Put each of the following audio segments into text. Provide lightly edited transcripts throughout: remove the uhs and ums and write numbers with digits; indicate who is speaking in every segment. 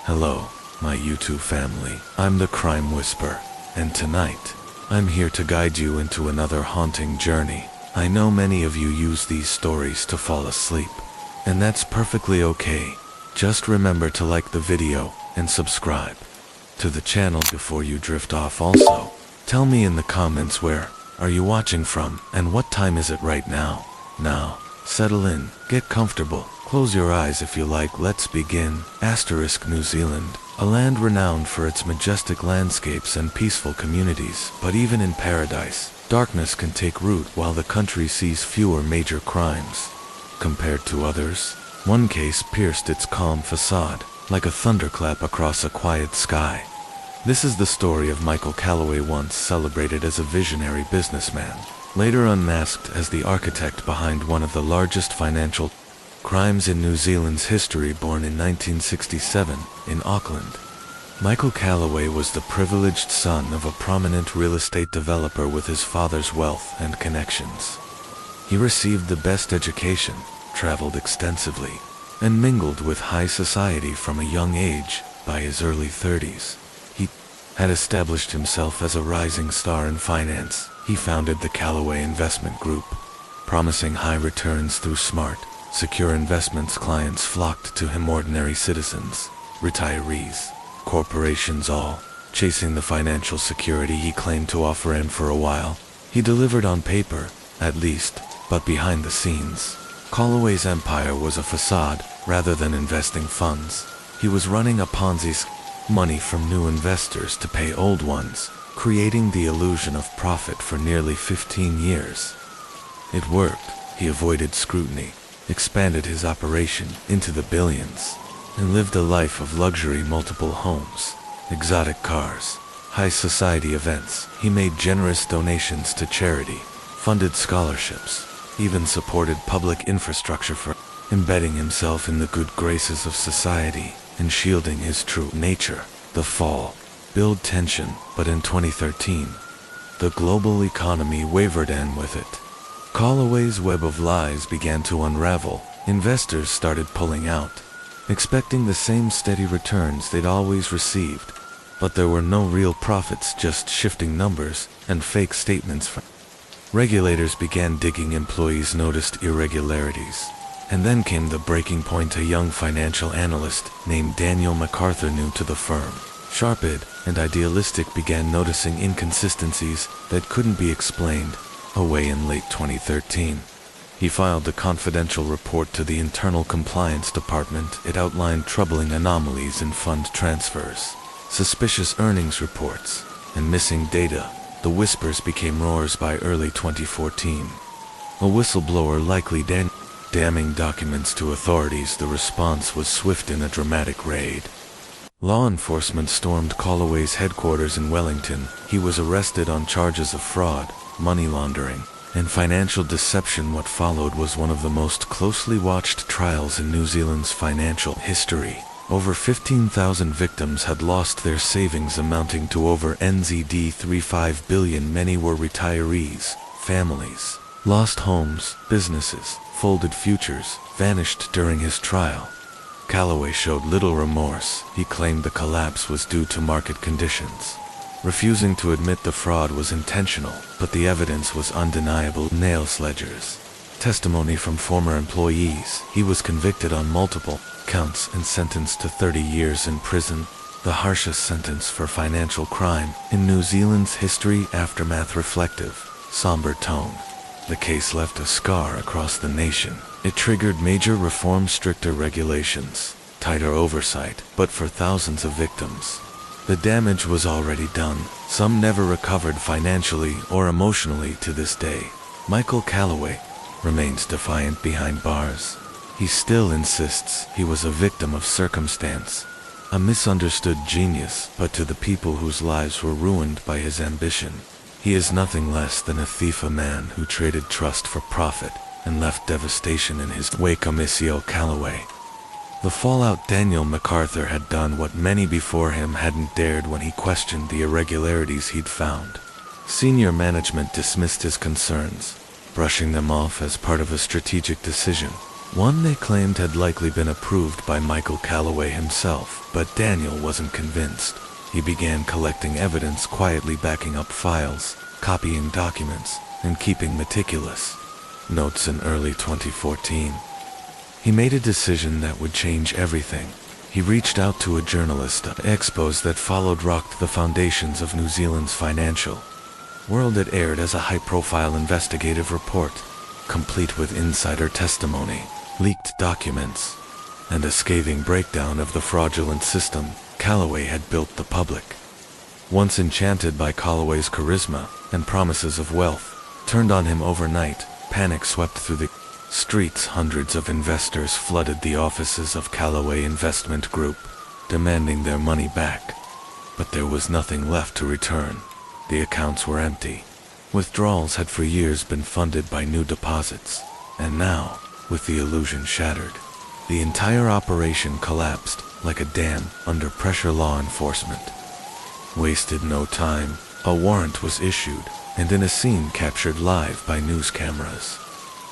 Speaker 1: Hello, my YouTube family. I'm the Crime Whisper, and tonight, I'm here to guide you into another haunting journey. I know many of you use these stories to fall asleep, and that's perfectly okay. Just remember to like the video and subscribe to the channel before you drift off. Also, tell me in the comments where are you watching from and what time is it right now. Now, settle in, get comfortable, close your eyes if you like. Let's begin. New Zealand, a land renowned for its majestic landscapes and peaceful communities, but even in paradise, darkness can take root while the country sees fewer major crimes compared to others. One case pierced its calm facade, like a thunderclap across a quiet sky. This is the story of Michael Calloway, once celebrated as a visionary businessman, later unmasked as the architect behind one of the largest financial crimes in New Zealand's history. Born in 1967 in Auckland, Michael Calloway was the privileged son of a prominent real estate developer with his father's wealth and connections. He received the best education, traveled extensively, and mingled with high society from a young age. By his early 30s, he had established himself as a rising star in finance. He founded the Calloway Investment Group, promising high returns through smart, secure investments. Clients flocked to him, ordinary citizens, retirees, corporations, all chasing the financial security he claimed to offer. And for a while, he delivered on paper, at least, but behind the scenes, Calloway's empire was a facade. Rather than investing funds, he was running a Ponzi scheme, money from new investors to pay old ones, creating the illusion of profit for nearly 15 years. It worked. He avoided scrutiny, expanded his operation into the billions, and lived a life of luxury. Multiple homes, exotic cars, high society events. He made generous donations to charity, funded scholarships, even supported public infrastructure, for embedding himself in the good graces of society and shielding his true nature. The fall built tension, but in 2013, the global economy wavered, and with it, Calloway's web of lies began to unravel. Investors started pulling out, expecting the same steady returns they'd always received, but there were no real profits, just shifting numbers and fake statements. Regulators began digging. Employees noticed irregularities. And then came the breaking point. A young financial analyst named Daniel MacArthur, new to the firm, sharp-eyed and idealistic, began noticing inconsistencies that couldn't be explained away. In late 2013, he filed a confidential report to the Internal Compliance Department. It outlined troubling anomalies in fund transfers, suspicious earnings reports, and missing data. The whispers became roars. By early 2014, a whistleblower likely damning documents to authorities. The response was swift. In a dramatic raid, law enforcement stormed Calloway's headquarters in Wellington. He was arrested on charges of fraud, money laundering, and financial deception. What followed was one of the most closely watched trials in New Zealand's financial history. Over 15,000 victims had lost their savings, amounting to over NZD 35 billion. Many were retirees, families, lost homes, businesses, folded futures, vanished. During his trial, Calloway showed little remorse. He claimed the collapse was due to market conditions, refusing to admit the fraud was intentional, but the evidence was undeniable. Nail sledgers, testimony from former employees. He was convicted on multiple counts and sentenced to 30 years in prison, the harshest sentence for financial crime in New Zealand's history. Aftermath: reflective, somber tone. The case left a scar across the nation. It triggered major reform, stricter regulations, tighter oversight, but for thousands of victims, the damage was already done. Some never recovered financially or emotionally. To this day, Michael Calloway remains defiant behind bars. He still insists he was a victim of circumstance, a misunderstood genius. But to the people whose lives were ruined by his ambition, he is nothing less than a thief, a man who traded trust for profit and left devastation in his wake. Amicio Calloway. The fallout: Daniel MacArthur had done what many before him hadn't dared when he questioned the irregularities he'd found. Senior management dismissed his concerns, brushing them off as part of a strategic decision. One they claimed had likely been approved by Michael Calloway himself, but Daniel wasn't convinced. He began collecting evidence, quietly backing up files, copying documents, and keeping meticulous notes. In early 2014, he made a decision that would change everything. He reached out to a journalist. Expos that followed rocked the foundations of New Zealand's financial world. It aired as a high-profile investigative report, complete with insider testimony, leaked documents, and a scathing breakdown of the fraudulent system Calloway had built. The public, once enchanted by Calloway's charisma and promises of wealth, turned on him overnight. Panic swept through the streets. Hundreds of investors flooded the offices of Calloway Investment Group, demanding their money back. But there was nothing left to return. The accounts were empty. Withdrawals had for years been funded by new deposits, and now, with the illusion shattered, the entire operation collapsed like a dam under pressure. Law enforcement wasted no time. A warrant was issued, and in a scene captured live by news cameras,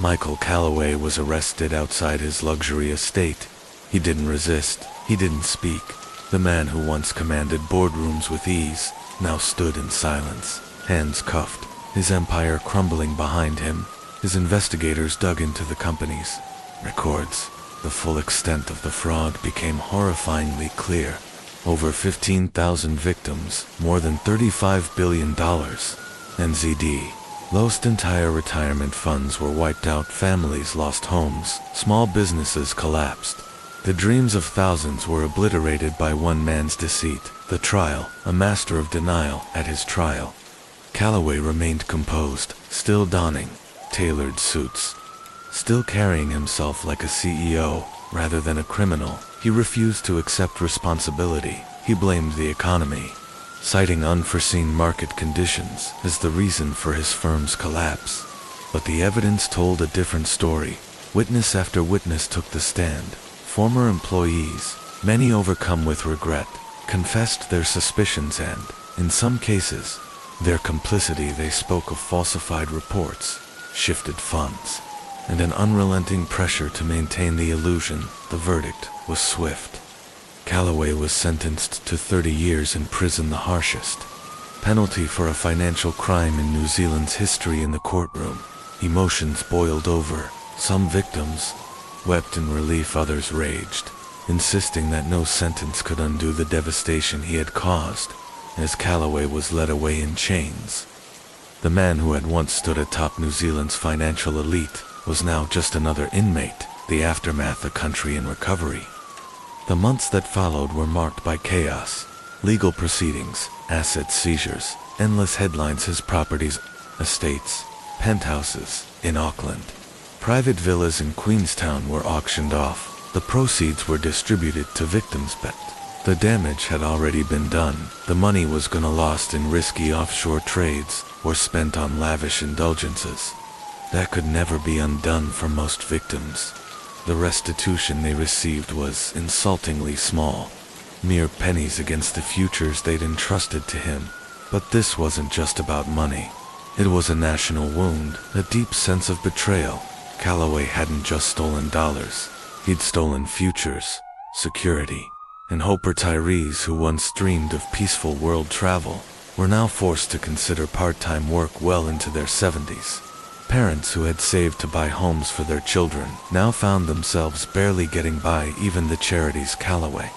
Speaker 1: Michael Calloway was arrested outside his luxury estate. He didn't resist, he didn't speak. The man who once commanded boardrooms with ease now stood in silence, hands cuffed, his empire crumbling behind him. His investigators dug into the company's records. The full extent of the fraud became horrifyingly clear. Over 15,000 victims, more than $35 billion. NZD. Lost. Entire retirement funds were wiped out. Families lost homes. Small businesses collapsed. The dreams of thousands were obliterated by one man's deceit. The trial, a master of denial. At his trial, Calloway remained composed, still donning tailored suits, still carrying himself like a CEO rather than a criminal. He refused to accept responsibility. He blamed the economy, citing unforeseen market conditions as the reason for his firm's collapse. But the evidence told a different story. Witness after witness took the stand. Former employees, many overcome with regret, confessed their suspicions and, in some cases, their complicity. They spoke of falsified reports, shifted funds, and an unrelenting pressure to maintain the illusion. The verdict was swift. Calloway was sentenced to 30 years in prison, the harshest penalty for a financial crime in New Zealand's history. In the courtroom, emotions boiled over. Some victims wept in relief, others raged, insisting that no sentence could undo the devastation he had caused. As Calloway was led away in chains, the man who had once stood atop New Zealand's financial elite was now just another inmate. The aftermath, a country in recovery. The months that followed were marked by chaos, legal proceedings, asset seizures, endless headlines. His properties, estates, penthouses in Auckland, private villas in Queenstown were auctioned off. The proceeds were distributed to victims, but the damage had already been done. The money was gonna lost in risky offshore trades or spent on lavish indulgences that could never be undone for most victims. The restitution they received was insultingly small, mere pennies against the futures they'd entrusted to him. But this wasn't just about money. It was a national wound, a deep sense of betrayal. Calloway hadn't just stolen dollars, he'd stolen futures, security, and hope. Retirees who once dreamed of peaceful world travel were now forced to consider part-time work well into their 70s. Parents who had saved to buy homes for their children now found themselves barely getting by. Even the charities Calloway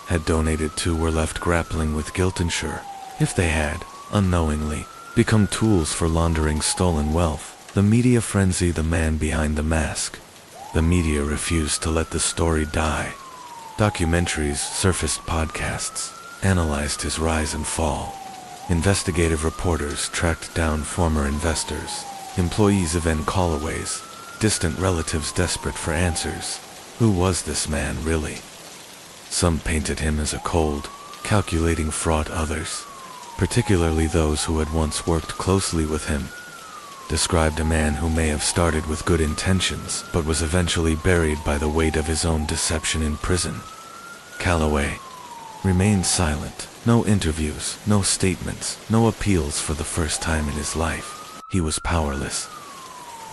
Speaker 1: had donated to were left grappling with guilt. Sure, if they had, unknowingly, become tools for laundering stolen wealth. The media frenzy, the man behind the mask. The media refused to let the story die. Documentaries surfaced, podcasts analyzed his rise and fall. Investigative reporters tracked down former investors, employees of Calloway's, distant relatives desperate for answers. Who was this man really? Some painted him as a cold, calculating fraud. Others, particularly those who had once worked closely with him, described a man who may have started with good intentions but was eventually buried by the weight of his own deception in prison. Calloway remained silent. No interviews, no statements, no appeals. For the first time in his life, he was powerless.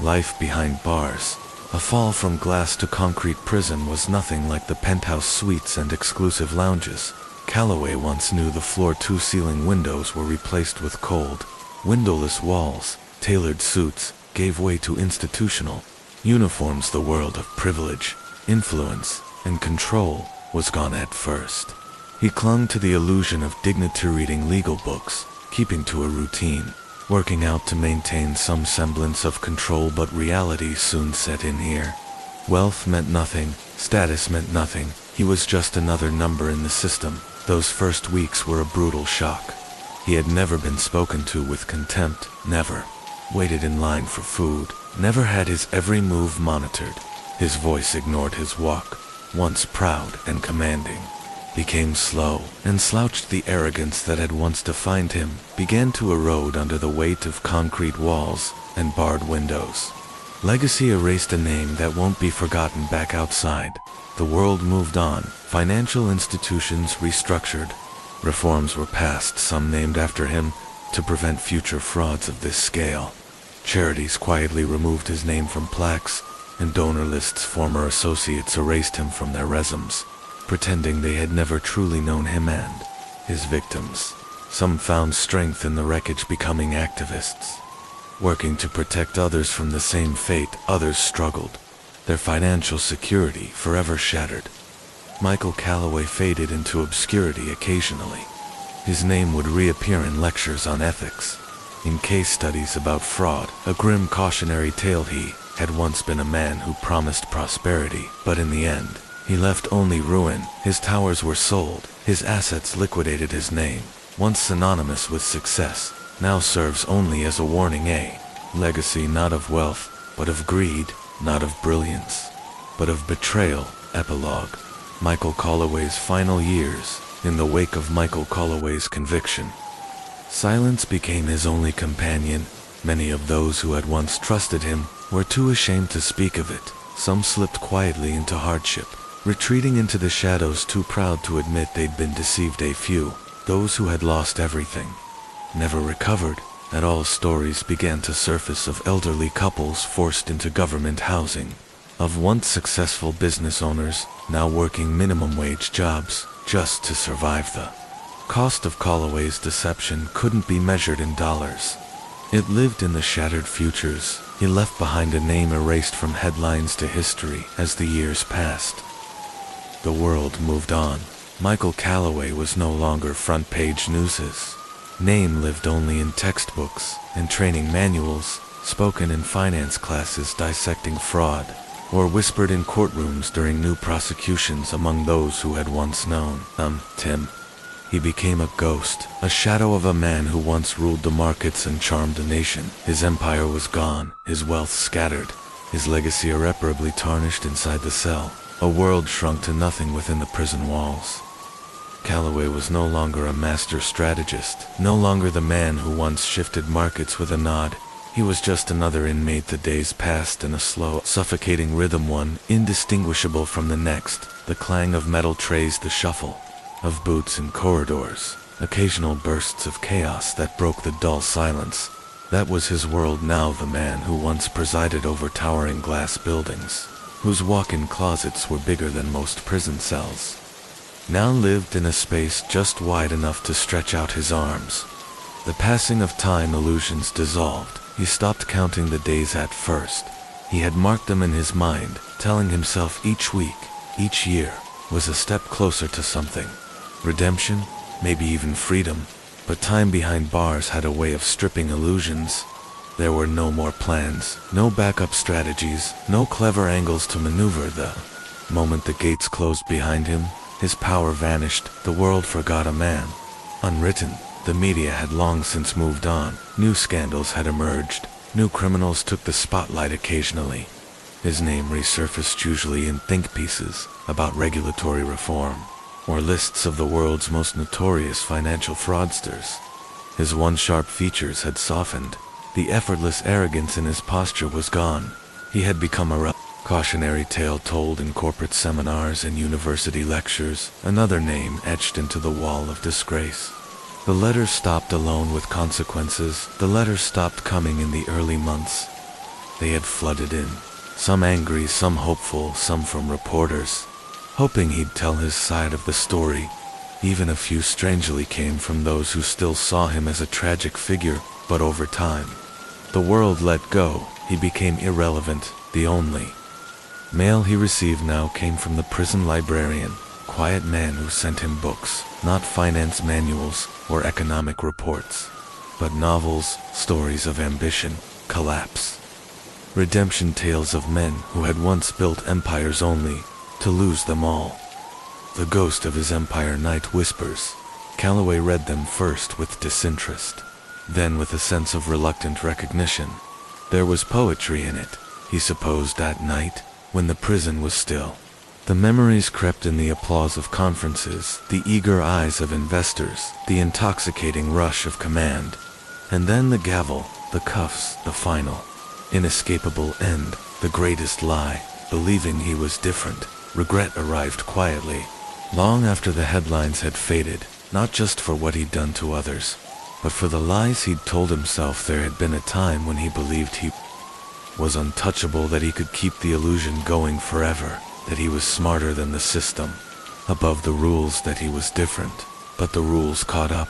Speaker 1: Life behind bars A fall from glass to concrete prison was nothing like the penthouse suites and exclusive lounges. Calloway once knew the floor-to-ceiling windows were replaced with cold, windowless walls. Tailored suits gave way to institutional uniforms. The world of privilege, influence, and control was gone at first. He clung to the illusion of dignity, reading legal books, keeping to a routine, working out to maintain some semblance of control, but reality soon set in here. Wealth meant nothing, status meant nothing. He was just another number in the system. Those first weeks were a brutal shock. He had never been spoken to with contempt, never waited in line for food, never had his every move monitored. His voice ignored his walk, once proud and commanding, became slow and slouched. The arrogance that had once defined him began to erode under the weight of concrete walls and barred windows. Legacy erased a name that won't be forgotten. Back outside, the world moved on. Financial institutions restructured. Reforms were passed, some named after him, to prevent future frauds of this scale. Charities quietly removed his name from plaques, and donor lists. Former associates erased him from their resumes, pretending they had never truly known him and his victims. Some found strength in the wreckage, becoming activists, working to protect others from the same fate. Others struggled, their financial security forever shattered. Michael Calloway faded into obscurity occasionally. His name would reappear in lectures on ethics, in case studies about fraud, a grim cautionary tale. He had once been a man who promised prosperity, but in the end, he left only ruin. His towers were sold, his assets liquidated. His name, once synonymous with success, now serves only as a warning. A legacy not of wealth, but of greed, not of brilliance, but of betrayal. Epilogue. Michael Calloway's final years. In the wake of Michael Calloway's conviction, silence became his only companion. Many of those who had once trusted him were too ashamed to speak of it. Some slipped quietly into hardship, retreating into the shadows, too proud to admit they'd been deceived. A few, those who had lost everything, never recovered at all. Stories began to surface of elderly couples forced into government housing, of once successful business owners now working minimum wage jobs just to survive. The cost of Calloway's deception couldn't be measured in dollars. It lived in the shattered futures. He left behind a name erased from headlines to history. As the years passed, the world moved on. Michael Calloway was no longer front-page news. His name lived only in textbooks and training manuals, spoken in finance classes dissecting fraud, or whispered in courtrooms during new prosecutions among those who had once known Tim. He became a ghost, a shadow of a man who once ruled the markets and charmed a nation. His empire was gone, his wealth scattered, his legacy irreparably tarnished inside the cell. A world shrunk to nothing within the prison walls. Calloway was no longer a master strategist, no longer the man who once shifted markets with a nod. He was just another inmate. The days passed in a slow, suffocating rhythm, one indistinguishable from the next. The clang of metal trays, the shuffle of boots in corridors, occasional bursts of chaos that broke the dull silence. That was his world now. The man who once presided over towering glass buildings, whose walk-in closets were bigger than most prison cells, now lived in a space just wide enough to stretch out his arms. The passing of time, illusions dissolved. He stopped counting the days at first. He had marked them in his mind, telling himself each week, each year, was a step closer to something. Redemption, maybe even freedom. But time behind bars had a way of stripping illusions. There were no more plans, no backup strategies, no clever angles to maneuver. The moment the gates closed behind him, his power vanished. The world forgot a man. Unwritten. The media had long since moved on. New scandals had emerged. New criminals took the spotlight occasionally. His name resurfaced, usually in think pieces about regulatory reform, or lists of the world's most notorious financial fraudsters. His once sharp features had softened. The effortless arrogance in his posture was gone. He had become a cautionary tale told in corporate seminars and university lectures, another name etched into the wall of disgrace. The letters stopped, alone with consequences. The letters stopped coming in the early months. They had flooded in, Some angry, some hopeful, some from reporters, hoping he'd tell his side of the story. Even a few strangely came from those who still saw him as a tragic figure, but over time, the world let go. He became irrelevant. The only mail he received now came from the prison librarian, quiet man who sent him books, not finance manuals or economic reports, but novels, stories of ambition, collapse, redemption, tales of men who had once built empires only to lose them all. The ghost of his empire night whispers. Calloway read them first with disinterest, then with a sense of reluctant recognition. There was poetry in it, he supposed, at night, when the prison was still. The memories crept in the applause of conferences, the eager eyes of investors, the intoxicating rush of command. And then the gavel, the cuffs, the final, inescapable end, the greatest lie, believing he was different. Regret arrived quietly, long after the headlines had faded, not just for what he'd done to others, but for the lies he'd told himself. There had been a time when he believed he was untouchable, that he could keep the illusion going forever, that he was smarter than the system, above the rules, that he was different. But the rules caught up.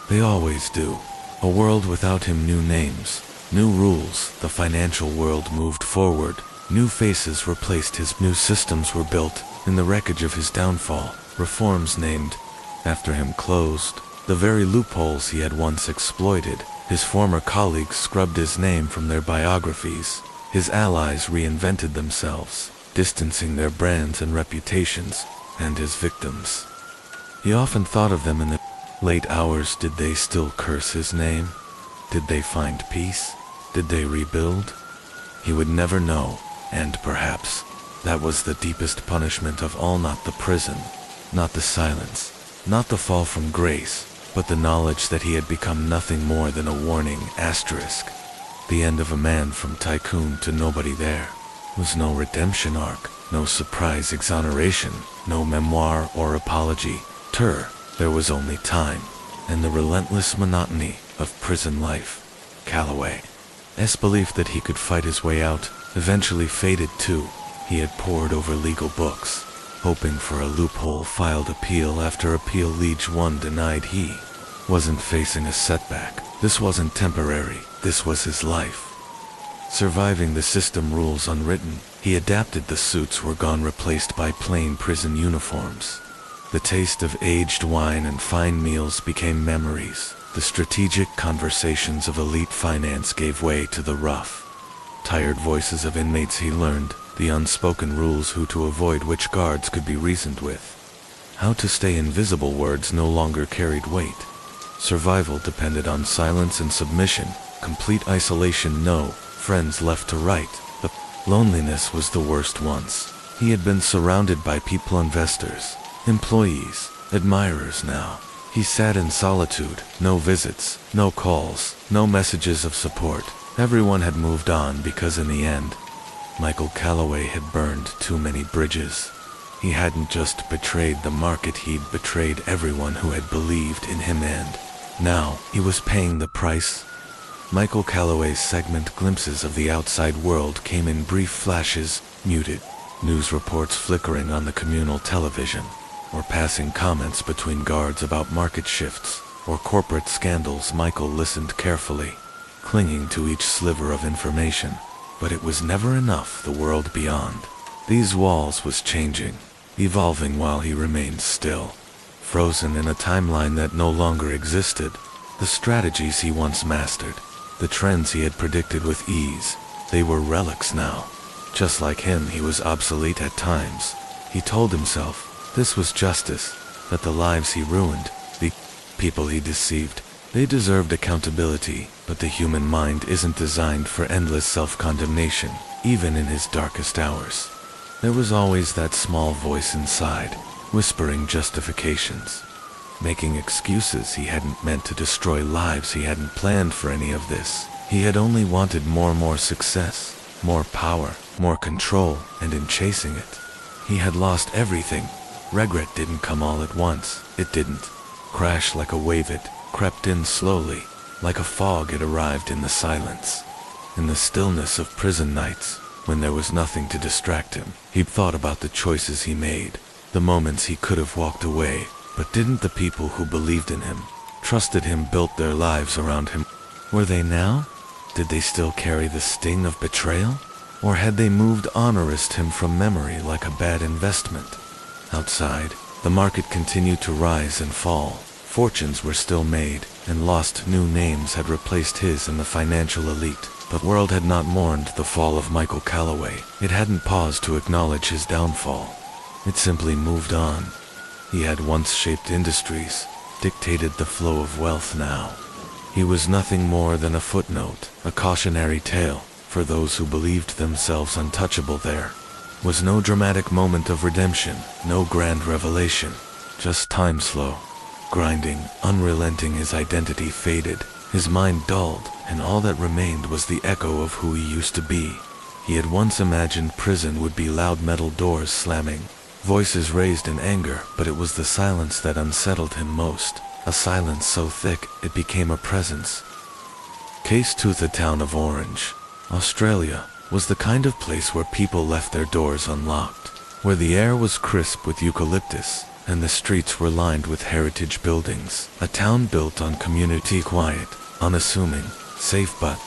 Speaker 1: They always do. A world without him knew names, new rules. The financial world moved forward. New faces replaced his, new systems were built in the wreckage of his downfall. Reforms named after him closed. The very loopholes he had once exploited. His former colleagues scrubbed his name from their biographies. His allies reinvented themselves, distancing their brands and reputations, and his victims. He often thought of them in the late hours. Did they still curse his name? Did they find peace? Did they rebuild? He would never know, and perhaps that was the deepest punishment of all. Not the prison, not the silence, not the fall from grace, but the knowledge that he had become nothing more than a warning. Asterisk. The end of a man from tycoon to nobody. There was no redemption arc, no surprise exoneration, no memoir or apology. There was only time, and the relentless monotony of prison life. Calloway's belief that he could fight his way out eventually faded too. He had pored over legal books, hoping for a loophole, filed appeal after appeal, each one denied. He wasn't facing a setback. This wasn't temporary. This was his life. Surviving the system, rules unwritten. He adapted. The suits were gone, replaced by plain prison uniforms. The taste of aged wine and fine meals became memories. The strategic conversations of elite finance gave way to the rough, tired voices of inmates. He learned the unspoken rules, who to avoid, which guards could be reasoned with, how to stay invisible. Words no longer carried weight. Survival depended on silence and submission, complete isolation, no friends left to write. The loneliness was the worst once. He had been surrounded by people, investors, employees, admirers. Now he sat in solitude. No visits, no calls, no messages of support. Everyone had moved on, because in the end, Michael Calloway had burned too many bridges. He hadn't just betrayed the market, he'd betrayed everyone who had believed in him, and now he was paying the price. Michael Calloway's segment, glimpses of the outside world, came in brief flashes, muted news reports flickering on the communal television, or passing comments between guards about market shifts or corporate scandals. Michael listened carefully, clinging to each sliver of information. But it was never enough. The world beyond these walls was changing, evolving while he remained still, frozen in a timeline that no longer existed. The strategies he once mastered, the trends he had predicted with ease, they were relics now. Just like him, he was obsolete at times. He told himself this was justice, that the lives he ruined, the people he deceived, they deserved accountability. But the human mind isn't designed for endless self-condemnation. Even in his darkest hours, there was always that small voice inside, whispering justifications, making excuses. He hadn't meant to destroy lives. He hadn't planned for any of this. He had only wanted more success, more power, more control, and in chasing it, he had lost everything. Regret didn't come all at once. It didn't crash like a wave. It crept in slowly, like a fog. It arrived in the silence, in the stillness of prison nights, when there was nothing to distract him. He thought about the choices he made, the moments he could have walked away, but didn't. The people who believed in him, trusted him, built their lives around him. Were they now? Did they still carry the sting of betrayal? Or had they moved on, erased him from memory like a bad investment? Outside, the market continued to rise and fall. Fortunes were still made, and lost new names had replaced his in the financial elite. But the world had not mourned the fall of Michael Calloway. It hadn't paused to acknowledge his downfall. It simply moved on. He had once shaped industries, dictated the flow of wealth. Now he was nothing more than a footnote, a cautionary tale for those who believed themselves untouchable. There was no dramatic moment of redemption, no grand revelation, just time slow, grinding, unrelenting. His identity faded, his mind dulled, and all that remained was the echo of who he used to be. He had once imagined prison would be loud metal doors slamming, voices raised in anger, but it was the silence that unsettled him most, a silence so thick it became a presence. Case 2. The town of Orange, Australia, was the kind of place where people left their doors unlocked, where the air was crisp with eucalyptus, and the streets were lined with heritage buildings. A town built on community, quiet, unassuming, safe. But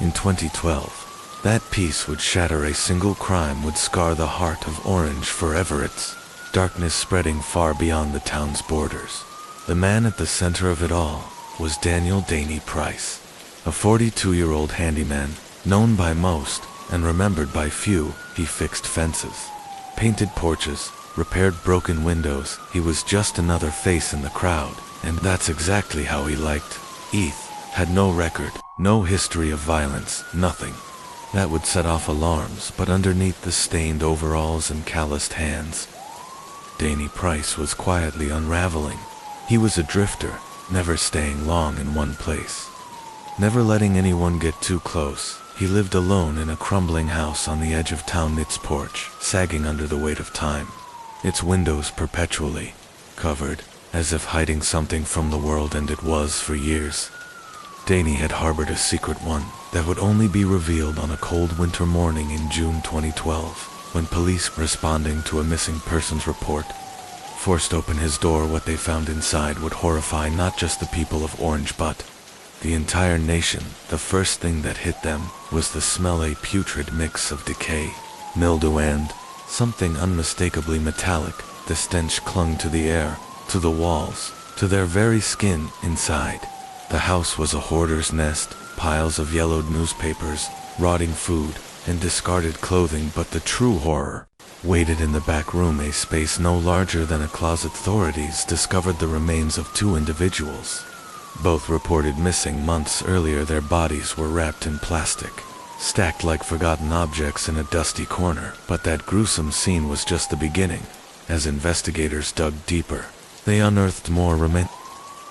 Speaker 1: in 2012, that peace would shatter. A single crime would scar the heart of Orange forever, its darkness spreading far beyond the town's borders. The man at the center of it all was Daniel "Danny" Price, a 42-year-old handyman, known by most and remembered by few. He fixed fences, painted porches, repaired broken windows. He was just another face in the crowd, and that's exactly how he liked. Heath had no record, no history of violence, nothing that would set off alarms, but underneath the stained overalls and calloused hands, Danny Price was quietly unraveling. He was a drifter, never staying long in one place, never letting anyone get too close. He lived alone in a crumbling house on the edge of town, its porch sagging under the weight of time, its windows perpetually covered, as if hiding something from the world. And it was for years. Danny had harbored a secret, one that would only be revealed on a cold winter morning in June 2012, when police, responding to a missing persons report, forced open his door. What they found inside would horrify not just the people of Orange, but the entire nation. The first thing that hit them was the smell, a putrid mix of decay, mildew, and something unmistakably metallic. The stench clung to the air, to the walls, to their very skin. Inside, the house was a hoarder's nest, piles of yellowed newspapers, rotting food, and discarded clothing. But the true horror waited in the back room, a space no larger than a closet. Authorities discovered the remains of two individuals, both reported missing months earlier. Their bodies were wrapped in plastic, stacked like forgotten objects in a dusty corner. But that gruesome scene was just the beginning. As investigators dug deeper, they unearthed more remains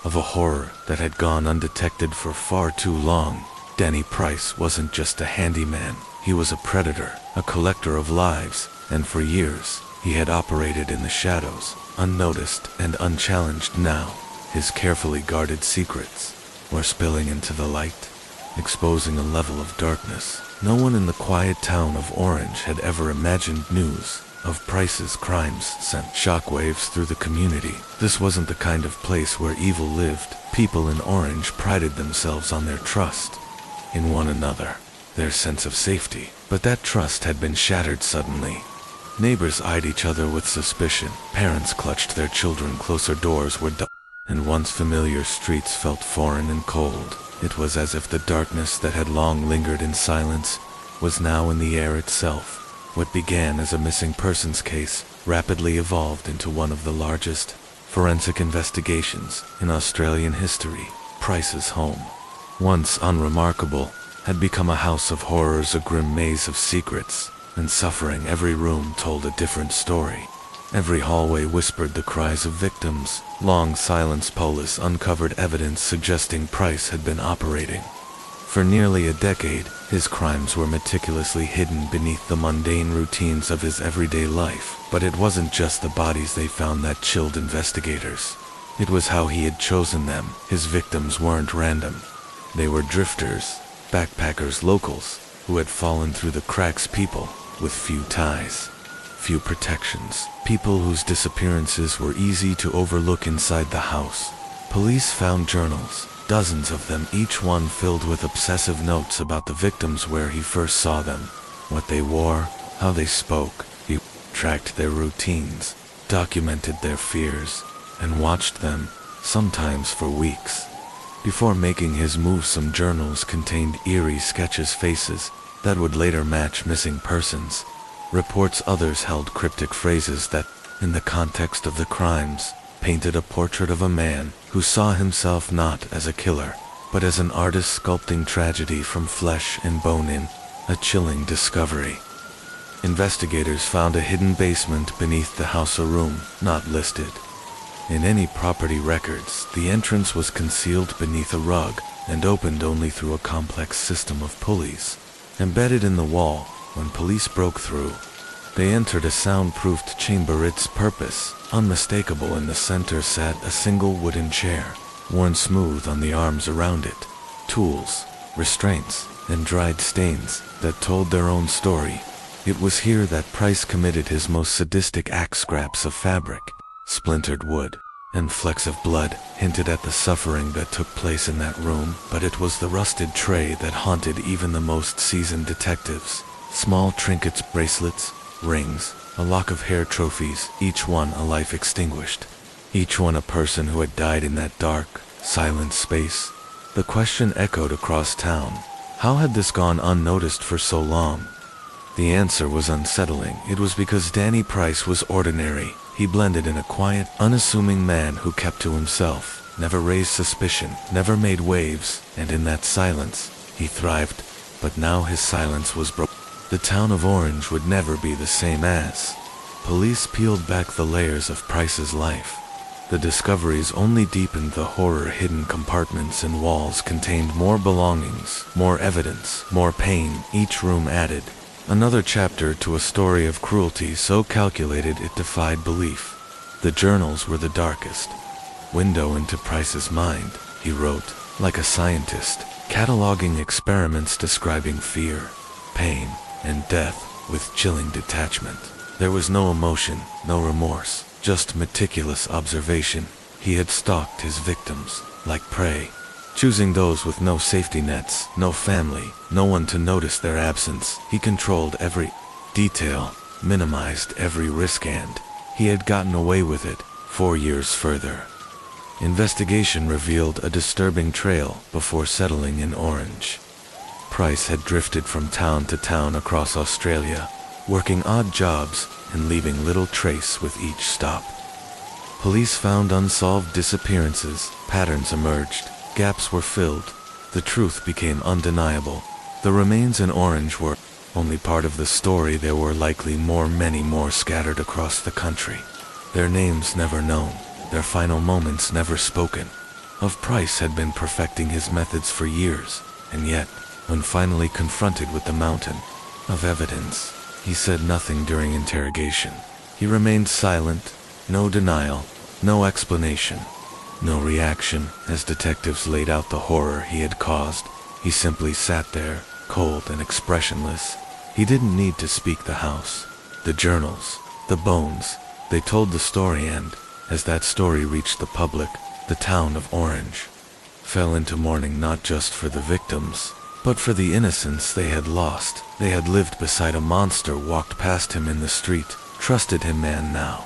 Speaker 1: of a horror that had gone undetected for far too long. Danny Price wasn't just a handyman. He was a predator, a collector of lives, and for years, he had operated in the shadows, unnoticed and unchallenged. Now, his carefully guarded secrets were spilling into the light, exposing a level of darkness no one in the quiet town of Orange had ever imagined. News of Price's crimes sent shockwaves through the community. This wasn't the kind of place where evil lived. People in Orange prided themselves on their trust in one another, their sense of safety. But that trust had been shattered suddenly. Neighbors eyed each other with suspicion. Parents clutched their children closer. Doors were dark, and once familiar streets felt foreign and cold. It was as if the darkness that had long lingered in silence was now in the air itself. What began as a missing persons case rapidly evolved into one of the largest forensic investigations in Australian history. Price's home, once unremarkable, had become a house of horrors, a grim maze of secrets and suffering. Every room told a different story. Every hallway whispered the cries of victims. Long silence. Police uncovered evidence suggesting Price had been operating for nearly a decade. His crimes were meticulously hidden beneath the mundane routines of his everyday life. But it wasn't just the bodies they found that chilled investigators. It was how he had chosen them. His victims weren't random. They were drifters, backpackers, locals, who had fallen through the cracks, people with few ties, few protections, people whose disappearances were easy to overlook inside the house. Police found journals, dozens of them, each one filled with obsessive notes about the victims, where he first saw them, what they wore, how they spoke. He tracked their routines, documented their fears, and watched them, sometimes for weeks, before making his move. Some journals contained eerie sketches, faces that would later match missing persons reports. Others held cryptic phrases that, in the context of the crimes, painted a portrait of a man who saw himself not as a killer, but as an artist sculpting tragedy from flesh and bone. In a chilling discovery, investigators found a hidden basement beneath the house, a room not listed in any property records. The entrance was concealed beneath a rug and opened only through a complex system of pulleys embedded in the wall. When police broke through, they entered a soundproofed chamber. Its purpose unmistakable. In the center sat a single wooden chair, worn smooth on the arms around it. Tools, restraints, and dried stains that told their own story. It was here that Price committed his most sadistic acts. Scraps of fabric, splintered wood, and flecks of blood hinted at the suffering that took place in that room, but it was the rusted tray that haunted even the most seasoned detectives. Small trinkets, bracelets, rings, a lock of hair, trophies, each one a life extinguished, each one a person who had died in that dark, silent space. The question echoed across town: how had this gone unnoticed for so long? The answer was unsettling. It was because Danny Price was ordinary. He blended in, a quiet, unassuming man who kept to himself, never raised suspicion, never made waves, and in that silence, he thrived. But now his silence was broken. The town of Orange would never be the same as police peeled back the layers of Price's life. The discoveries only deepened the horror. Hidden compartments and walls contained more belongings, more evidence, more pain. Each room added another chapter to a story of cruelty so calculated it defied belief. The journals were the darkest window into Price's mind. He wrote like a scientist, cataloging experiments, describing fear, pain, and death with chilling detachment. There was no emotion, no remorse, just meticulous observation. He had stalked his victims like prey, choosing those with no safety nets, no family, no one to notice their absence. He controlled every detail, minimized every risk, and he had gotten away with it. 4 years further, investigation revealed a disturbing trail. Before settling in Orange, Price had drifted from town to town across Australia, working odd jobs and leaving little trace with each stop. Police found unsolved disappearances, patterns emerged, gaps were filled, the truth became undeniable. The remains in Orange were only part of the story. There were likely many more scattered across the country. Their names never known, their final moments never spoken. Of Price had been perfecting his methods for years, and yet, when finally confronted with the mountain of evidence, he said nothing during interrogation. He remained silent, no denial, no explanation, no reaction. As detectives laid out the horror he had caused, he simply sat there, cold and expressionless. He didn't need to speak. The house, the journals, the bones, they told the story, and as that story reached the public, the town of Orange fell into mourning, not just for the victims, but for the innocence they had lost. They had lived beside a monster, walked past him in the street, trusted him, and now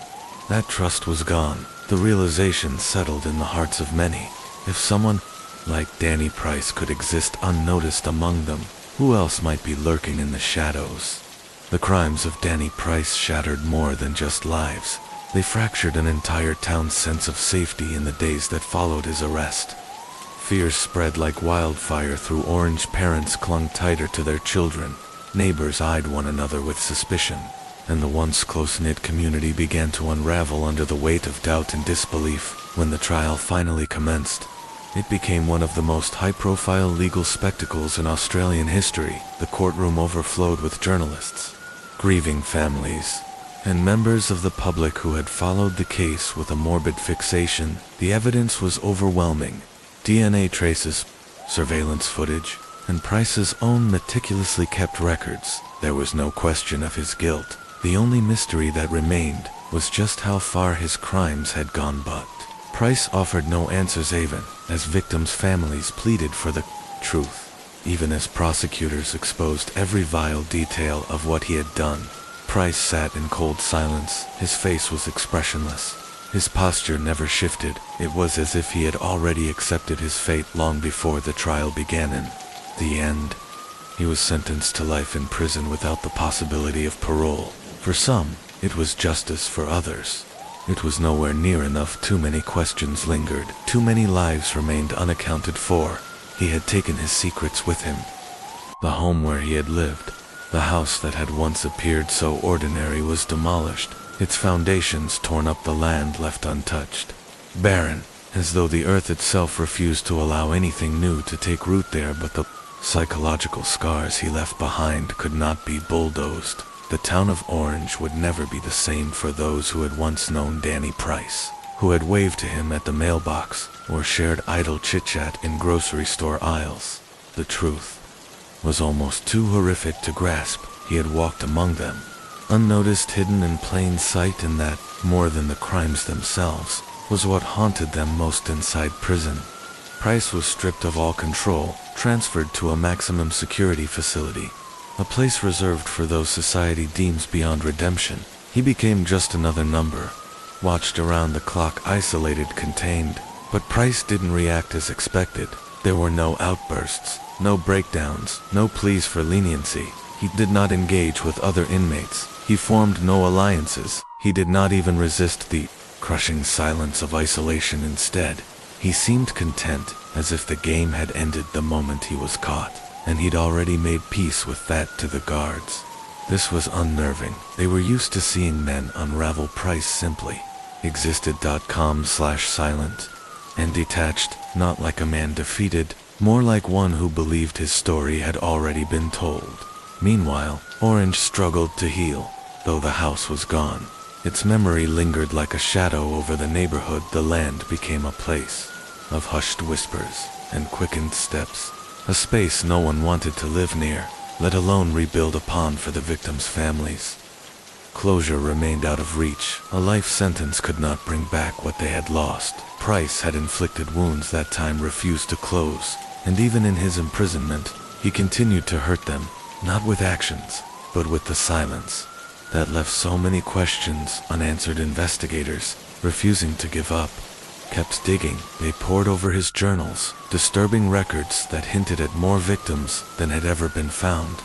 Speaker 1: that trust was gone. The realization settled in the hearts of many. If someone like Danny Price could exist unnoticed among them, who else might be lurking in the shadows? The crimes of Danny Price shattered more than just lives. They fractured an entire town's sense of safety. In the days that followed his arrest, fear spread like wildfire through Orange. Parents clung tighter to their children, neighbors eyed one another with suspicion, and the once close-knit community began to unravel under the weight of doubt and disbelief. When the trial finally commenced, it became one of the most high-profile legal spectacles in Australian history. The courtroom overflowed with journalists, grieving families, and members of the public who had followed the case with a morbid fixation. The evidence was overwhelming. DNA traces, surveillance footage, and Price's own meticulously kept records. There was no question of his guilt. The only mystery that remained was just how far his crimes had gone, but Price offered no answers even as victims' families pleaded for the truth. Even as prosecutors exposed every vile detail of what he had done, Price sat in cold silence. His face was expressionless. His posture never shifted. It was as if he had already accepted his fate long before the trial began. In the end, he was sentenced to life in prison without the possibility of parole. For some, it was justice. For others, it was nowhere near enough. Too many questions lingered. Too many lives remained unaccounted for. He had taken his secrets with him. The home where he had lived, the house that had once appeared so ordinary, was demolished, its foundations torn up, the land left untouched, barren, as though the earth itself refused to allow anything new to take root there. But the psychological scars he left behind could not be bulldozed. The town of Orange would never be the same for those who had once known Danny Price, who had waved to him at the mailbox or shared idle chit-chat in grocery store aisles. The truth was almost too horrific to grasp. He had walked among them, unnoticed, hidden in plain sight, and that, more than the crimes themselves, was what haunted them most inside prison. Price was stripped of all control, transferred to a maximum security facility, a place reserved for those society deems beyond redemption. He became just another number, watched around the clock, isolated, contained. But Price didn't react as expected. There were no outbursts, no breakdowns, no pleas for leniency. He did not engage with other inmates. He formed no alliances. He did not even resist the crushing silence of isolation. Instead, he seemed content, as if the game had ended the moment he was caught, and he'd already made peace with that. To the guards, this was unnerving. They were used to seeing men unravel. Price simply existed. Calm/silent and detached, not like a man defeated, more like one who believed his story had already been told. Meanwhile, Orange struggled to heal. Though the house was gone, its memory lingered like a shadow over the neighborhood. The land became a place of hushed whispers and quickened steps, a space no one wanted to live near, let alone rebuild upon. For the victims' families, closure remained out of reach. A life sentence could not bring back what they had lost. Price had inflicted wounds that time refused to close, and even in his imprisonment, he continued to hurt them, not with actions, but with the silence that left so many questions unanswered. Investigators, refusing to give up, kept digging. They pored over his journals, disturbing records that hinted at more victims than had ever been found.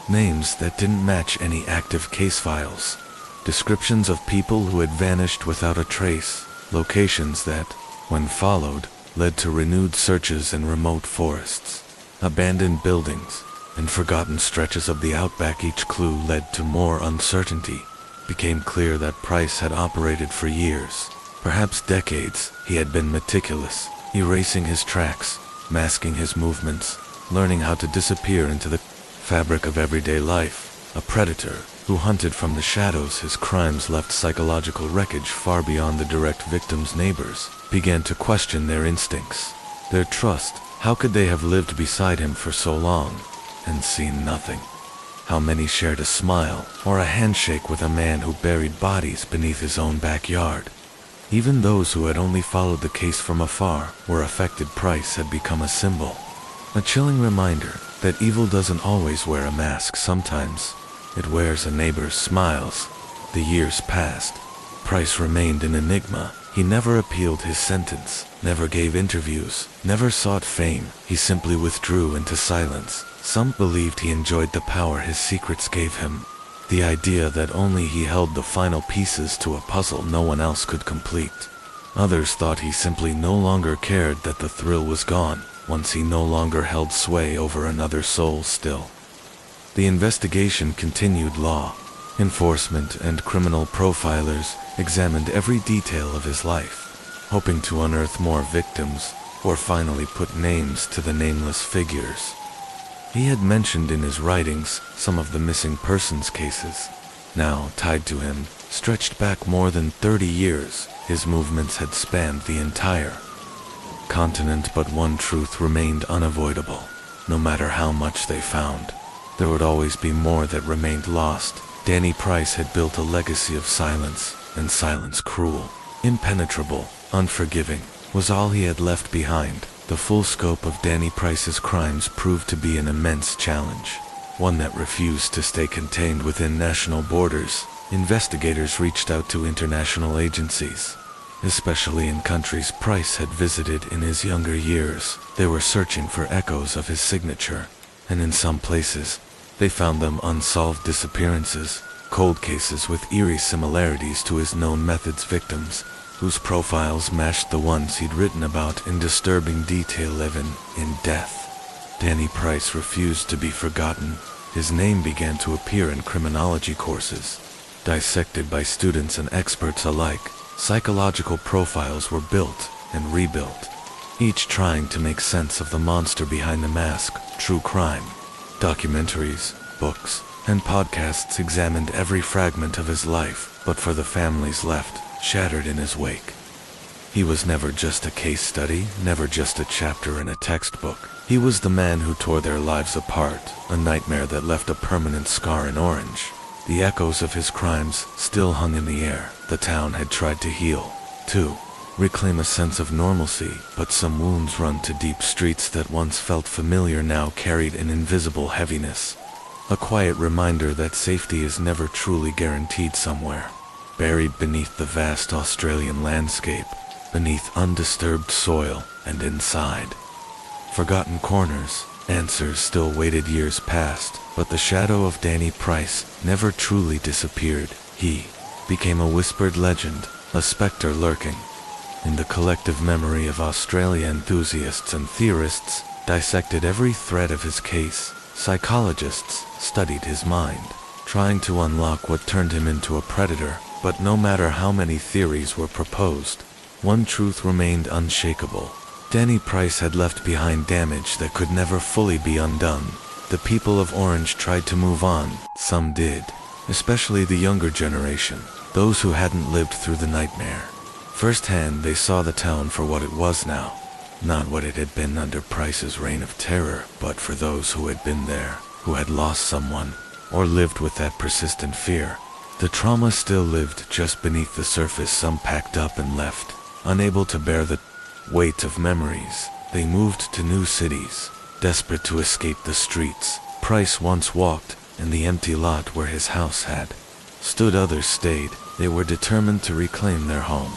Speaker 1: Names that didn't match any active case files. Descriptions of people who had vanished without a trace. Locations that, when followed, led to renewed searches in remote forests, abandoned buildings, and forgotten stretches of the outback. Each clue led to more uncertainty. It became clear that Price had operated for years, perhaps decades. He had been meticulous, erasing his tracks, masking his movements, learning how to disappear into the fabric of everyday life. A predator who hunted from the shadows. His crimes left psychological wreckage far beyond the direct victims. Neighbors began to question their instincts, their trust. How could they have lived beside him for so long and seen nothing? How many shared a smile or a handshake with a man who buried bodies beneath his own backyard? Even those who had only followed the case from afar were affected. Price had become a symbol, a chilling reminder that evil doesn't always wear a mask. Sometimes it wears a neighbor's smiles. The years passed. Price remained an enigma. He never appealed his sentence, never gave interviews, never sought fame. He simply withdrew into silence. Some believed he enjoyed the power his secrets gave him, the idea that only he held the final pieces to a puzzle no one else could complete. Others thought he simply no longer cared, that the thrill was gone once he no longer held sway over another soul. Still, the investigation continued. Law enforcement and criminal profilers examined every detail of his life, hoping to unearth more victims or finally put names to the nameless figures he had mentioned in his writings. Some of the missing persons cases, now tied to him, stretched back more than 30 years. His movements had spanned the entire continent, but one truth remained unavoidable. no matter how much they found. There would always be more that remained lost. Danny Price had built a legacy of silence, and silence cruel, impenetrable, unforgiving, was all he had left behind. The full scope of Danny Price's crimes proved to be an immense challenge, one that refused to stay contained within national borders. Investigators reached out to international agencies, especially in countries Price had visited in his younger years. They were searching for echoes of his signature, and in some places, they found them unsolved disappearances, cold cases with eerie similarities to his known methods victims, whose profiles matched the ones he'd written about in disturbing detail even in death. Danny Price refused to be forgotten. His name began to appear in criminology courses, dissected by students and experts alike. Psychological profiles were built and rebuilt, each trying to make sense of the monster behind the mask. True crime, documentaries, books, and podcasts examined every fragment of his life, but for the families left, shattered in his wake. He was never just a case study, never just a chapter in a textbook. He was the man who tore their lives apart, a nightmare that left a permanent scar in Orange. The echoes of his crimes still hung in the air. The town had tried to heal, to reclaim a sense of normalcy, but some wounds run to deep streets that once felt familiar now carried an invisible heaviness. A quiet reminder that safety is never truly guaranteed somewhere. Buried beneath the vast Australian landscape, beneath undisturbed soil, and inside forgotten corners, answers still waited. Years passed, but the shadow of Danny Price never truly disappeared. He became a whispered legend, a specter lurking in the collective memory of Australia. Enthusiasts and theorists dissected every thread of his case. Psychologists studied his mind, trying to unlock what turned him into a predator. But no matter how many theories were proposed, one truth remained unshakable. Danny Price had left behind damage that could never fully be undone. The people of Orange tried to move on. Some did, especially the younger generation, those who hadn't lived through the nightmare. Firsthand, they saw the town for what it was now, not what it had been under Price's reign of terror, but for those who had been there, who had lost someone, or lived with that persistent fear. The trauma still lived just beneath the surface. Some packed up and left, unable to bear the weight of memories. They moved to new cities, desperate to escape the streets Price once walked, and the empty lot where his house had stood. Others stayed. They were determined to reclaim their home,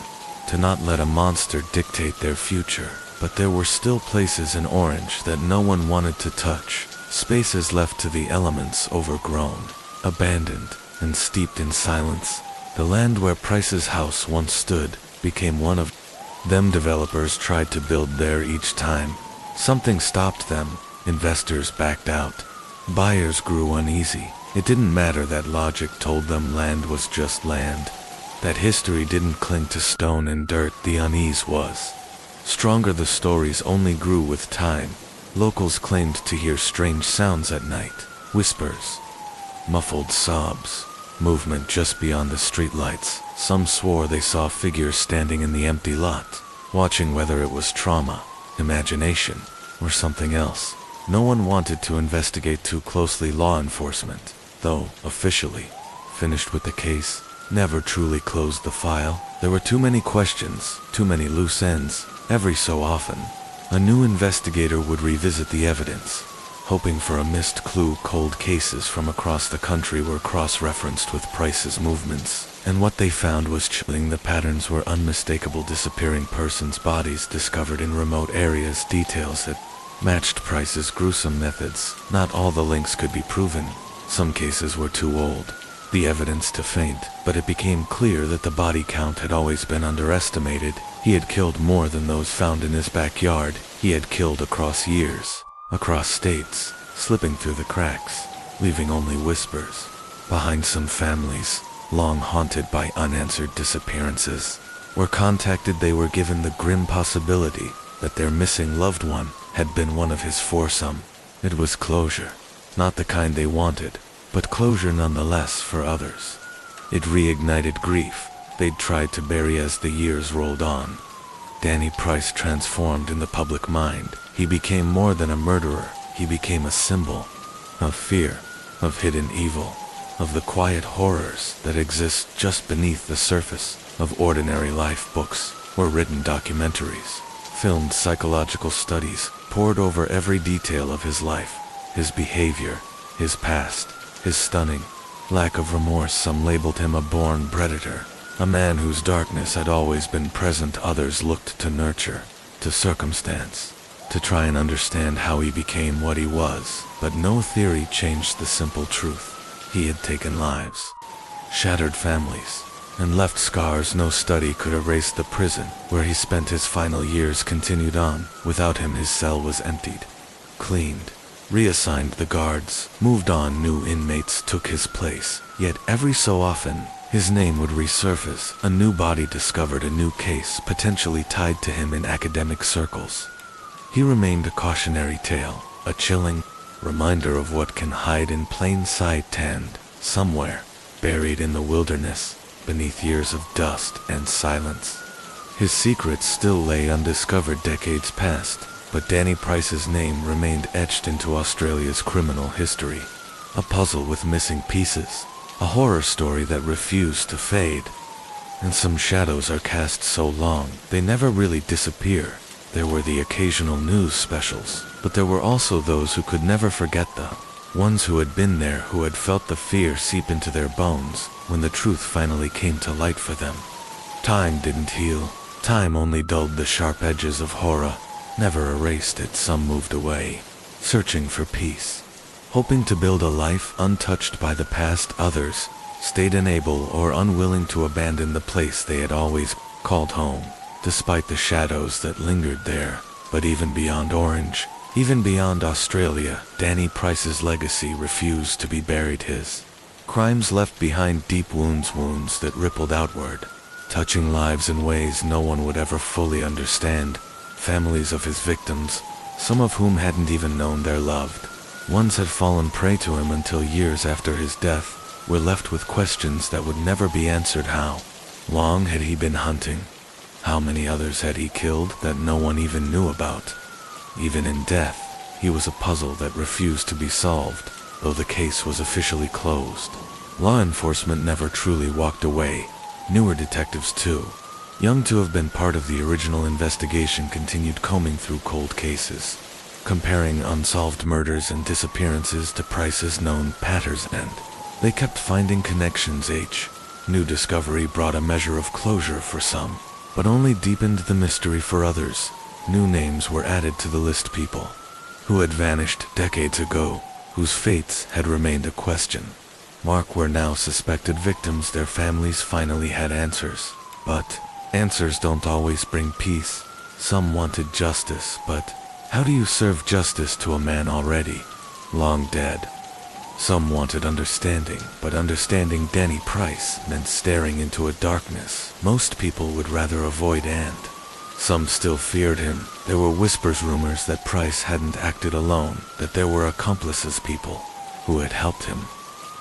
Speaker 1: to not let a monster dictate their future. But there were still places in Orange that no one wanted to touch, spaces left to the elements, overgrown, abandoned, and steeped in silence. The land where Price's house once stood became one of them. Developers tried to build there. Each time something stopped them. Investors backed out. Buyers grew uneasy. It didn't matter that logic told them land was just land, that history didn't cling to stone and dirt. The unease was stronger. The stories only grew with time. Locals claimed to hear strange sounds at night, whispers, muffled sobs, movement just beyond the streetlights. Some swore they saw figures standing in the empty lot, watching. Whether it was trauma, imagination, or something else, no one wanted to investigate too closely. Law enforcement, though officially finished with the case, never truly closed the file. There were too many questions, too many loose ends. Every so often, a new investigator would revisit the evidence, hoping for a missed clue. Cold cases from across the country were cross-referenced with Price's movements, and what they found was chilling. The patterns were unmistakable. Disappearing persons' bodies discovered in remote areas, details that matched Price's gruesome methods. Not all the links could be proven. Some cases were too old, the evidence to faint, but it became clear that the body count had always been underestimated. He had killed more than those found in his backyard. He had killed across years, across states, slipping through the cracks, leaving only whispers behind. Some families, long haunted by unanswered disappearances, were contacted. They were given the grim possibility that their missing loved one had been one of his foursome. It was closure, not the kind they wanted, but closure nonetheless for others. It reignited grief they'd tried to bury. As the years rolled on, Danny Price transformed in the public mind. He became more than a murderer. he became a symbol of fear, of hidden evil, of the quiet horrors that exist just beneath the surface of ordinary life. Books were written, documentaries, filmed, psychological studies poured over every detail of his life, his behavior, his past, his stunning lack of remorse. Some labeled him a born predator, a man whose darkness had always been present. Others looked to nurture, to circumstance, to try and understand how he became what he was. But no theory changed the simple truth. He had taken lives, shattered families, and left scars no study could erase. The prison where he spent his final years continued on. Without him, his cell was emptied, cleaned, reassigned the guards, moved on. New inmates took his place. Yet every so often, his name would resurface. A new body discovered, a new case potentially tied to him in academic circles. He remained a cautionary tale, a chilling reminder of what can hide in plain sight. And somewhere, buried in the wilderness, beneath years of dust and silence, his secrets still lay undiscovered. Decades passed, but Danny Price's name remained etched into Australia's criminal history. A puzzle with missing pieces, a horror story that refused to fade. And some shadows are cast so long, they never really disappear. There were the occasional news specials, but there were also those who could never forget the ones who had been there, who had felt the fear seep into their bones when the truth finally came to light for them. Time didn't heal. Time only dulled the sharp edges of horror, never erased it. Some moved away, searching for peace, hoping to build a life untouched by the past. Others stayed unable or unwilling to abandon the place they had always called home, despite the shadows that lingered there. But even beyond Orange, even beyond Australia, Danny Price's legacy refused to be buried. His crimes left behind deep wounds that rippled outward, touching lives in ways no one would ever fully understand. Families of his victims, some of whom hadn't even known their loved ones had fallen prey to him until years after his death, were left with questions that would never be answered. How long had he been hunting? How many others had he killed that no one even knew about? Even in death, he was a puzzle that refused to be solved, though the case was officially closed. Law enforcement never truly walked away. Newer detectives, too young to have been part of the original investigation, continued combing through cold cases, comparing unsolved murders and disappearances to Price's known patterns, and they kept finding connections. Each new discovery brought a measure of closure for some, but only deepened the mystery for others. New names were added to the list, people who had vanished decades ago, whose fates had remained a question mark, were now suspected victims. Their families finally had answers, but answers don't always bring peace. Some wanted justice, but how do you serve justice to a man already long dead? Some wanted understanding, but understanding Danny Price meant staring into a darkness most people would rather avoid, and some still feared him. There were whispers, rumors that Price hadn't acted alone, that there were accomplices, people who had helped him,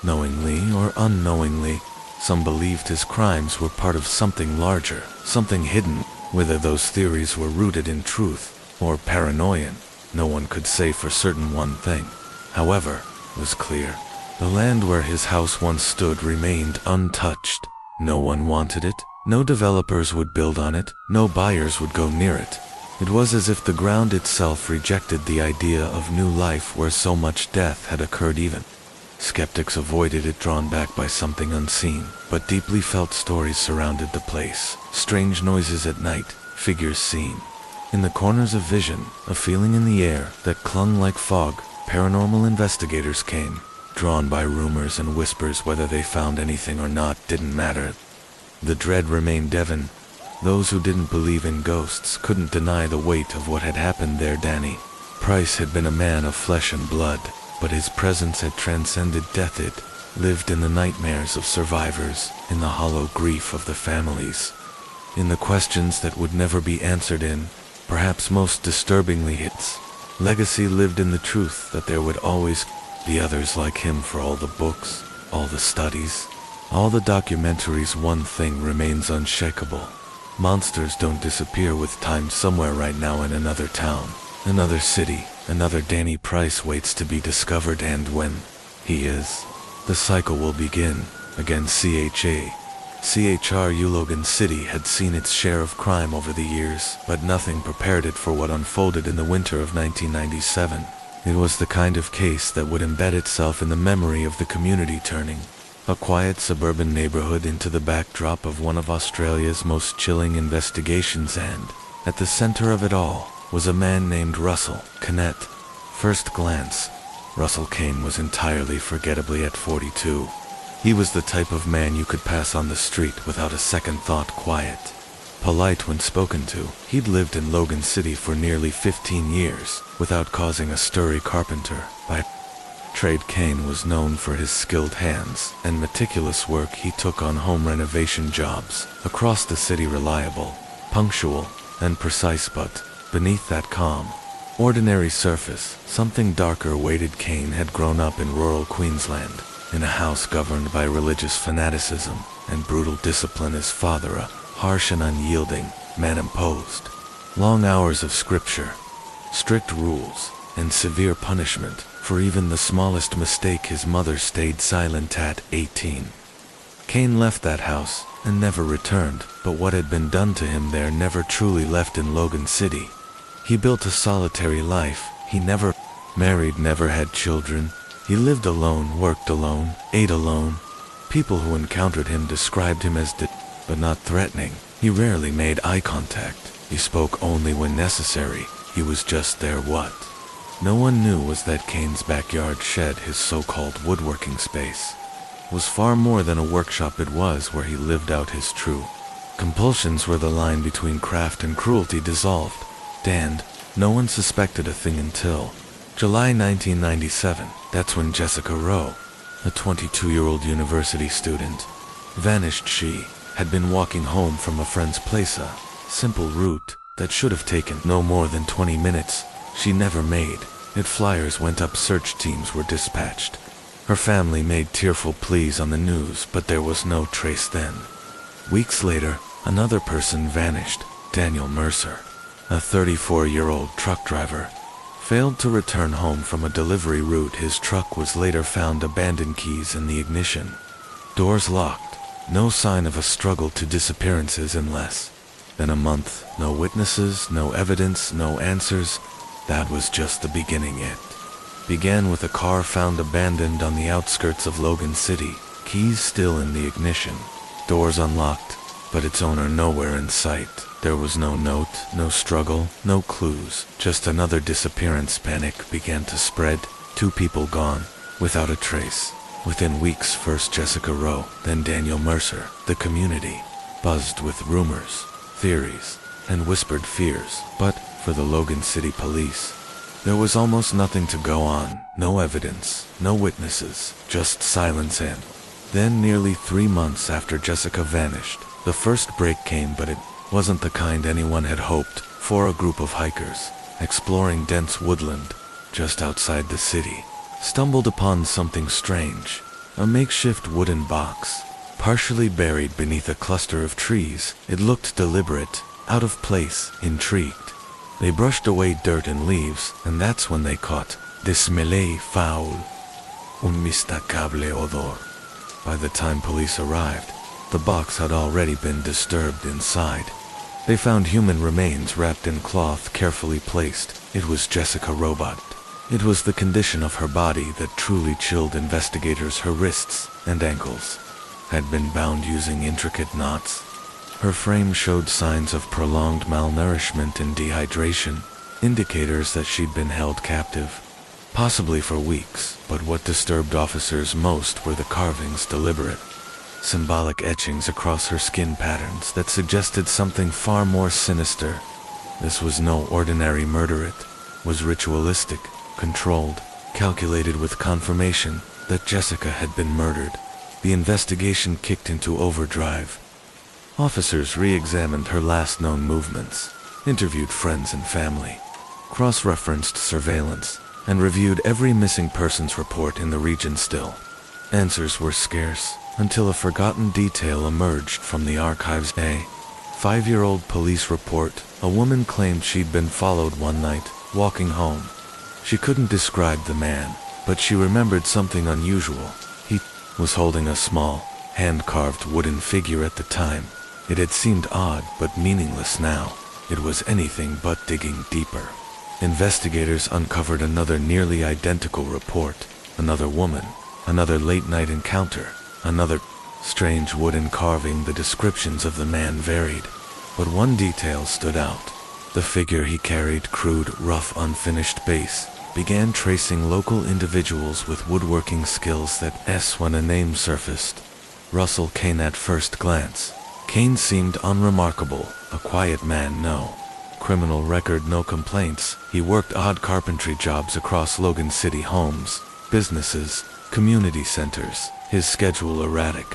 Speaker 1: knowingly or unknowingly. Some believed his crimes were part of something larger, something hidden. Whether those theories were rooted in truth or paranoia, no one could say for certain. One thing, however, was clear. The land where his house once stood remained untouched. No one wanted it. No developers would build on it. No buyers would go near it. It was as if the ground itself rejected the idea of new life where so much death had occurred. Even skeptics avoided it, drawn back by something unseen but deeply felt. Stories surrounded the place, strange noises at night, figures seen in the corners of vision, a feeling in the air that clung like fog. Paranormal investigators came, drawn by rumors and whispers. Whether they found anything or not didn't matter. The dread remained. Devon. Those who didn't believe in ghosts couldn't deny the weight of what had happened there. Danny Price had been a man of flesh and blood, but his presence had transcended death. It lived in the nightmares of survivors, in the hollow grief of the families, in the questions that would never be answered. In, perhaps most disturbingly, its legacy lived in the truth that there would always be others like him. For all the books, all the studies, all the documentaries, one thing remains unshakable. Monsters don't disappear with time. Somewhere right now in another town, Another city, another Danny Price waits to be discovered, and when he is, the cycle will begin. Again, CHRU Logan City had seen its share of crime over the years, but nothing prepared it for what unfolded in the winter of 1997. It was the kind of case that would embed itself in the memory of the community, turning a quiet suburban neighborhood into the backdrop of one of Australia's most chilling investigations, and at the center of it all was a man named Russell Kennett. First glance, Russell Kane was entirely forgettably at 42. He was the type of man you could pass on the street without a second thought. Quiet, polite when spoken to, he'd lived in Logan City for nearly 15 years without causing a stir. Carpenter by trade, Kane was known for his skilled hands and meticulous work. He took on home renovation jobs across the city, reliable, punctual, and precise, but beneath that calm, ordinary surface, something darker waited. Kane had grown up in rural Queensland, in a house governed by religious fanaticism and brutal discipline. His father, a harsh and unyielding man, imposed long hours of scripture, strict rules, and severe punishment for even the smallest mistake. His mother stayed silent at 18. Kane left that house and never returned, but what had been done to him there never truly left in Logan City. He built a solitary life. He never married, never had children. He lived alone, worked alone, ate alone. People who encountered him described him as but not threatening. He rarely made eye contact. He spoke only when necessary. He was just there. What no one knew was that Kane's backyard shed, his so-called woodworking space, was far more than a workshop. It was where he lived out his true compulsions, where the line between craft and cruelty dissolved. And no one suspected a thing until July 1997. That's when Jessica Rowe, a 22-year-old university student, vanished. She had been walking home from a friend's place, a simple route that should have taken no more than 20 minutes. She never made it. Flyers went up, search teams were dispatched. Her family made tearful pleas on the news, but there was no trace. Then, weeks later, another person vanished. Daniel Mercer, a 34-year-old truck driver, failed to return home from a delivery route. His truck was later found abandoned, keys in the ignition, doors locked. No sign of a struggle to disappearances in less than a month. No witnesses, no evidence, no answers. That was just the beginning. It began with a car found abandoned on the outskirts of Logan City, keys still in the ignition, doors unlocked, but its owner nowhere in sight. There was no note, no struggle, no clues, just another disappearance. Panic began to spread. 2 people gone, without a trace. Within weeks, first Jessica Rowe, then Daniel Mercer. The community buzzed with rumors, theories, and whispered fears, but for the Logan City police, there was almost nothing to go on. No evidence, no witnesses, just silence. And then, nearly 3 months after Jessica vanished, the first break came, but it wasn't the kind anyone had hoped for. A group of hikers, exploring dense woodland just outside the city, stumbled upon something strange. A makeshift wooden box, partially buried beneath a cluster of trees. It looked deliberate, out of place. Intrigued, they brushed away dirt and leaves, and that's when they caught "Desmele foul, un mistacable odor." By the time police arrived, the box had already been disturbed inside. They found human remains wrapped in cloth, carefully placed. It was Jessica Rowe. It was the condition of her body that truly chilled investigators. Her wrists and ankles had been bound using intricate knots. Her frame showed signs of prolonged malnourishment and dehydration, indicators that she'd been held captive, possibly for weeks. But what disturbed officers most were the carvings, deliberate, symbolic etchings across her skin, patterns that suggested something far more sinister. This was no ordinary murder. It was ritualistic, controlled, calculated, with confirmation that Jessica had been murdered. The investigation kicked into overdrive. Officers re-examined her last known movements, interviewed friends and family, cross-referenced surveillance, and reviewed every missing persons report in the region. Still, answers were scarce, until a forgotten detail emerged from the archives. A 5-year-old police report. A woman claimed she'd been followed one night walking home. She couldn't describe the man, but she remembered something unusual. He was holding a small, hand-carved wooden figure at the time. It had seemed odd but meaningless now. It was anything but digging deeper. Investigators uncovered another nearly identical report. Another woman, another late-night encounter, another strange wooden carving. The descriptions of the man varied, but one detail stood out. The figure he carried, crude, rough, unfinished base, began tracing local individuals with woodworking skills that when a name surfaced. Russell Kane. At first glance, Kane seemed unremarkable, a quiet man, no criminal record, no complaints. He worked odd carpentry jobs across Logan City, homes, businesses, community centers, his schedule erratic,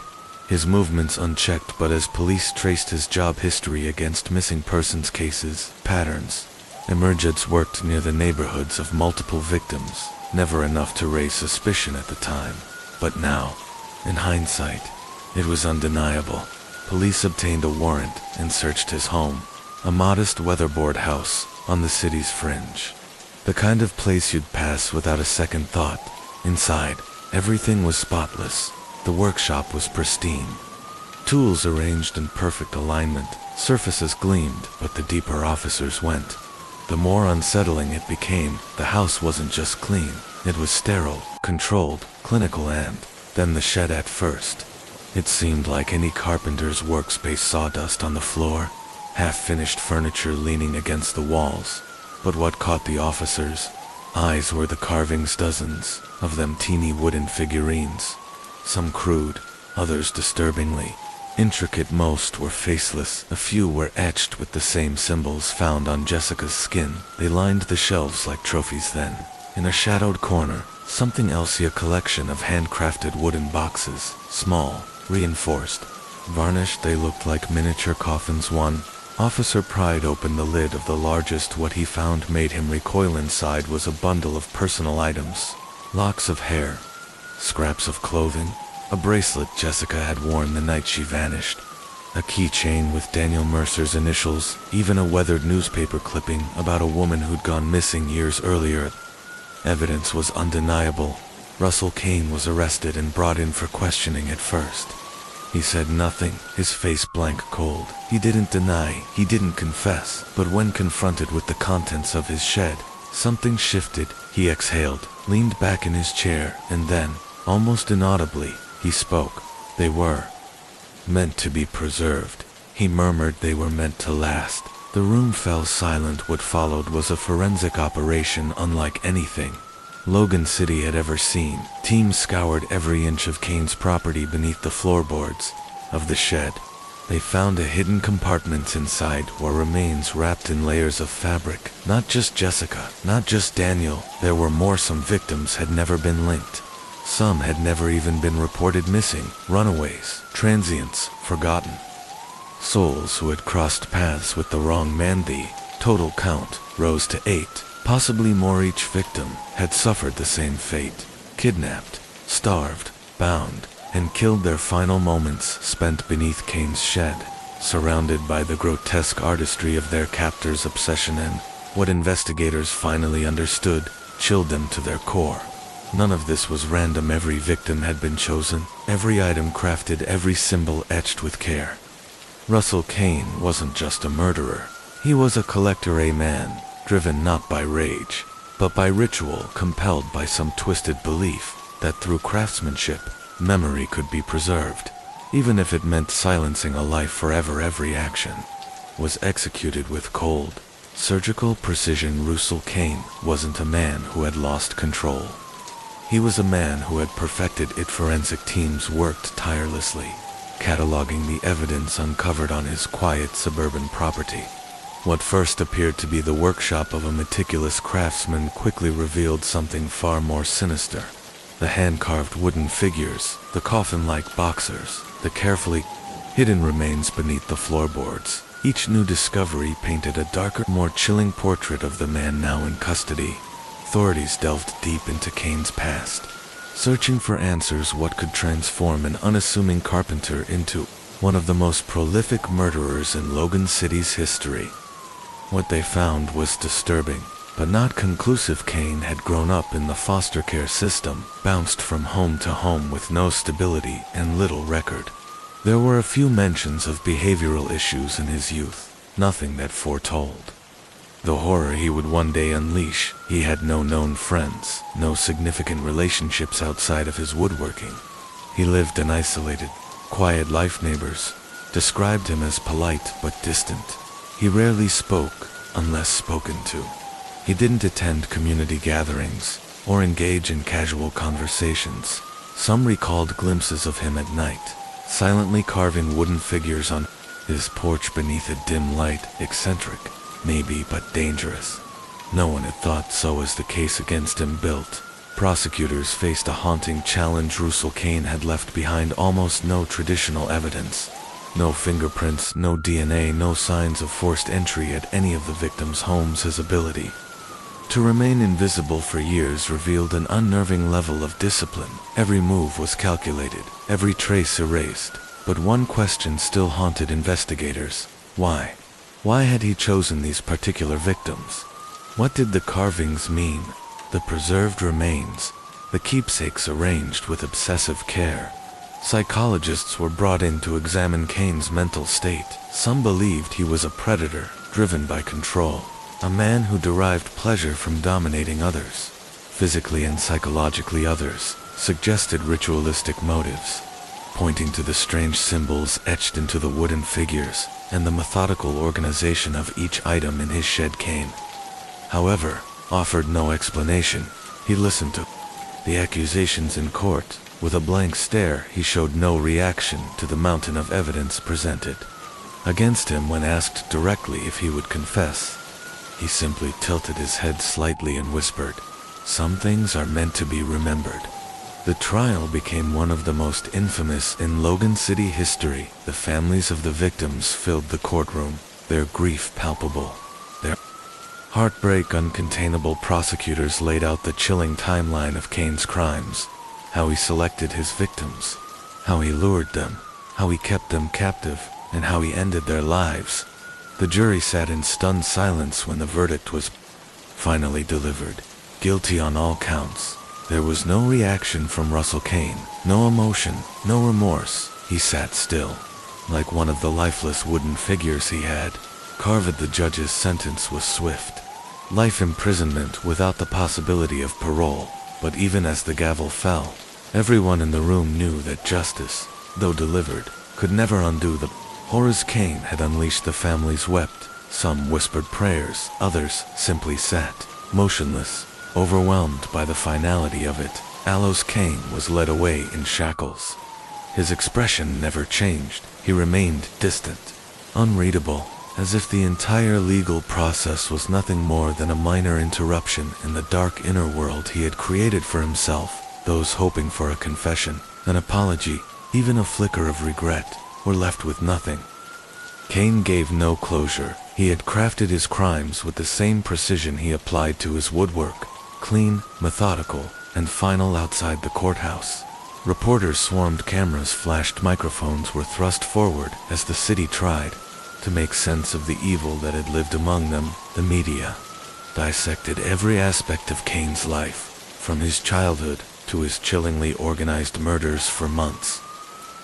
Speaker 1: his movements unchecked. But as police traced his job history against missing persons cases, patterns emerged. Worked near the neighborhoods of multiple victims, never enough to raise suspicion at the time. But now, in hindsight, it was undeniable. Police obtained a warrant and searched his home, a modest weatherboard house on the city's fringe. The kind of place you'd pass without a second thought. Inside, everything was spotless. The workshop was pristine. Tools arranged in perfect alignment, surfaces gleamed, but the deeper officers went, the more unsettling it became. The house wasn't just clean, it was sterile, controlled, clinical. And then the shed. At first, it seemed like any carpenter's workspace. Sawdust on the floor, half-finished furniture leaning against the walls. But what caught the officers' eyes were the carvings, dozens of them, teeny wooden figurines. Some crude, others disturbingly intricate. Most were faceless. A few were etched with the same symbols found on Jessica's skin. They lined the shelves like trophies. Then, in a shadowed corner, something else, a collection of handcrafted wooden boxes, small, reinforced, varnished. They looked like miniature coffins. One officer pried open the lid of the largest. What he found made him recoil. Inside was a bundle of personal items, locks of hair, scraps of clothing, a bracelet Jessica had worn the night she vanished, a keychain with Daniel Mercer's initials, even a weathered newspaper clipping about a woman who'd gone missing years earlier. Evidence was undeniable. Russell Kane was arrested and brought in for questioning. At first, he said nothing, his face blank cold. He didn't deny, he didn't confess. But when confronted with the contents of his shed, something shifted. He exhaled, leaned back in his chair, and then, almost inaudibly, he spoke. They were meant to be preserved, he murmured. They were meant to last. The room fell silent. What followed was a forensic operation unlike anything Logan City had ever seen. Teams scoured every inch of Kane's property beneath the floorboards of the shed. They found a hidden compartment inside where remains wrapped in layers of fabric. Not just Jessica, not just Daniel. There were more. Some victims had never been linked. Some had never even been reported missing. Runaways, transients, forgotten souls who had crossed paths with the wrong man. The total count rose to 8, possibly more. Each victim had suffered the same fate. Kidnapped, starved, bound, and killed. Their final moments spent beneath Kane's shed, surrounded by the grotesque artistry of their captors' obsession. And what investigators finally understood chilled them to their core. None of this was random. Every victim had been chosen, every item crafted, every symbol etched with care. Russell Kane wasn't just a murderer. He was a collector, a man driven not by rage, but by ritual, compelled by some twisted belief that through craftsmanship, memory could be preserved, even if it meant silencing a life forever. Every action was executed with cold, surgical precision. Russell Kane wasn't a man who had lost control. He was a man who had perfected it. Forensic teams worked tirelessly, cataloging the evidence uncovered on his quiet suburban property. What first appeared to be the workshop of a meticulous craftsman quickly revealed something far more sinister. The hand-carved wooden figures, the coffin-like boxers, the carefully hidden remains beneath the floorboards. Each new discovery painted a darker, more chilling portrait of the man now in custody. Authorities delved deep into Kane's past, searching for answers. What could transform an unassuming carpenter into one of the most prolific murderers in Logan City's history? What they found was disturbing, but not conclusive. Kane had grown up in the foster care system, bounced from home to home with no stability and little record. There were a few mentions of behavioral issues in his youth, nothing that foretold the horror he would one day unleash. He had no known friends, no significant relationships outside of his woodworking. He lived an isolated, quiet life. Neighbors described him as polite but distant. He rarely spoke unless spoken to. He didn't attend community gatherings or engage in casual conversations. Some recalled glimpses of him at night, silently carving wooden figures on his porch beneath a dim light. Eccentric, maybe, but dangerous. No one had thought so was the case against him. Built. Prosecutors faced a haunting challenge. Russell Kane had left behind almost no traditional evidence. No fingerprints, no DNA, no signs of forced entry at any of the victims' homes. His ability to remain invisible for years revealed an unnerving level of discipline. Every move was calculated, every trace erased. But one question still haunted investigators. Why? Why had he chosen these particular victims? What did the carvings mean? The preserved remains, the keepsakes arranged with obsessive care. Psychologists were brought in to examine Kane's mental state. Some believed he was a predator, driven by control, a man who derived pleasure from dominating others, physically and psychologically. Others suggested ritualistic motives, pointing to the strange symbols etched into the wooden figures and the methodical organization of each item in his shed. Kane, however, offered no explanation. He listened to the accusations in court. With a blank stare, he showed no reaction to the mountain of evidence presented against him. When asked directly if he would confess, he simply tilted his head slightly and whispered, "Some things are meant to be remembered." The trial became one of the most infamous in Logan City history. The families of the victims filled the courtroom, their grief palpable, their heartbreak uncontainable. Prosecutors laid out the chilling timeline of Kane's crimes. How he selected his victims, how he lured them, how he kept them captive, and how he ended their lives. The jury sat in stunned silence when the verdict was finally delivered. Guilty on all counts. There was no reaction from Russell Kane, no emotion, no remorse. He sat still, like one of the lifeless wooden figures he had carved. The judge's sentence was swift. Life imprisonment without the possibility of parole. But even as the gavel fell, everyone in the room knew that justice, though delivered, could never undo the horrors Kane had unleashed. The families wept. Some whispered prayers, others simply sat, motionless, overwhelmed by the finality of it. Aloes Kane was led away in shackles. His expression never changed. He remained distant, unreadable, as if the entire legal process was nothing more than a minor interruption in the dark inner world he had created for himself. Those hoping for a confession, an apology, even a flicker of regret, were left with nothing. Kane gave no closure. He had crafted his crimes with the same precision he applied to his woodwork, clean, methodical, and final. Outside the courthouse, reporters swarmed. Cameras flashed. Microphones were thrust forward as the city tried to make sense of the evil that had lived among them. The media dissected every aspect of Kane's life, from his childhood to his chillingly organized murders. For months,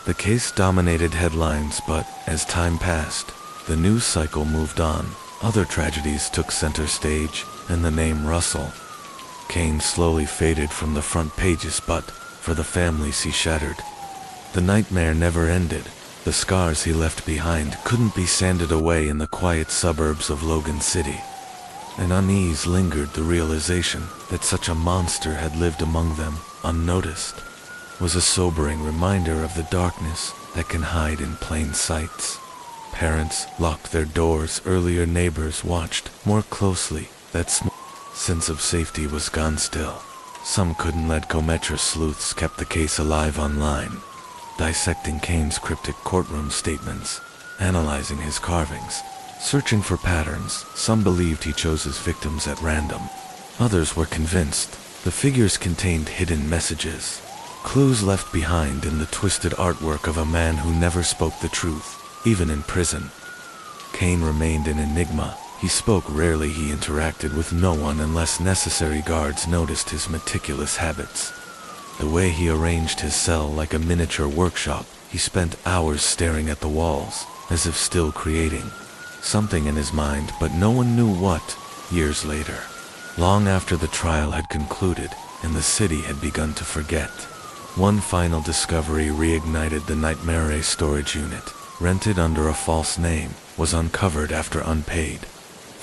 Speaker 1: the case dominated headlines, but as time passed, the news cycle moved on. Other tragedies took center stage, and the name Russell Kane slowly faded from the front pages. But for the families he shattered, the nightmare never ended. The scars he left behind couldn't be sanded away in the quiet suburbs of Logan City. An unease lingered. The realization that such a monster had lived among them, unnoticed, was a sobering reminder of the darkness that can hide in plain sight. Parents locked their doors earlier. Neighbors watched more closely. That sense of safety was gone. Still, some couldn't let go. Metro sleuths kept the case alive online, dissecting Kane's cryptic courtroom statements, analyzing his carvings, searching for patterns. Some believed he chose his victims at random. Others were convinced the figures contained hidden messages, clues left behind in the twisted artwork of a man who never spoke the truth, even in prison. Kane remained an enigma. He spoke rarely, he interacted with no one unless necessary. Guards noticed his meticulous habits. The way he arranged his cell like a miniature workshop. He spent hours staring at the walls, as if still creating something in his mind, but no one knew what. Years later, long after the trial had concluded, and the city had begun to forget, one final discovery reignited the nightmare. A storage unit, rented under a false name, was uncovered after unpaid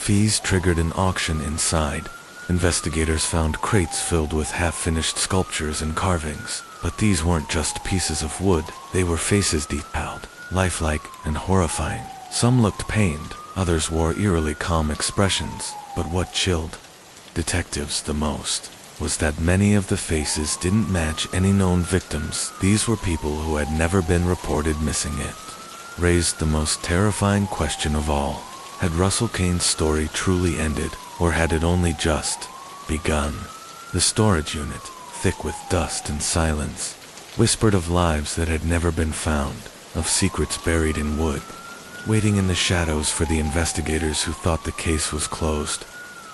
Speaker 1: fees triggered an auction inside. Investigators found crates filled with half-finished sculptures and carvings, but these weren't just pieces of wood, they were faces detailed, lifelike, and horrifying. Some looked pained, others wore eerily calm expressions, but what chilled detectives the most was that many of the faces didn't match any known victims. These were people who had never been reported missing. It raised the most terrifying question of all. Had Russell Kane's story truly ended, or had it only just begun? The storage unit, thick with dust and silence, whispered of lives that had never been found, of secrets buried in wood, waiting in the shadows for the investigators who thought the case was closed.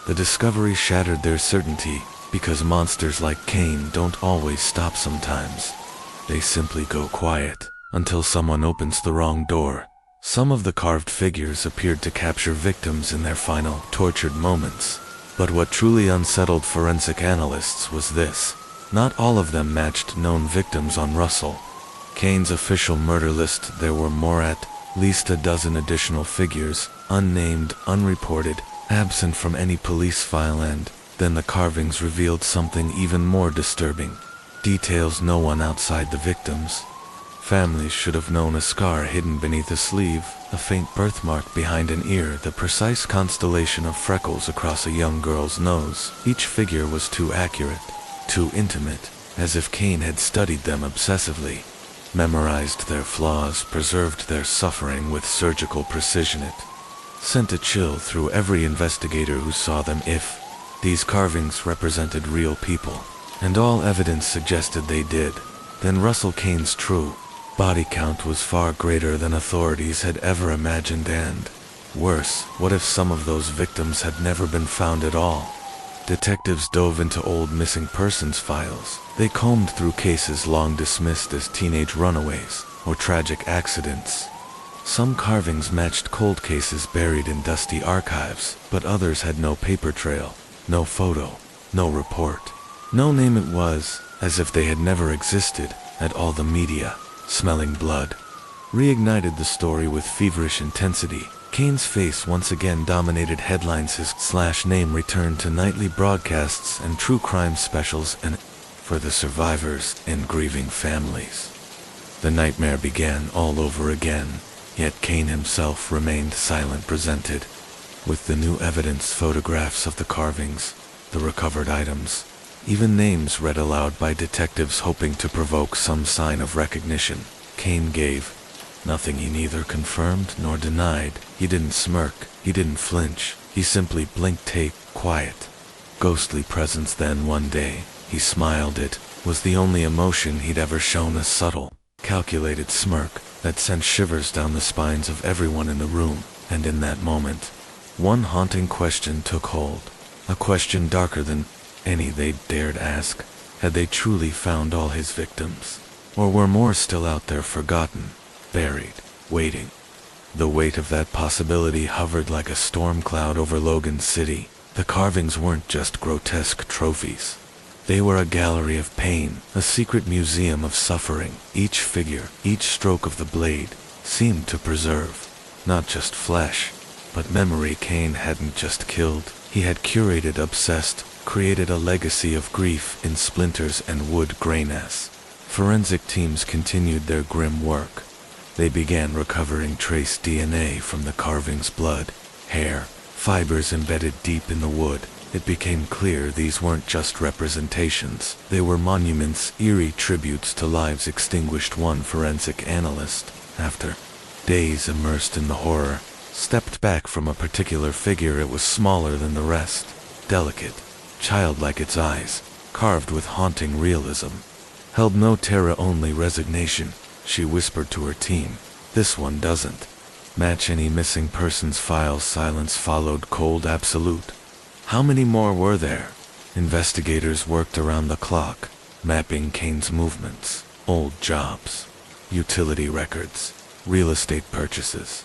Speaker 1: The discovery shattered their certainty, because monsters like Kane don't always stop. Sometimes they simply go quiet until someone opens the wrong door. Some of the carved figures appeared to capture victims in their final, tortured moments. But what truly unsettled forensic analysts was this: not all of them matched known victims on Russell Kane's official murder list. There were more, at least a dozen additional figures, unnamed, unreported, absent from any police file. And then the carvings revealed something even more disturbing. Details no one outside the victims' families should have known: a scar hidden beneath a sleeve, a faint birthmark behind an ear, the precise constellation of freckles across a young girl's nose. Each figure was too accurate, too intimate, as if Kane had studied them obsessively, memorized their flaws, preserved their suffering with surgical precision. It sent a chill through every investigator who saw them. If these carvings represented real people, and all evidence suggested they did, then Russell Kane's true body count was far greater than authorities had ever imagined. And worse, what if some of those victims had never been found at all? Detectives dove into old missing persons files. They combed through cases long dismissed as teenage runaways or tragic accidents. Some carvings matched cold cases buried in dusty archives, but others had no paper trail, no photo, no report, no name. It was as if they had never existed at all. The media, smelling blood, reignited the story with feverish intensity. Kane's face once again dominated headlines. His name returned to nightly broadcasts and true crime specials, and for the survivors and grieving families, the nightmare began all over again. Yet Kane himself remained silent. Presented with the new evidence, photographs of the carvings, the recovered items, even names read aloud by detectives hoping to provoke some sign of recognition, Kane gave nothing. He neither confirmed nor denied. He didn't smirk, he didn't flinch, he simply blinked. Quiet, ghostly presence. Then one day, he smiled. It was the only emotion he'd ever shown, a subtle, calculated smirk that sent shivers down the spines of everyone in the room. And in that moment, one haunting question took hold, a question darker than any they'd dared ask. Had they truly found all his victims? Or were more still out there, forgotten, buried, waiting? The weight of that possibility hovered like a storm cloud over Logan City. The carvings weren't just grotesque trophies. They were a gallery of pain, a secret museum of suffering. Each figure, each stroke of the blade, seemed to preserve not just flesh, but memory. Kane hadn't just killed, he had curated, obsessed, created a legacy of grief in splinters and wood grain. As forensic teams continued their grim work, they began recovering trace DNA from the carvings: blood, hair, fibers embedded deep in the wood. It became clear these weren't just representations, they were monuments, eerie tributes to lives extinguished. One forensic analyst, after days immersed in the horror, stepped back from a particular figure. It was smaller than the rest, delicate, childlike. Its eyes, carved with haunting realism, held no terror, only resignation. She whispered to her team, "This one doesn't match any missing persons files. Silence followed, cold, absolute. How many more were there? Investigators worked around the clock, mapping Kane's movements, old jobs, utility records, real estate purchases,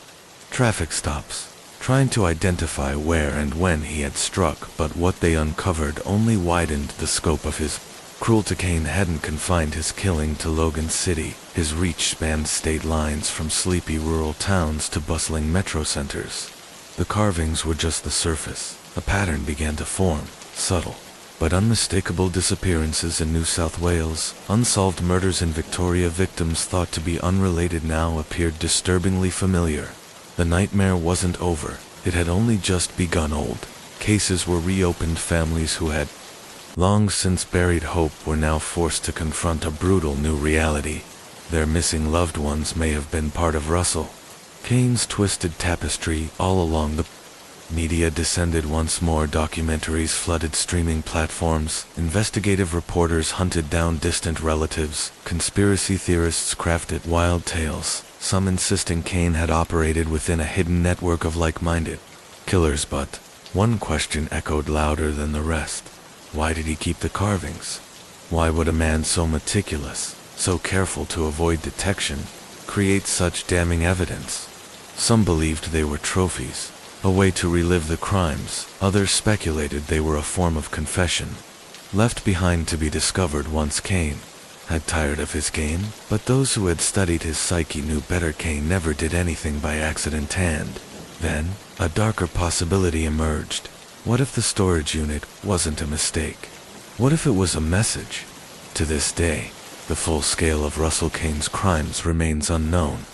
Speaker 1: traffic stops, trying to identify where and when he had struck, but what they uncovered only widened the scope of his cruelty. Kane hadn't confined his killing to Logan City. His reach spanned state lines from sleepy rural towns to bustling metro centers. The carvings were just the surface. A pattern began to form, subtle but unmistakable. Disappearances in New South Wales, unsolved murders in Victoria, victims thought to be unrelated now appeared disturbingly familiar. The nightmare wasn't over, it had only just begun. Old cases were reopened. Families who had long since buried hope were now forced to confront a brutal new reality. Their missing loved ones may have been part of Russell Kane's twisted tapestry. All along the media descended once more. Documentaries flooded streaming platforms. Investigative reporters hunted down distant relatives. Conspiracy theorists crafted wild tales, some insisting Kane had operated within a hidden network of like-minded killers. But one question echoed louder than the rest. Why did he keep the carvings? Why would a man so meticulous, so careful to avoid detection, create such damning evidence? Some believed they were trophies, a way to relive the crimes. Others speculated they were a form of confession, left behind to be discovered once Kane had tired of his game. But those who had studied his psyche knew better. Kane never did anything by accident. And then, a darker possibility emerged. What if the storage unit wasn't a mistake? What if it was a message? To this day, the full scale of Russell Kane's crimes remains unknown.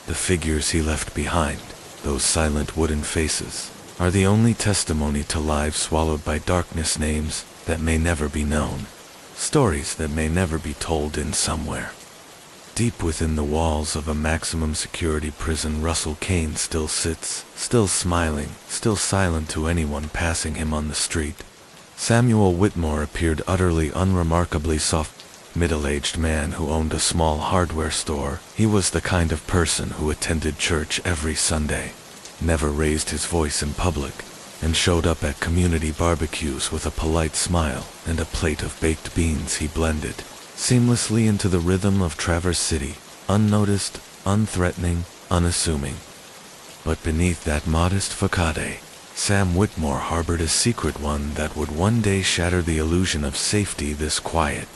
Speaker 1: The figures he left behind, those silent wooden faces, are the only testimony to lives swallowed by darkness. Names that may never be known. Stories that may never be told. In somewhere deep within the walls of a maximum security prison, Russell Kane still sits, still smiling, still silent to anyone passing him on the street. Samuel Whitmore appeared utterly unremarkably soft, middle-aged man who owned a small hardware store. He was the kind of person who attended church every Sunday, never raised his voice in public, and showed up at community barbecues with a polite smile and a plate of baked beans. He blended seamlessly into the rhythm of Traverse City, unnoticed, unthreatening, unassuming. But beneath that modest facade, Sam Whitmore harbored a secret, one that would one day shatter the illusion of safety. This quiet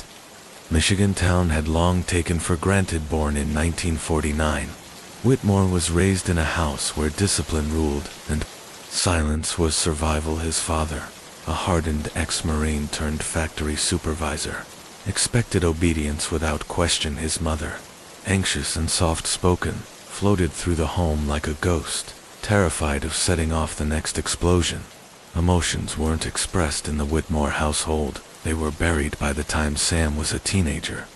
Speaker 1: Michigan town had long taken for granted. Born in 1949, Whitmore was raised in a house where discipline ruled and silence was survival. His father, a hardened ex-Marine turned factory supervisor, expected obedience without question. His mother, anxious and soft-spoken, floated through the home like a ghost, terrified of setting off the next explosion. Emotions weren't expressed in the Whitmore household. They were buried by the time Sam was a teenager.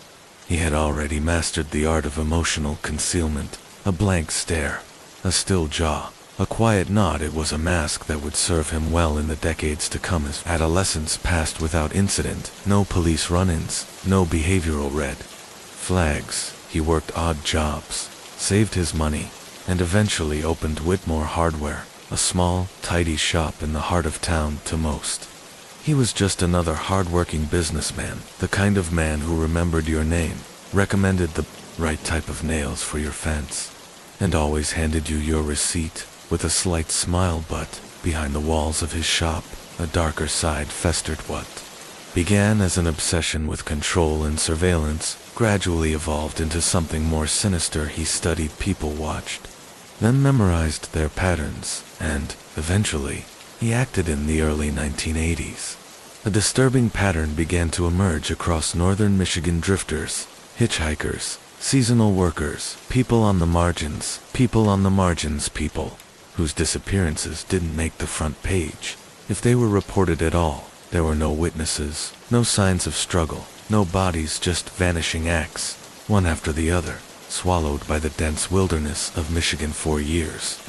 Speaker 1: He had already mastered the art of emotional concealment. A blank stare, a still jaw, a quiet nod. It was a mask that would serve him well in the decades to come. As adolescence passed without incident, no police run-ins, no behavioral red flags. He worked odd jobs, saved his money, and eventually opened Whitmore Hardware, a small, tidy shop in the heart of town. To most, he was just another hard-working businessman, the kind of man who remembered your name, recommended the right type of nails for your fence, and always handed you your receipt with a slight smile. But behind the walls of his shop, a darker side festered. What began as an obsession with control and surveillance gradually evolved into something more sinister. He studied people, watched, then memorized their patterns, and, eventually, he acted. In the early 1980s, a disturbing pattern began to emerge across northern Michigan. Drifters, hitchhikers, seasonal workers, people on the margins, people whose disappearances didn't make the front page. If they were reported at all, there were no witnesses, no signs of struggle, no bodies, just vanishing acts, one after the other, swallowed by the dense wilderness of Michigan. For years,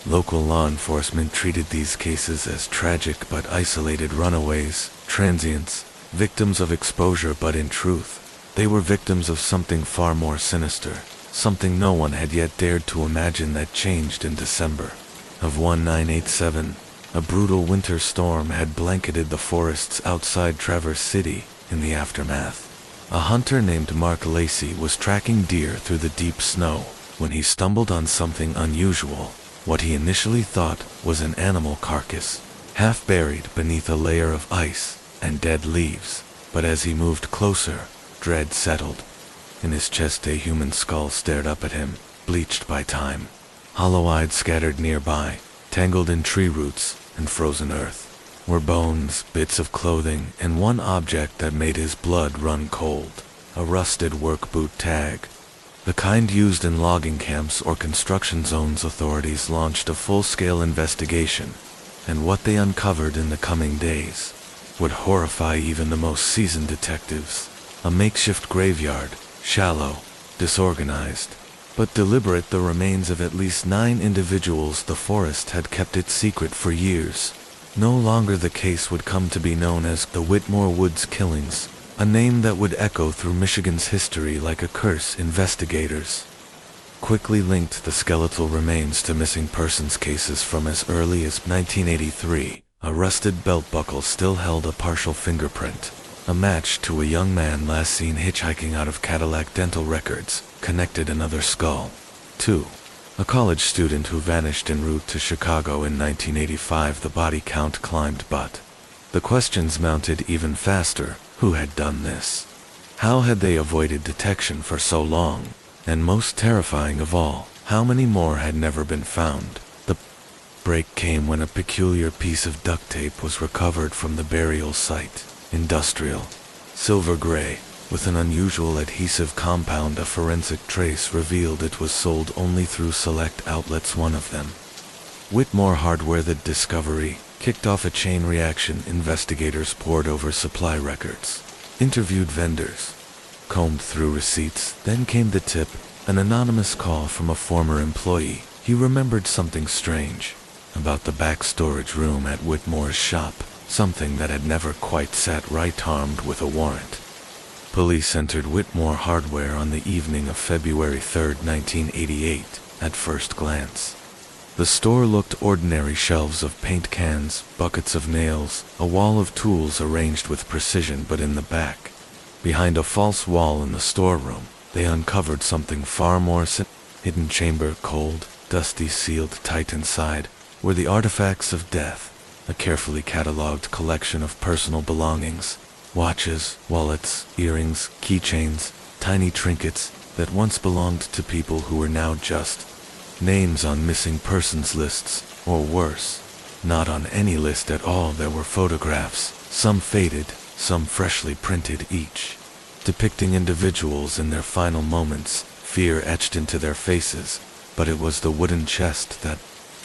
Speaker 1: local law enforcement treated these cases as tragic but isolated runaways, transients, victims of exposure. But in truth, they were victims of something far more sinister. something no one had yet dared to imagine that changed in December of 1987. A brutal winter storm had blanketed the forests outside Traverse City. In the aftermath, a hunter named Mark Lacey was tracking deer through the deep snow when he stumbled on something unusual. What he initially thought was an animal carcass, half buried beneath a layer of ice and dead leaves. But as he moved closer, dread settled. In his chest, a human skull stared up at him, bleached by time. Hollow-eyed, scattered nearby, tangled in tree roots and frozen earth, were bones, bits of clothing, and one object that made his blood run cold: a rusted work boot tag. The kind used in logging camps or construction zones. Authorities launched a full-scale investigation, and what they uncovered in the coming days would horrify even the most seasoned detectives. A makeshift graveyard, shallow, disorganized, but deliberate. The remains of at least 9 individuals. The forest had kept it secret for years. No longer the case would come to be known as the Whitmore Woods Killings, a name that would echo through Michigan's history like a curse. Investigators quickly linked the skeletal remains to missing persons cases from as early as 1983. A rusted belt buckle still held a partial fingerprint. A match to a young man last seen hitchhiking out of Cadillac. Dental records connected another skull. 2. A college student who vanished en route to Chicago in 1985. The body count climbed, but the questions mounted even faster. Who had done this? How had they avoided detection for so long? And most terrifying of all, how many more had never been found? The break came when a peculiar piece of duct tape was recovered from the burial site. Industrial, silver gray, with an unusual adhesive compound. A forensic trace revealed it was sold only through select outlets. One of them, Whitmore Hardware. The discovery kicked off a chain reaction. Investigators pored over supply records, interviewed vendors, combed through receipts. Then came the tip, an anonymous call from a former employee. He remembered something strange about the back storage room at Whitmore's shop, something that had never quite sat right. Armed with a warrant, police entered Whitmore Hardware on the evening of February 3, 1988. At first glance, the store looked ordinary: shelves of paint cans, buckets of nails, a wall of tools arranged with precision. But in the back, behind a false wall in the storeroom, they uncovered something far more hidden chamber. Cold, dusty, sealed tight inside were the artifacts of death. A carefully catalogued collection of personal belongings: watches, wallets, earrings, keychains, tiny trinkets that once belonged to people who were now just names on missing persons lists, or worse, not on any list at all. There were photographs, some faded, some freshly printed, each depicting individuals in their final moments, fear etched into their faces. But it was the wooden chest that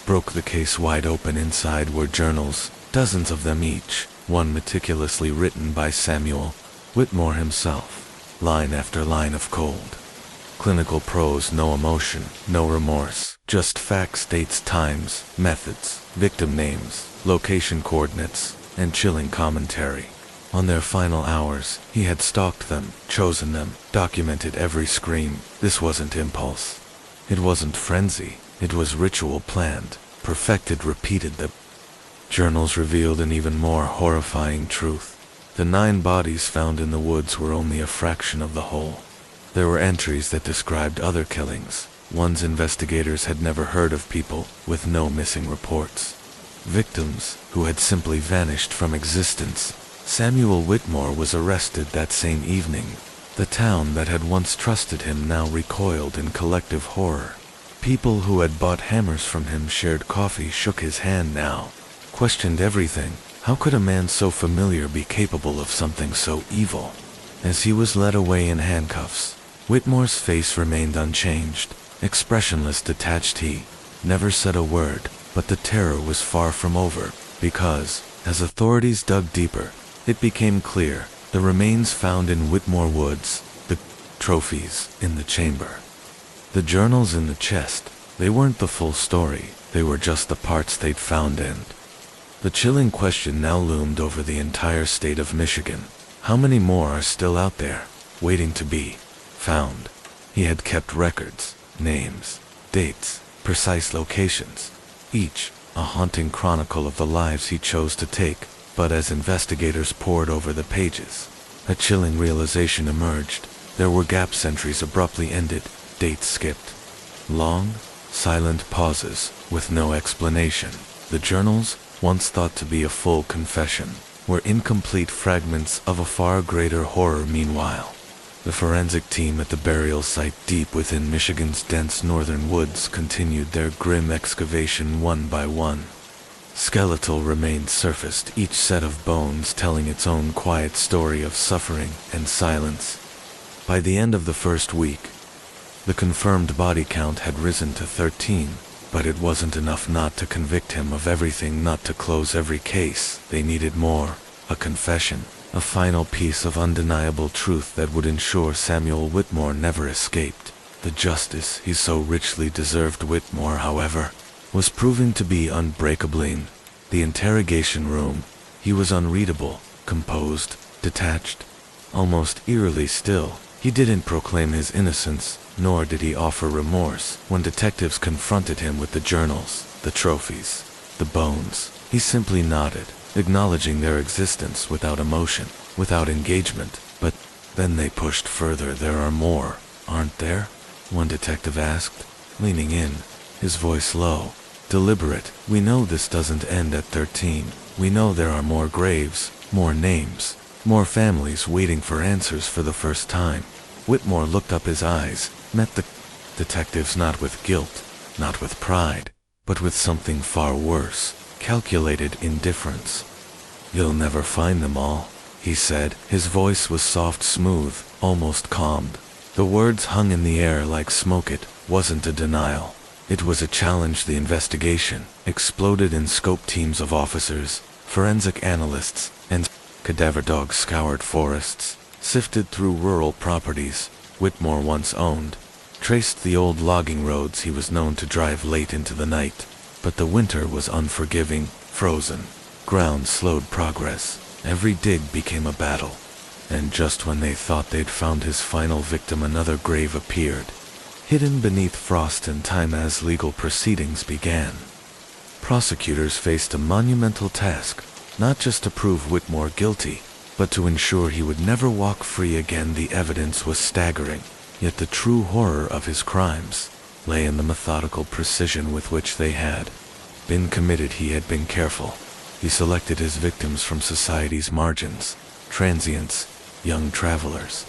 Speaker 1: broke the case wide open. Inside were journals, dozens of them each, one meticulously written by Samuel Whitmore himself, line after line of cold, clinical prose. No emotion, no remorse, just facts, dates, times, methods, victim names, location coordinates, and chilling commentary on their final hours. He had stalked them, chosen them, documented every scream. This wasn't impulse. It wasn't frenzy. It was ritual, planned, perfected, repeated. The journals revealed an even more horrifying truth. The 9 bodies found in the woods were only a fraction of the whole. There were entries that described other killings, ones investigators had never heard of, people with no missing reports, victims who had simply vanished from existence. Samuel Whitmore was arrested that same evening. The town that had once trusted him now recoiled in collective horror. People who had bought hammers from him, shared coffee, shook his hand now, questioned everything. How could a man so familiar be capable of something so evil? As he was led away in handcuffs, Whitmore's face remained unchanged, expressionless, detached. He never said a word, but the terror was far from over, because, as authorities dug deeper, it became clear: the remains found in Whitmore Woods, the trophies in the chamber, the journals in the chest, they weren't the full story. They were just the parts they'd found. And the chilling question now loomed over the entire state of Michigan: how many more are still out there, waiting to be found? He had kept records, names, dates, precise locations, each a haunting chronicle of the lives he chose to take. But as investigators pored over the pages, a chilling realization emerged. There were gaps, entries abruptly ended, dates skipped. Long, silent pauses with no explanation. The journals, once thought to be a full confession, were incomplete fragments of a far greater horror. Meanwhile, the forensic team at the burial site deep within Michigan's dense northern woods continued their grim excavation one by one. Skeletal remains surfaced, each set of bones telling its own quiet story of suffering and silence. By the end of the first week, the confirmed body count had risen to 13, but it wasn't enough not to convict him of everything, not to close every case. They needed more, a confession, a final piece of undeniable truth that would ensure Samuel Whitmore never escaped the justice he so richly deserved. Whitmore, however, was proving to be unbreakable. In the interrogation room, he was unreadable, composed, detached, almost eerily still. He didn't proclaim his innocence, nor did he offer remorse. When detectives confronted him with the journals, the trophies, the bones, he simply nodded, acknowledging their existence without emotion, without engagement. But then they pushed further. "There are more, aren't there?" one detective asked, leaning in, his voice low, deliberate. "We know this doesn't end at 13. We know there are more graves, more names, more families waiting for answers for the first time." Whitmore looked up, his eyes met the detectives, not with guilt, not with pride, but with something far worse, calculated indifference. "You'll never find them all," he said. His voice was soft, smooth, almost calmed. The words hung in the air like smoke. It wasn't a denial. It was a challenge. The investigation exploded in scope. Teams of officers, forensic analysts, and cadaver dogs scoured forests, sifted through rural properties Whitmore once owned, traced the old logging roads he was known to drive late into the night. But the winter was unforgiving, frozen. Ground slowed progress. Every dig became a battle. And just when they thought they'd found his final victim, another grave appeared, hidden beneath frost and time. As legal proceedings began, prosecutors faced a monumental task, not just to prove Whitmore guilty, but to ensure he would never walk free again. The evidence was staggering, yet the true horror of his crimes lay in the methodical precision with which they had been committed. He had been careful. He selected his victims from society's margins, transients, young travelers,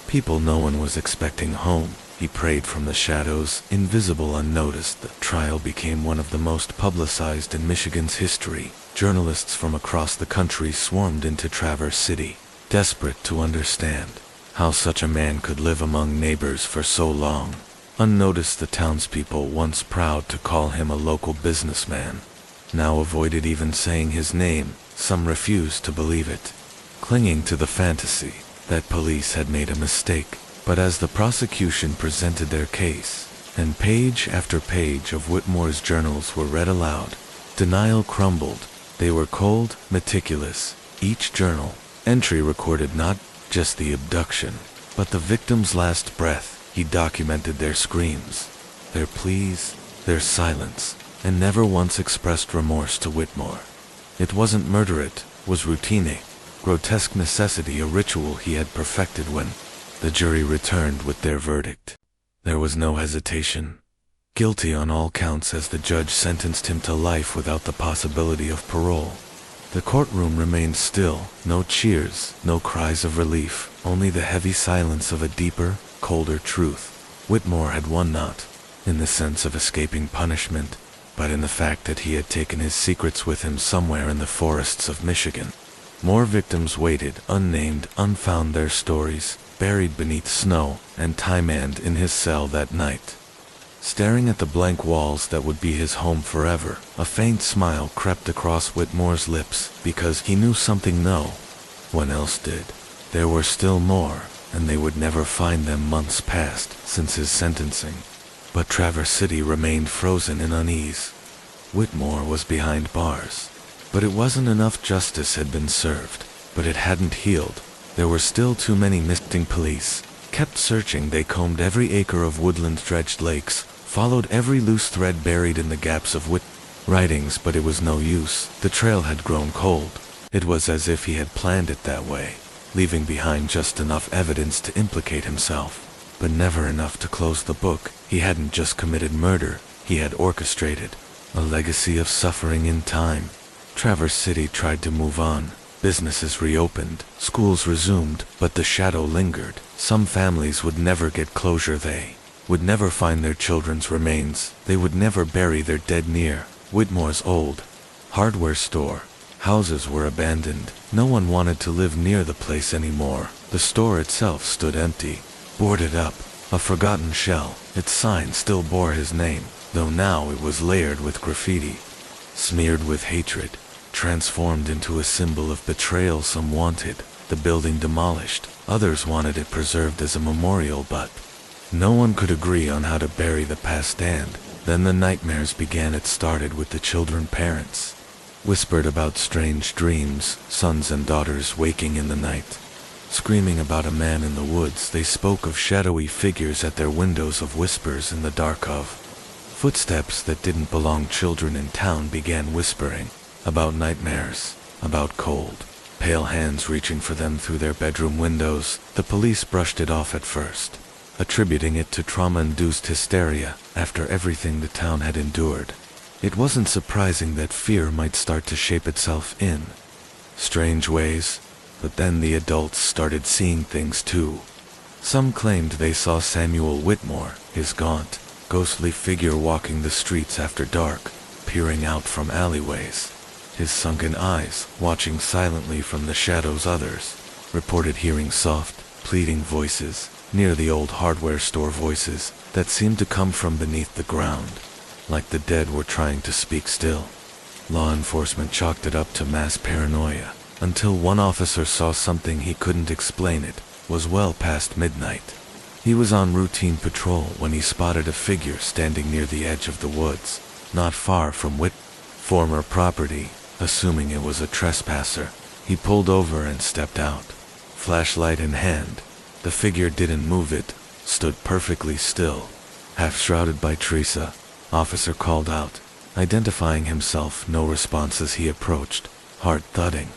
Speaker 1: people no one was expecting home. He preyed from the shadows, invisible, unnoticed. The trial became one of the most publicized in Michigan's history. Journalists from across the country swarmed into Traverse City, desperate to understand how such a man could live among neighbors for so long, unnoticed. The townspeople, once proud to call him a local businessman, now avoided even saying his name. Some refused to believe it, clinging to the fantasy that police had made a mistake. But as the prosecution presented their case, and page after page of Whitmore's journals were read aloud, denial crumbled. They were cold, meticulous. Each journal entry recorded not just the abduction, but the victim's last breath. He documented their screams, their pleas, their silence, and never once expressed remorse to Whitmore. It wasn't murder, it was routine, grotesque necessity, a ritual he had perfected. When the jury returned with their verdict, there was no hesitation. Guilty on all counts, as the judge sentenced him to life without the possibility of parole. The courtroom remained still, no cheers, no cries of relief, only the heavy silence of a deeper, colder truth. Whitmore had won, not in the sense of escaping punishment, but in the fact that he had taken his secrets with him somewhere in the forests of Michigan. More victims waited, unnamed, unfound, their stories buried beneath snow and time. And in his cell that night, staring at the blank walls that would be his home forever, a faint smile crept across Whitmore's lips, because he knew something no one else did. There were still more, and they would never find them. Months passed since his sentencing, but Traverse City remained frozen in unease. Whitmore was behind bars, but it wasn't enough. Justice had been served, but it hadn't healed. There were still too many missing police, kept searching. They combed every acre of woodland-dredged lakes, followed every loose thread buried in the gaps of writings, but it was no use. The trail had grown cold. It was as if he had planned it that way, leaving behind just enough evidence to implicate himself, but never enough to close the book. He hadn't just committed murder, he had orchestrated a legacy of suffering in time. Traverse City tried to move on. Businesses reopened, schools resumed, but the shadow lingered. Some families would never get closure. They would never find their children's remains. They would never bury their dead near Whitmore's old hardware store. Houses were abandoned. No one wanted to live near the place anymore. The store itself stood empty, boarded up, a forgotten shell. Its sign still bore his name, though now it was layered with graffiti, smeared with hatred, transformed into a symbol of betrayal. Some wanted the building demolished, others wanted it preserved as a memorial, but no one could agree on how to bury the past. And then the nightmares began. It started with the children. Parents whispered about strange dreams, sons and daughters waking in the night, screaming about a man in the woods. They spoke of shadowy figures at their windows, of whispers in the dark, of footsteps that didn't belong. Children in town began whispering about nightmares, about cold, pale hands reaching for them through their bedroom windows. The police brushed it off at first, attributing it to trauma-induced hysteria after everything the town had endured. It wasn't surprising that fear might start to shape itself in strange ways, but then the adults started seeing things too. Some claimed they saw Samuel Whitmore, his gaunt, ghostly figure walking the streets after dark, peering out from alleyways, his sunken eyes watching silently from the shadows. Others reported hearing soft, pleading voices near the old hardware store, voices that seemed to come from beneath the ground, like the dead were trying to speak still. Law enforcement chalked it up to mass paranoia, until one officer saw something he couldn't explain. It was well past midnight. He was on routine patrol when he spotted a figure standing near the edge of the woods, not far from former property. Assuming it was a trespasser, he pulled over and stepped out, flashlight in hand. The figure didn't move. It stood perfectly still, half shrouded by Teresa. Officer called out, identifying himself. No response as he approached, heart thudding.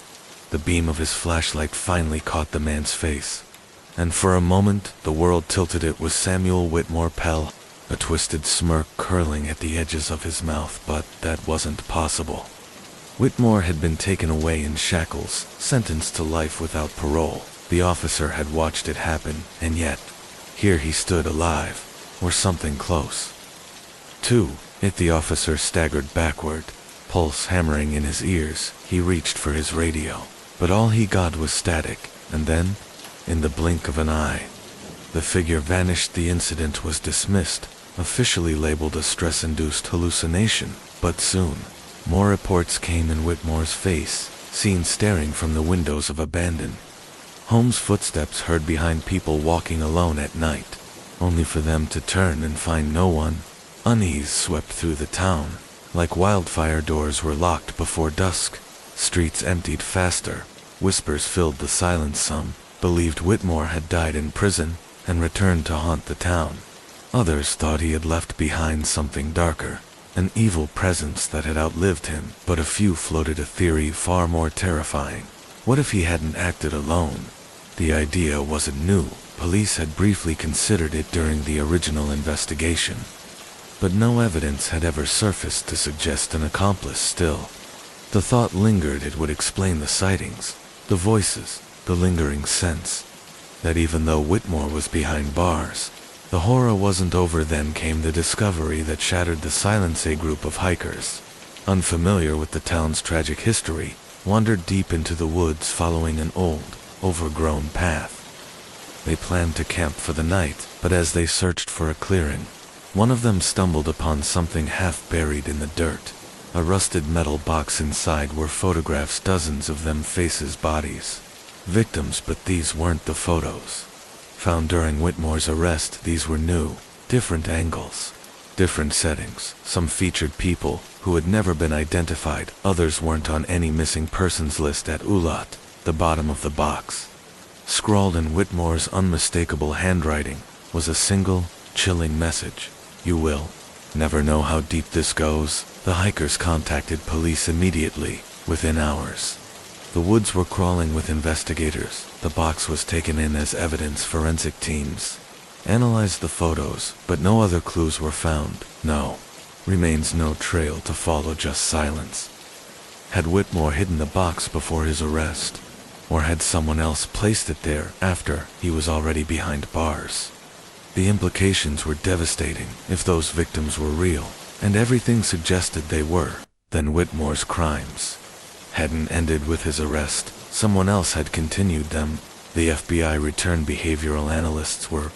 Speaker 1: The beam of his flashlight finally caught the man's face, and for a moment the world tilted. It was Samuel Whitmore Pell, a twisted smirk curling at the edges of his mouth, but that wasn't possible. Whitmore had been taken away in shackles, sentenced to life without parole. The officer had watched it happen, and yet, here he stood alive, or something close to it. The officer staggered backward, pulse hammering in his ears. He reached for his radio, but all he got was static, and then, in the blink of an eye, the figure vanished. The incident was dismissed, officially labeled a stress-induced hallucination, but soon, more reports came in. Whitmore's face, seen staring from the windows of abandoned homes, footsteps heard behind people walking alone at night, only for them to turn and find no one. Unease swept through the town. Like wildfire, doors were locked before dusk. Streets emptied faster. Whispers filled the silence. Some believed Whitmore had died in prison and returned to haunt the town. Others thought he had left behind something darker, an evil presence that had outlived him. But a few floated a theory far more terrifying. What if he hadn't acted alone? The idea wasn't new. Police had briefly considered it during the original investigation, but no evidence had ever surfaced to suggest an accomplice. Still, the thought lingered. It would explain the sightings, the voices, the lingering sense that even though Whitmore was behind bars, the horror wasn't over. Then came the discovery that shattered the silence. A group of hikers, unfamiliar with the town's tragic history, wandered deep into the woods following an old, overgrown path. They planned to camp for the night, but as they searched for a clearing, one of them stumbled upon something half buried in the dirt. A rusted metal box. Inside were photographs, dozens of them, faces, bodies, victims. But these weren't the photos found during Whitmore's arrest. These were new, different angles, different settings. Some featured people who had never been identified. Others weren't on any missing persons list. At Ulat, the bottom of the box, Scrawled in Whitmore's unmistakable handwriting was a single, chilling message. You will never know how deep this goes. The hikers contacted police immediately, within hours. The woods were crawling with investigators. The box was taken in as evidence. Forensic teams analyzed the photos, but no other clues were found. No. Remains no trail to follow, just silence. Had Whitmore hidden the box before his arrest? Or had someone else placed it there after he was already behind bars? The implications were devastating. If those victims were real, and everything suggested they were, then Whitmore's crimes hadn't ended with his arrest. Someone else had continued them. The FBI returned behavioral analysts were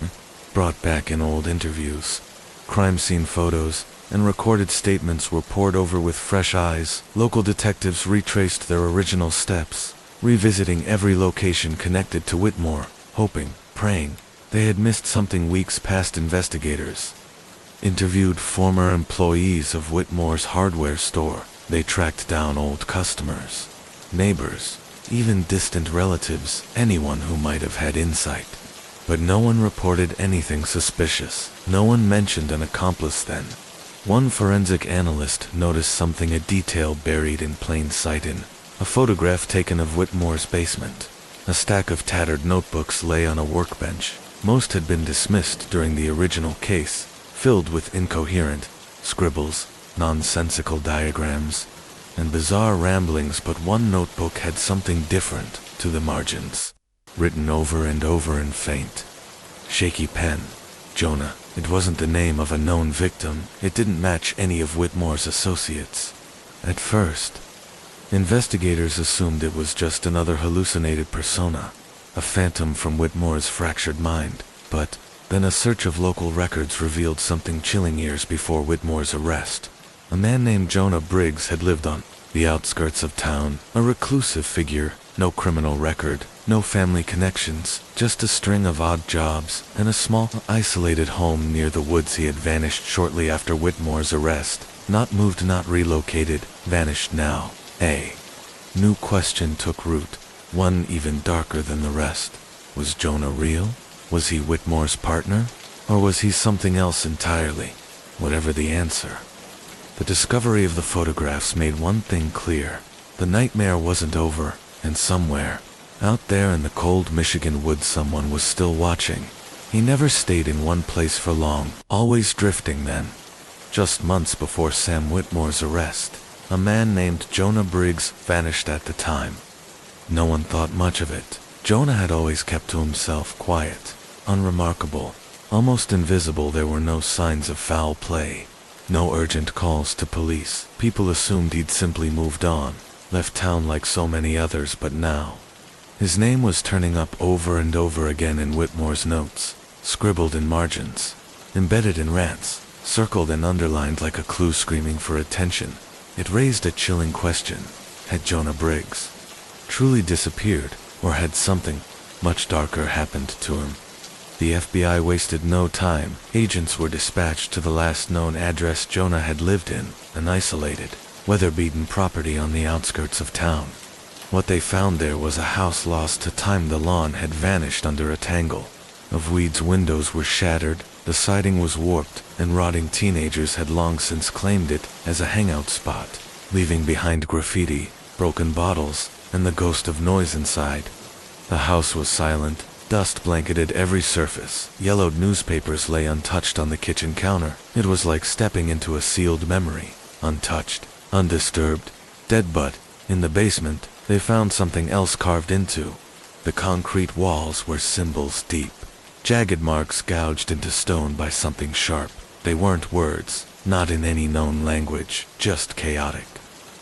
Speaker 1: brought back in old interviews. Crime scene photos and recorded statements were pored over with fresh eyes. Local detectives retraced their original steps, revisiting every location connected to Whitmore, hoping, praying, they had missed something. Weeks past, investigators interviewed former employees of Whitmore's hardware store. They tracked down old customers, neighbors, even distant relatives, anyone who might have had insight. But no one reported anything suspicious. No one mentioned an accomplice then. One forensic analyst noticed something, a detail buried in plain sight in a photograph taken of Whitmore's basement. A stack of tattered notebooks lay on a workbench. Most had been dismissed during the original case, filled with incoherent scribbles, nonsensical diagrams, and bizarre ramblings, but one notebook had something different to the margins, written over and over in faint, shaky pen. Jonah. It wasn't the name of a known victim. It didn't match any of Whitmore's associates. At first, investigators assumed it was just another hallucinated persona, a phantom from Whitmore's fractured mind. But then a search of local records revealed something chilling. Years before Whitmore's arrest, a man named Jonah Briggs had lived on the outskirts of town, a reclusive figure, no criminal record, no family connections, just a string of odd jobs, and a small, isolated home near the woods. He had vanished shortly after Whitmore's arrest. Not moved, not relocated, vanished now. A new question took root, one even darker than the rest. Was Jonah real? Was he Whitmore's partner? Or was he something else entirely? Whatever the answer, the discovery of the photographs made one thing clear. The nightmare wasn't over, and somewhere, out there in the cold Michigan woods, someone was still watching. He never stayed in one place for long, always drifting. Then, just months before Sam Whitmore's arrest, a man named Jonah Briggs vanished. At the time, no one thought much of it. Jonah had always kept to himself, quiet, unremarkable, almost invisible. There were no signs of foul play, no urgent calls to police. People assumed he'd simply moved on, left town like so many others. But now, his name was turning up over and over again in Whitmore's notes, scribbled in margins, embedded in rants, circled and underlined like a clue screaming for attention. It raised a chilling question. Had Jonah Briggs truly disappeared, or had something much darker happened to him? The FBI wasted no time. Agents were dispatched to the last known address Jonah had lived in, an isolated, weather-beaten property on the outskirts of town. What they found there was a house lost to time. The lawn had vanished under a tangle of weeds. Windows were shattered, the siding was warped, and rotting teenagers had long since claimed it as a hangout spot, leaving behind graffiti, broken bottles, and the ghost of noise inside. The house was silent. Dust blanketed every surface. Yellowed newspapers lay untouched on the kitchen counter. It was like stepping into a sealed memory, untouched, undisturbed, dead. But in the basement, they found something else carved into the concrete walls were symbols deep, jagged marks gouged into stone by something sharp. They weren't words, not in any known language, just chaotic,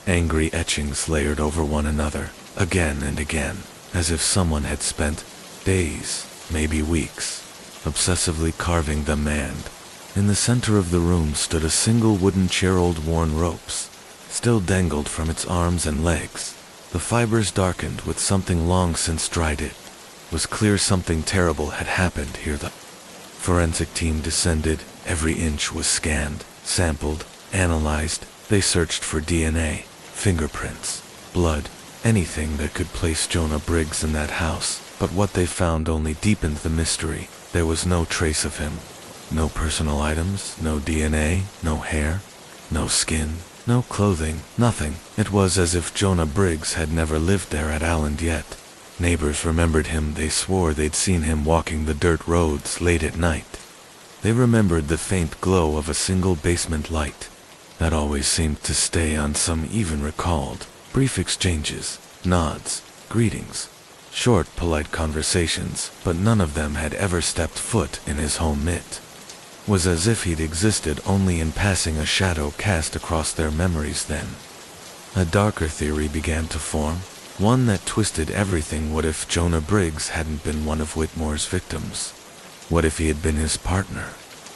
Speaker 1: angry etchings layered over one another, again and again, as if someone had spent days, maybe weeks, obsessively carving them. And in the center of the room stood a single wooden chair. Old worn ropes still dangled from its arms and legs. The fibers darkened with something long since dried. It was clear something terrible had happened here. The forensic team descended. Every inch was scanned, sampled, analyzed. They searched for DNA, fingerprints, blood, anything that could place Jonah Briggs in that house, but what they found only deepened the mystery. There was no trace of him. No personal items, no DNA, no hair, no skin, no clothing, nothing. It was as if Jonah Briggs had never lived there at Alland yet. Neighbors remembered him. They swore they'd seen him walking the dirt roads late at night. They remembered the faint glow of a single basement light that always seemed to stay on. Some even recalled brief exchanges, nods, greetings, short, polite conversations, but none of them had ever stepped foot in his home. It was as if he'd existed only in passing, a shadow cast across their memories. Then a darker theory began to form, one that twisted everything. What if Jonah Briggs hadn't been one of Whitmore's victims? What if he had been his partner?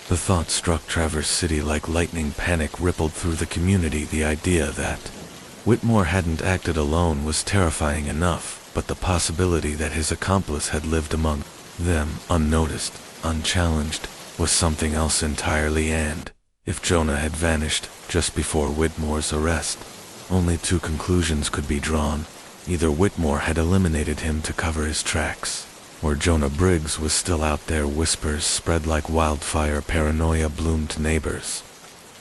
Speaker 1: The thought struck Traverse City like lightning. Panic rippled through the community. The idea that Whitmore hadn't acted alone was terrifying enough, but the possibility that his accomplice had lived among them, unnoticed, unchallenged, was something else entirely. And if Jonah had vanished just before Whitmore's arrest, only two conclusions could be drawn. Either Whitmore had eliminated him to cover his tracks, or Jonah Briggs was still out there. Whispers spread like wildfire. Paranoia bloomed. Neighbors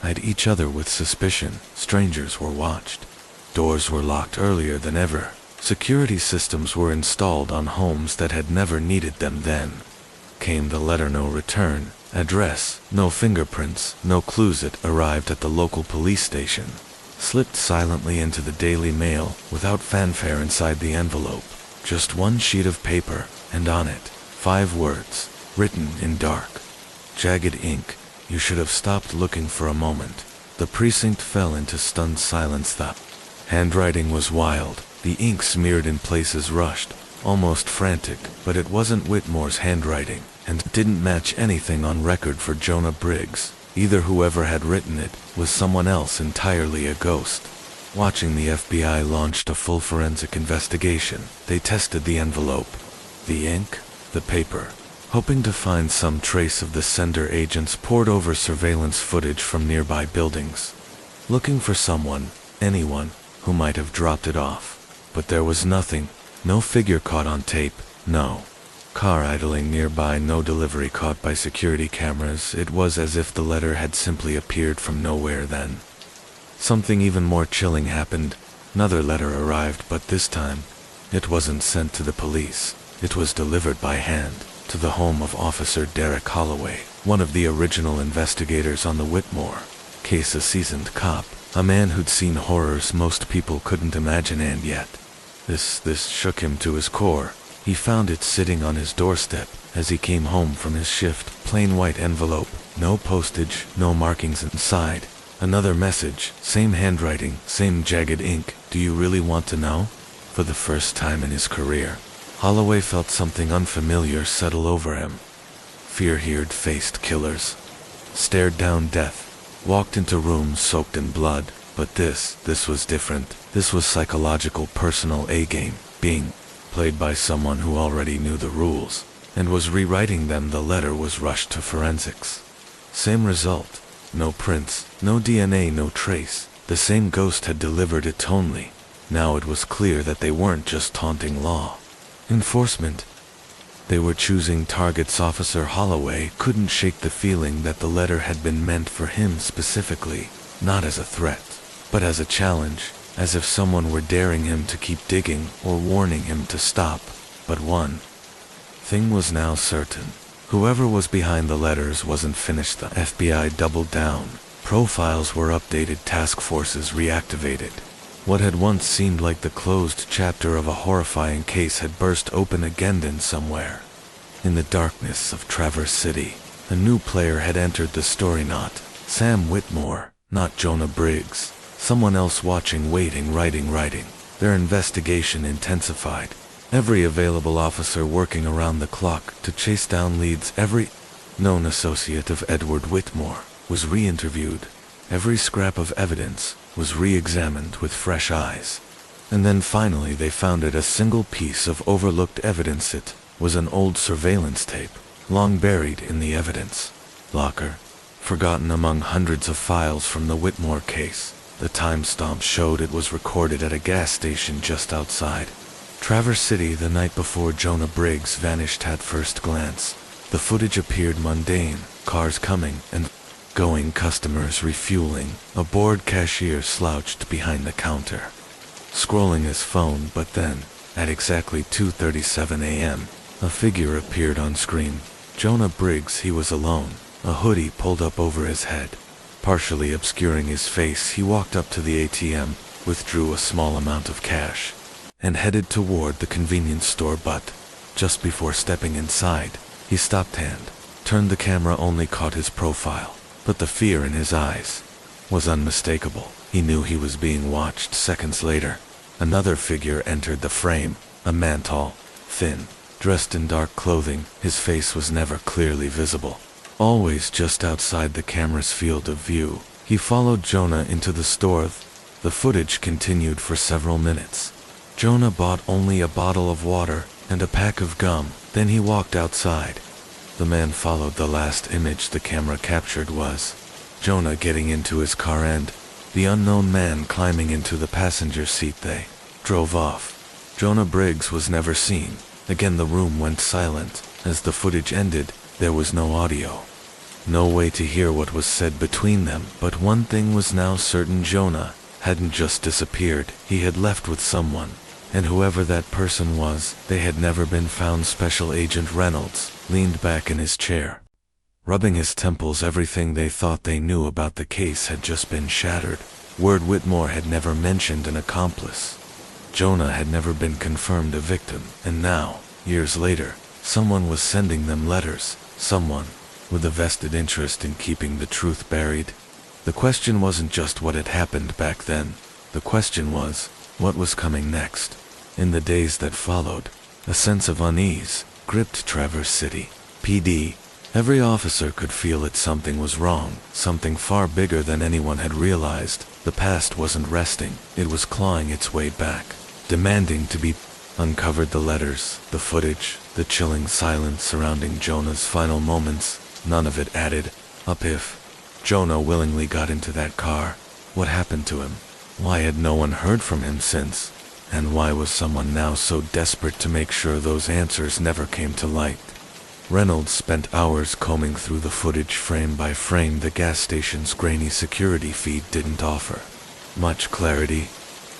Speaker 1: eyed each other with suspicion. Strangers were watched. Doors were locked earlier than ever. Security systems were installed on homes that had never needed them. Then came the letter. No return address, no fingerprints, no clues. It arrived at the local police station, slipped silently into the Daily Mail without fanfare. Inside the envelope, just one sheet of paper, and on it, 5 words, written in dark, jagged ink. You should have stopped looking for a moment. The precinct fell into stunned silence. The handwriting was wild, the ink smeared in places, rushed, almost frantic, but it wasn't Whitmore's handwriting, and didn't match anything on record for Jonah Briggs. Either whoever had written it was someone else entirely, a ghost. Watching, the FBI launched a full forensic investigation. They tested the envelope, the ink, the paper, hoping to find some trace of the sender. Agents pored over surveillance footage from nearby buildings, looking for someone, anyone, who might have dropped it off. But there was nothing. No figure caught on tape, no car idling nearby, no delivery caught by security cameras. It was as if the letter had simply appeared from nowhere. Then something even more chilling happened. Another letter arrived, but this time, it wasn't sent to the police. It was delivered by hand to the home of Officer Derek Holloway, one of the original investigators on the Whitmore case, a seasoned cop, a man who'd seen horrors most people couldn't imagine. And yet, this shook him to his core. He found it sitting on his doorstep as he came home from his shift. Plain white envelope, no postage, no markings inside. Another message, same handwriting, same jagged ink. Do you really want to know? For the first time in his career, Holloway felt something unfamiliar settle over him. Fear. He'd faced killers, stared down death, walked into rooms soaked in blood, but this was different. This was psychological, personal, a game being played by someone who already knew the rules and was rewriting them. The letter was rushed to forensics. Same result. No prints, no DNA, no trace. The same ghost had delivered it. Only now it was clear that they weren't just taunting law enforcement. They were choosing targets. Officer Holloway couldn't shake the feeling that the letter had been meant for him specifically, not as a threat, but as a challenge, as if someone were daring him to keep digging or warning him to stop. But one thing was now certain. Whoever was behind the letters wasn't finished. The FBI doubled down. Profiles were updated, task forces reactivated. What had once seemed like the closed chapter of a horrifying case had burst open again. Then somewhere in the darkness of Traverse City, a new player had entered the story. Not Sam Whitmore, not Jonah Briggs. Someone else watching, waiting, writing. Their investigation intensified. Every available officer working around the clock to chase down leads. Every known associate of Edward Whitmore was re-interviewed. Every scrap of evidence was re-examined with fresh eyes. And then finally they found it, a single piece of overlooked evidence. It was an old surveillance tape, long buried in the evidence locker, forgotten among hundreds of files from the Whitmore case. The timestamp showed it was recorded at a gas station just outside Traverse City the night before Jonah Briggs vanished. At first glance, the footage appeared mundane: cars coming and going, customers refueling, a bored cashier slouched behind the counter, scrolling his phone. But then, at exactly 2:37 a.m., a figure appeared on screen. Jonah Briggs. He was alone, a hoodie pulled up over his head, partially obscuring his face. He walked up to the ATM, withdrew a small amount of cash, and headed toward the convenience store. But just before stepping inside, he stopped and turned the camera. Only caught his profile, but the fear in his eyes was unmistakable. He knew he was being watched. Seconds later, another figure entered the frame, a man, tall, thin, dressed in dark clothing. His face was never clearly visible, always just outside the camera's field of view. He followed Jonah into the store. The footage continued for several minutes. Jonah bought only a bottle of water and a pack of gum. Then he walked outside. The man followed. The last image the camera captured was Jonah getting into his car and the unknown man climbing into the passenger seat. They drove off. Jonah Briggs was never seen again. The room went silent. As the footage ended, there was no audio, no way to hear what was said between them. But one thing was now certain: Jonah hadn't just disappeared. He had left with someone, and whoever that person was, they had never been found. Special Agent Reynolds leaned back in his chair, rubbing his temples. Everything they thought they knew about the case had just been shattered. Word: Whitmore had never mentioned an accomplice. Jonah had never been confirmed a victim. And now, years later, someone was sending them letters. Someone with a vested interest in keeping the truth buried. The question wasn't just what had happened back then. The question was, what was coming next? In the days that followed, a sense of unease gripped Traverse City PD. Every officer could feel it. Something was wrong, something far bigger than anyone had realized. The past wasn't resting. It was clawing its way back, demanding to be uncovered. The letters, the footage, the chilling silence surrounding Jonah's final moments, none of it added up. If Jonah willingly got into that car, what happened to him? Why had no one heard from him since? And why was someone now so desperate to make sure those answers never came to light? Reynolds spent hours combing through the footage frame by frame. The gas station's grainy security feed didn't offer much clarity,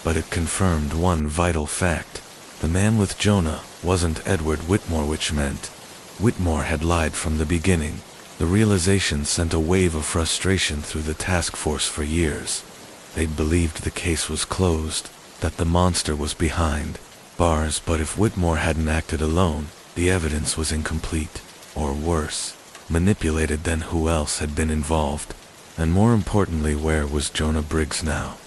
Speaker 1: but it confirmed one vital fact: the man with Jonah wasn't Edward Whitmore, which meant Whitmore had lied from the beginning. The realization sent a wave of frustration through the task force. For years, they'd believed the case was closed, that the monster was behind bars. But if Whitmore hadn't acted alone, the evidence was incomplete, or worse, manipulated. Then who else had been involved? And more importantly, where was Jonah Briggs now?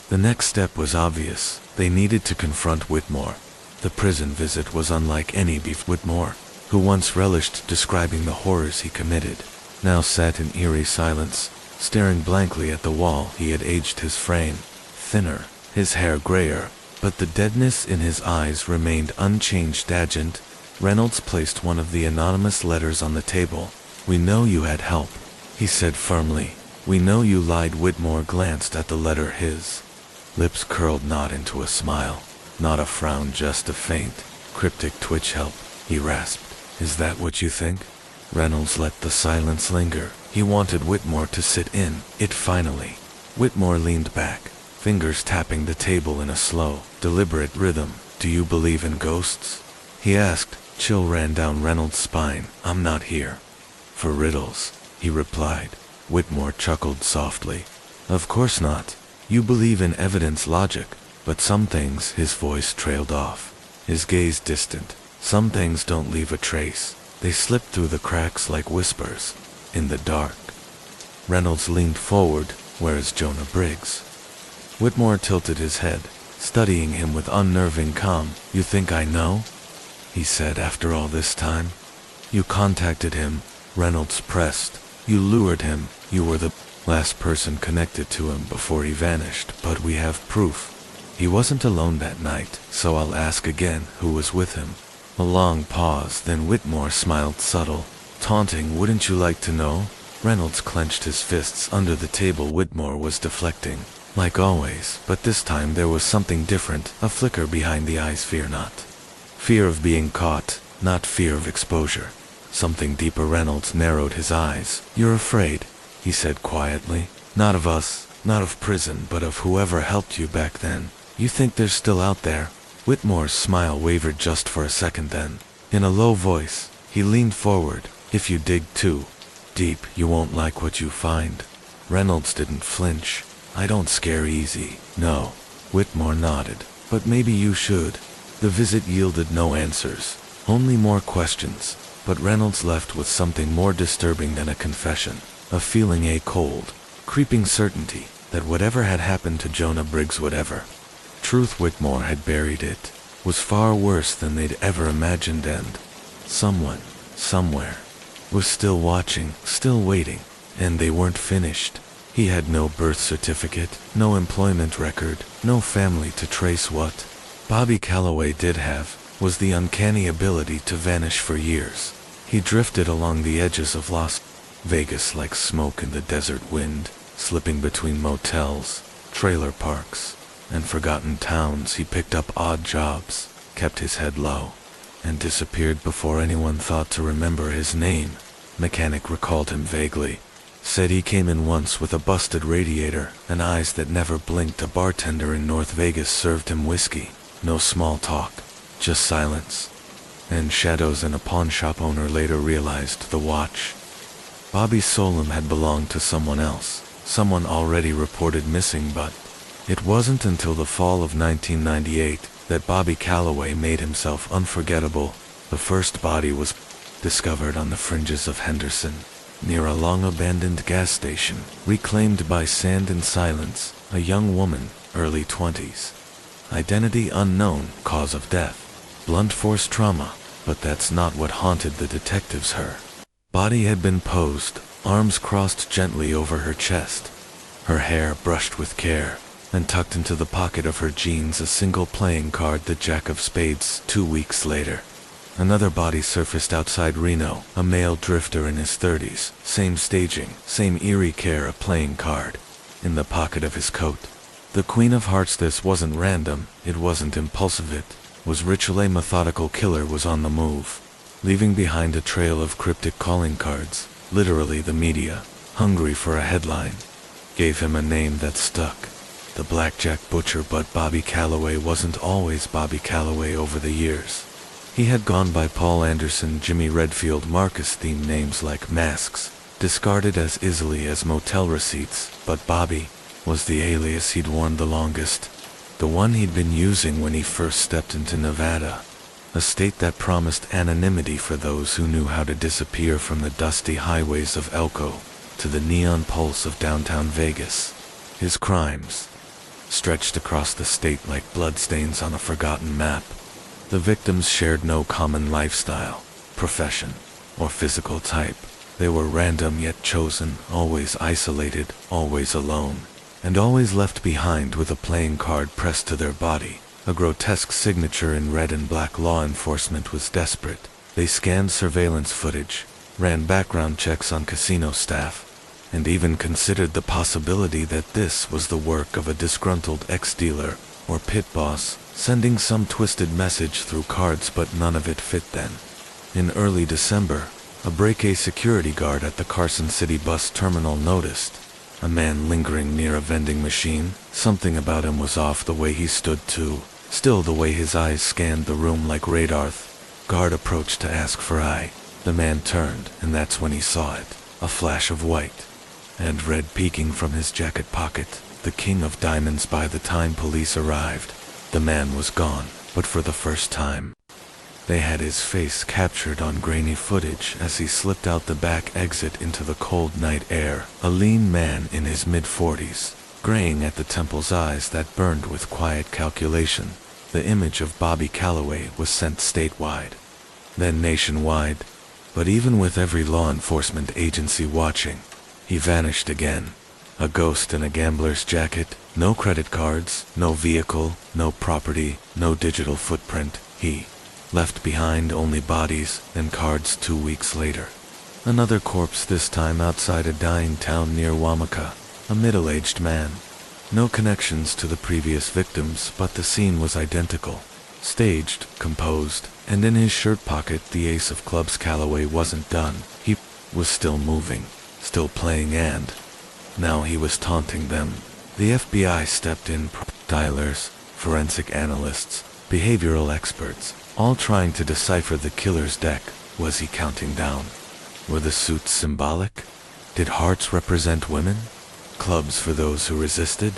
Speaker 1: The next step was obvious. They needed to confront Whitmore. The prison visit was unlike any before. Whitmore, who once relished describing the horrors he committed, now sat in eerie silence, staring blankly at the wall. He had aged, his frame thinner, his hair grayer, but the deadness in his eyes remained unchanged. Agent Reynolds placed one of the anonymous letters on the table. "We know you had help," he said firmly. "We know you lied." Whitmore glanced at the letter. His lips curled not into a smile, not a frown, just a faint, cryptic twitch. "Help," he rasped. "Is that what you think?" Reynolds let the silence linger. He wanted Whitmore to sit in it finally. Whitmore leaned back, fingers tapping the table in a slow, deliberate rhythm. "Do you believe in ghosts?" he asked. Chill ran down Reynolds' spine. "I'm not here for riddles," he replied. Whitmore chuckled softly. "Of course not. You believe in evidence, logic, but some things—" His voice trailed off, his gaze distant. "Some things don't leave a trace. They slip through the cracks like whispers in the dark." Reynolds leaned forward. "Where is Jonah Briggs?" Whitmore tilted his head, studying him with unnerving calm. "You think I know?" he said. "After all this time?" "You contacted him," Reynolds pressed. "You lured him. You were the last person connected to him before he vanished. But we have proof. He wasn't alone that night, so I'll ask again, who was with him?" A long pause, then Whitmore smiled, subtle, taunting. "Wouldn't you like to know?" Reynolds clenched his fists under the table. Whitmore was deflecting. like always, but this time there was something different, a flicker behind the eyes. Fear not. Fear of being caught, not fear of exposure. Something deeper. Reynolds narrowed his eyes. You're afraid, he said quietly. Not of us, not of prison, but of whoever helped you back then. You think they're still out there? Whitmore's smile wavered just for a second, then, in a low voice, he leaned forward. If you dig too deep, you won't like what you find. Reynolds didn't flinch. I don't scare easy. No. Whitmore nodded. But maybe you should. The visit yielded no answers, only more questions, but Reynolds left with something more disturbing than a confession, a feeling, a cold, creeping certainty that whatever had happened to Jonah Briggs, whatever truth Whitmore had buried, it was far worse than they'd ever imagined, and someone, somewhere, was still watching, still waiting, and they weren't finished. He had no birth certificate, no employment record, no family to trace. What Bobby Calloway did have was the uncanny ability to vanish for years. He drifted along the edges of Las Vegas like smoke in the desert wind, slipping between motels, trailer parks, and forgotten towns. He picked up odd jobs, kept his head low, and disappeared before anyone thought to remember his name. Mechanic recalled him vaguely. Said he came in once with a busted radiator and eyes that never blinked. A bartender in North Vegas served him whiskey. No small talk, just silence and shadows. And a pawn shop owner later realized the watch Bobby Solem had belonged to someone else, someone already reported missing. But it wasn't until the fall of 1998 that Bobby Calloway made himself unforgettable. The first body was discovered on the fringes of Henderson, near a long-abandoned gas station, reclaimed by sand and silence. A young woman, early 20s. Identity unknown, cause of death, blunt force trauma. But that's not what haunted the detectives. Her body had been posed, arms crossed gently over her chest, her hair brushed with care, and tucked into the pocket of her jeans a single playing card, the Jack of Spades. 2 weeks later, another body surfaced outside Reno, a male drifter in his 30s, same staging, same eerie care, a playing card in the pocket of his coat. The Queen of Hearts. This wasn't random, it wasn't impulsive, it was ritual. A methodical killer was on the move, leaving behind a trail of cryptic calling cards. Literally, the media, hungry for a headline, gave him a name that stuck, the Blackjack Butcher. But Bobby Calloway wasn't always Bobby Calloway. Over the years, he had gone by Paul Anderson, Jimmy Redfield, Marcus. Theme names like masks, discarded as easily as motel receipts. But Bobby was the alias he'd worn the longest, the one he'd been using when he first stepped into Nevada, a state that promised anonymity for those who knew how to disappear, from the dusty highways of Elko to the neon pulse of downtown Vegas. His crimes stretched across the state like bloodstains on a forgotten map. The victims shared no common lifestyle, profession, or physical type. They were random yet chosen, always isolated, always alone, and always left behind with a playing card pressed to their body, a grotesque signature in red and black. Law enforcement was desperate. They scanned surveillance footage, ran background checks on casino staff, and even considered the possibility that this was the work of a disgruntled ex-dealer or pit boss, sending some twisted message through cards. But none of it fit. Then, in early December, a security guard at the Carson City bus terminal noticed a man lingering near a vending machine. Something about him was off, the way he stood too still, the way his eyes scanned the room like radar. Guard approached to ask for eye. The man turned, and that's when he saw it, a flash of white and red peeking from his jacket pocket, the king of diamonds. By the time police arrived, the man was gone, but for the first time, they had his face captured on grainy footage as he slipped out the back exit into the cold night air. A lean man in his mid-40s, graying at the temples, eyes that burned with quiet calculation. The image of Bobby Calloway was sent statewide, then nationwide. But even with every law enforcement agency watching, he vanished again. A ghost in a gambler's jacket, no credit cards, no vehicle, no property, no digital footprint. He left behind only bodies and cards. 2 weeks later, another corpse, this time outside a dying town near Wamaka. A middle-aged man, No connections to the previous victims, but the scene was identical. Staged, composed, and in his shirt pocket the ace of clubs. Calloway wasn't done. He was still moving, still playing, and now he was taunting them. The FBI stepped in, dialers, forensic analysts, behavioral experts, all trying to decipher the killer's deck. Was he counting down? Were the suits symbolic? Did hearts represent women? Clubs for those who resisted?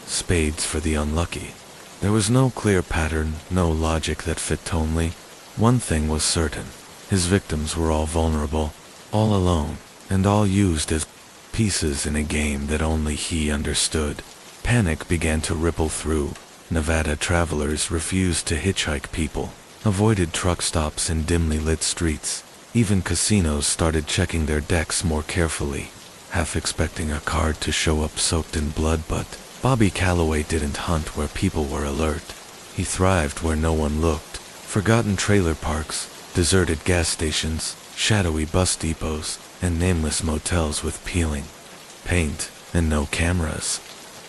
Speaker 1: Spades for the unlucky? There was no clear pattern, no logic that fit tonally. One thing was certain. His victims were all vulnerable, all alone, and all used as pieces in a game that only he understood. Panic began to ripple through. Nevada travelers refused to hitchhike, people avoided truck stops in dimly lit streets. Even casinos started checking their decks more carefully, half expecting a card to show up soaked in blood. But Bobby Calloway didn't hunt where people were alert. He thrived where no one looked. Forgotten trailer parks, deserted gas stations, shadowy bus depots, and nameless motels with peeling paint and no cameras.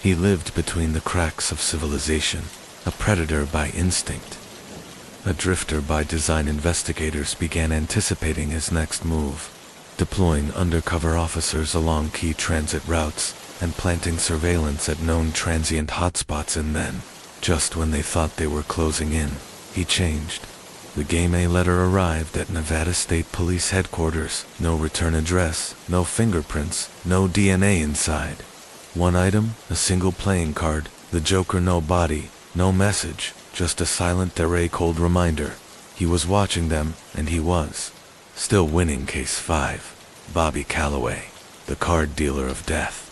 Speaker 1: He lived between the cracks of civilization, a predator by instinct, a drifter by design. Investigators began anticipating his next move, deploying undercover officers along key transit routes and planting surveillance at known transient hotspots. And then, just when they thought they were closing in, he changed. The Game A letter arrived at Nevada State Police headquarters. No return address, no fingerprints, no DNA inside. One item, a single playing card, the Joker. No body, no message, just a silent, cold reminder. He was watching them, and he was still winning. Case 5. Bobby Calloway, the card dealer of death.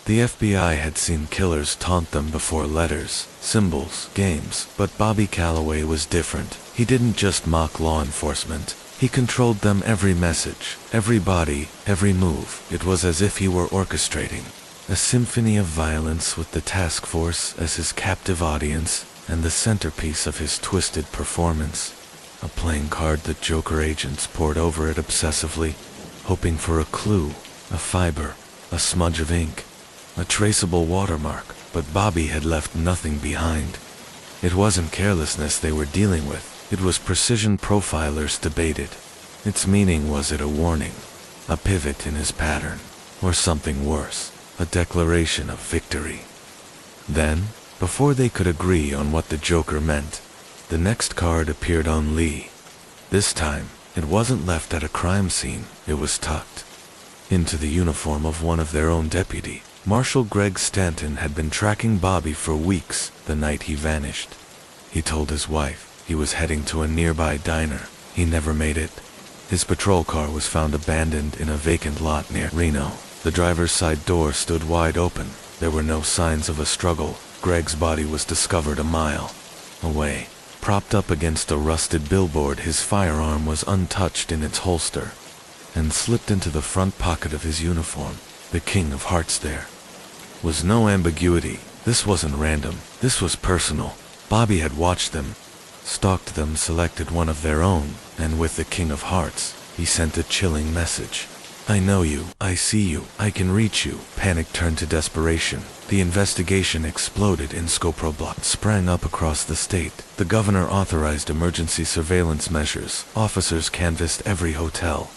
Speaker 1: The FBI had seen killers taunt them before. Letters, symbols, games, but Bobby Calloway was different. He didn't just mock law enforcement. He controlled them. Every message, every body, every move. It was as if he were orchestrating a symphony of violence, with the task force as his captive audience and the centerpiece of his twisted performance. A playing card that Joker agents pored over it obsessively, hoping for a clue, a fiber, a smudge of ink, a traceable watermark. But Bobby had left nothing behind. It wasn't carelessness they were dealing with. It was precision. Profilers debated its meaning. Was it a warning, a pivot in his pattern, or something worse, a declaration of victory? Then, before they could agree on what the Joker meant, the next card appeared on Lee. This time, it wasn't left at a crime scene. It was tucked into the uniform of one of their own. Deputy Marshal Greg Stanton had been tracking Bobby for weeks. The night he vanished, he told his wife he was heading to a nearby diner. He never made it. His patrol car was found abandoned in a vacant lot near Reno. The driver's side door stood wide open. There were no signs of a struggle. Greg's body was discovered a mile away, propped up against a rusted billboard. His firearm was untouched in its holster and slipped into the front pocket of his uniform. The King of Hearts. There was no ambiguity. This wasn't random. This was personal. Bobby had watched them, stalked them, selected one of their own, and with the King of Hearts, he sent a chilling message. I know you, I see you, I can reach you. Panic turned to desperation. The investigation exploded in scope. Roadblocks sprang up across the state. The governor authorized emergency surveillance measures. Officers canvassed every hotel,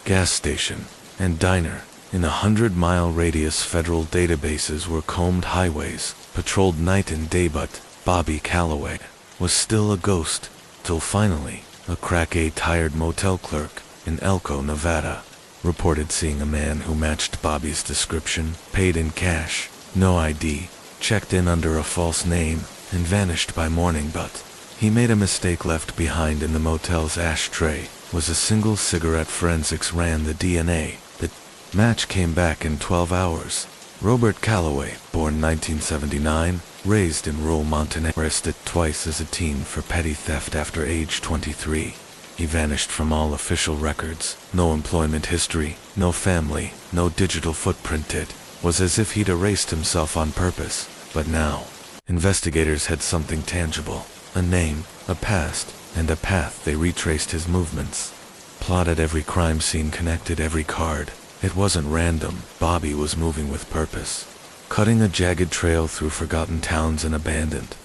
Speaker 1: gas station, and diner. In a 100-mile radius, federal databases were combed, highways patrolled night and day. But Bobby Calloway was still a ghost, till finally, a crack-tired motel clerk in Elko, Nevada, reported seeing a man who matched Bobby's description, paid in cash, no ID, checked in under a false name, and vanished by morning. But he made a mistake. Left behind in the motel's ashtray was a single cigarette. Forensics ran the DNA. The match came back in 12 hours. Robert Calloway, born 1979, raised in rural Montana, arrested twice as a teen for petty theft after age 23. He vanished from all official records. No employment history, no family, no digital footprint. It was as if he'd erased himself on purpose. But now, investigators had something tangible. A name, a past, and a path. They retraced his movements, plotted every crime scene, connected every card. It wasn't random. Bobby was moving with purpose. cutting a jagged trail through forgotten towns and abandoned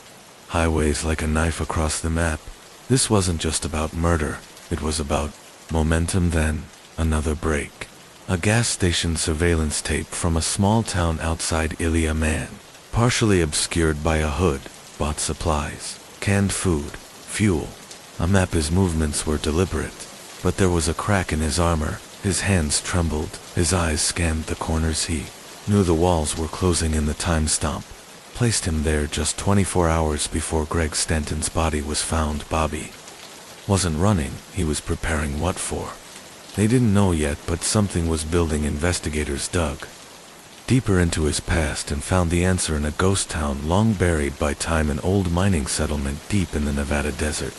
Speaker 1: highways like a knife across the map. This wasn't just about murder, it was about momentum. Then, another break. A gas station surveillance tape from a small town outside Illy. A man, partially obscured by a hood, bought supplies, canned food, fuel. A map. His movements were deliberate, but there was a crack in his armor. His hands trembled, his eyes scanned the corners. He knew the walls were closing in. The time stamp placed him there just 24 hours before Greg Stanton's body was found. Bobby wasn't running, he was preparing. What for? They didn't know yet, but something was building. Investigators dug deeper into his past and found the answer in a ghost town long buried by time, an old mining settlement deep in the Nevada desert.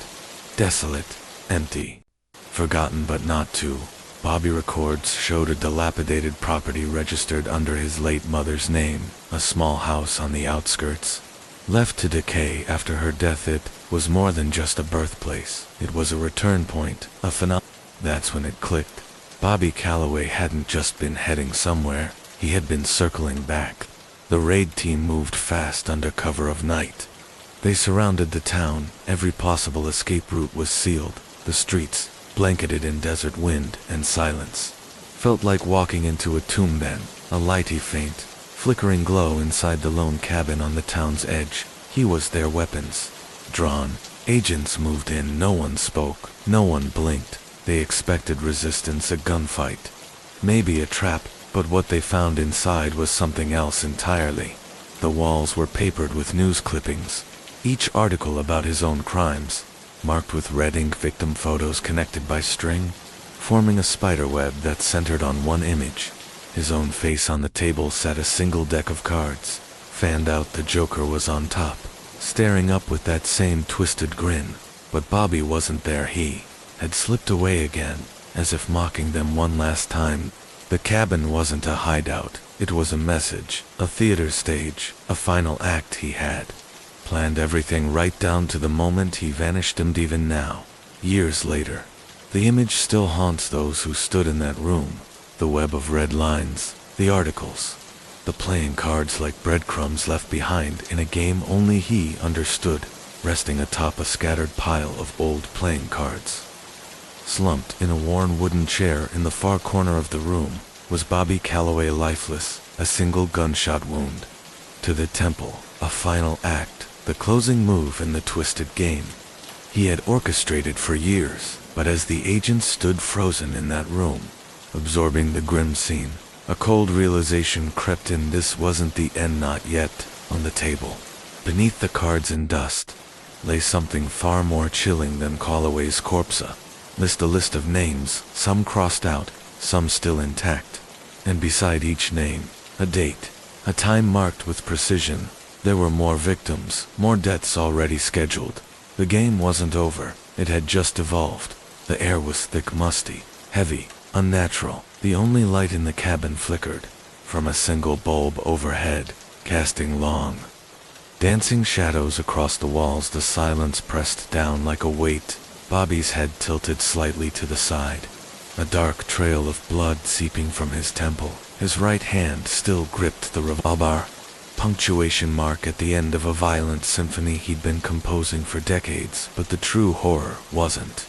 Speaker 1: Desolate, empty, forgotten but not too. Bobby records showed a dilapidated property registered under his late mother's name, a small house on the outskirts. Left to decay after her death, it was more than just a birthplace. It was a return point, a phenomenon. That's when it clicked. Bobby Calloway hadn't just been heading somewhere, he had been circling back. The raid team moved fast under cover of night. They surrounded the town, every possible escape route was sealed. The streets, blanketed in desert wind and silence, felt like walking into a tomb. Then, a lighty faint, flickering glow inside the lone cabin on the town's edge. He was there, weapons drawn. Agents moved in. No one spoke, no one blinked. They expected resistance, a gunfight, maybe a trap, but what they found inside was something else entirely. The walls were papered with news clippings, each article about his own crimes, marked with red ink, victim photos connected by string, forming a spiderweb that centered on one image. His own face. On the table sat a single deck of cards. Fanned out, the Joker was on top, staring up with that same twisted grin. But Bobby wasn't there. He had slipped away again, as if mocking them one last time. The cabin wasn't a hideout, it was a message, a theater stage, a final act. He had planned everything right down to the moment he vanished. And even now, years later, the image still haunts those who stood in that room. The web of red lines, the articles, the playing cards like breadcrumbs left behind in a game only he understood. Resting atop a scattered pile of old playing cards, slumped in a worn wooden chair in the far corner of the room, was Bobby Calloway, lifeless, a single gunshot wound to the temple, a final act, the closing move in the twisted game he had orchestrated for years. But as the agents stood frozen in that room, absorbing the grim scene, a cold realization crept in. This wasn't the end, not yet. On the table, beneath the cards and dust, lay something far more chilling than Calloway's corpse. A list of names, some crossed out, some still intact. And beside each name, a date, a time marked with precision. There were more victims, more deaths already scheduled. The game wasn't over, it had just evolved. The air was thick, musty, heavy, unnatural. The only light in the cabin flickered from a single bulb overhead, casting long, dancing shadows across the walls. The silence pressed down like a weight. Bobby's head tilted slightly to the side, a dark trail of blood seeping from his temple. His right hand still gripped the revolver, punctuation mark at the end of a violent symphony he'd been composing for decades. But the true horror wasn't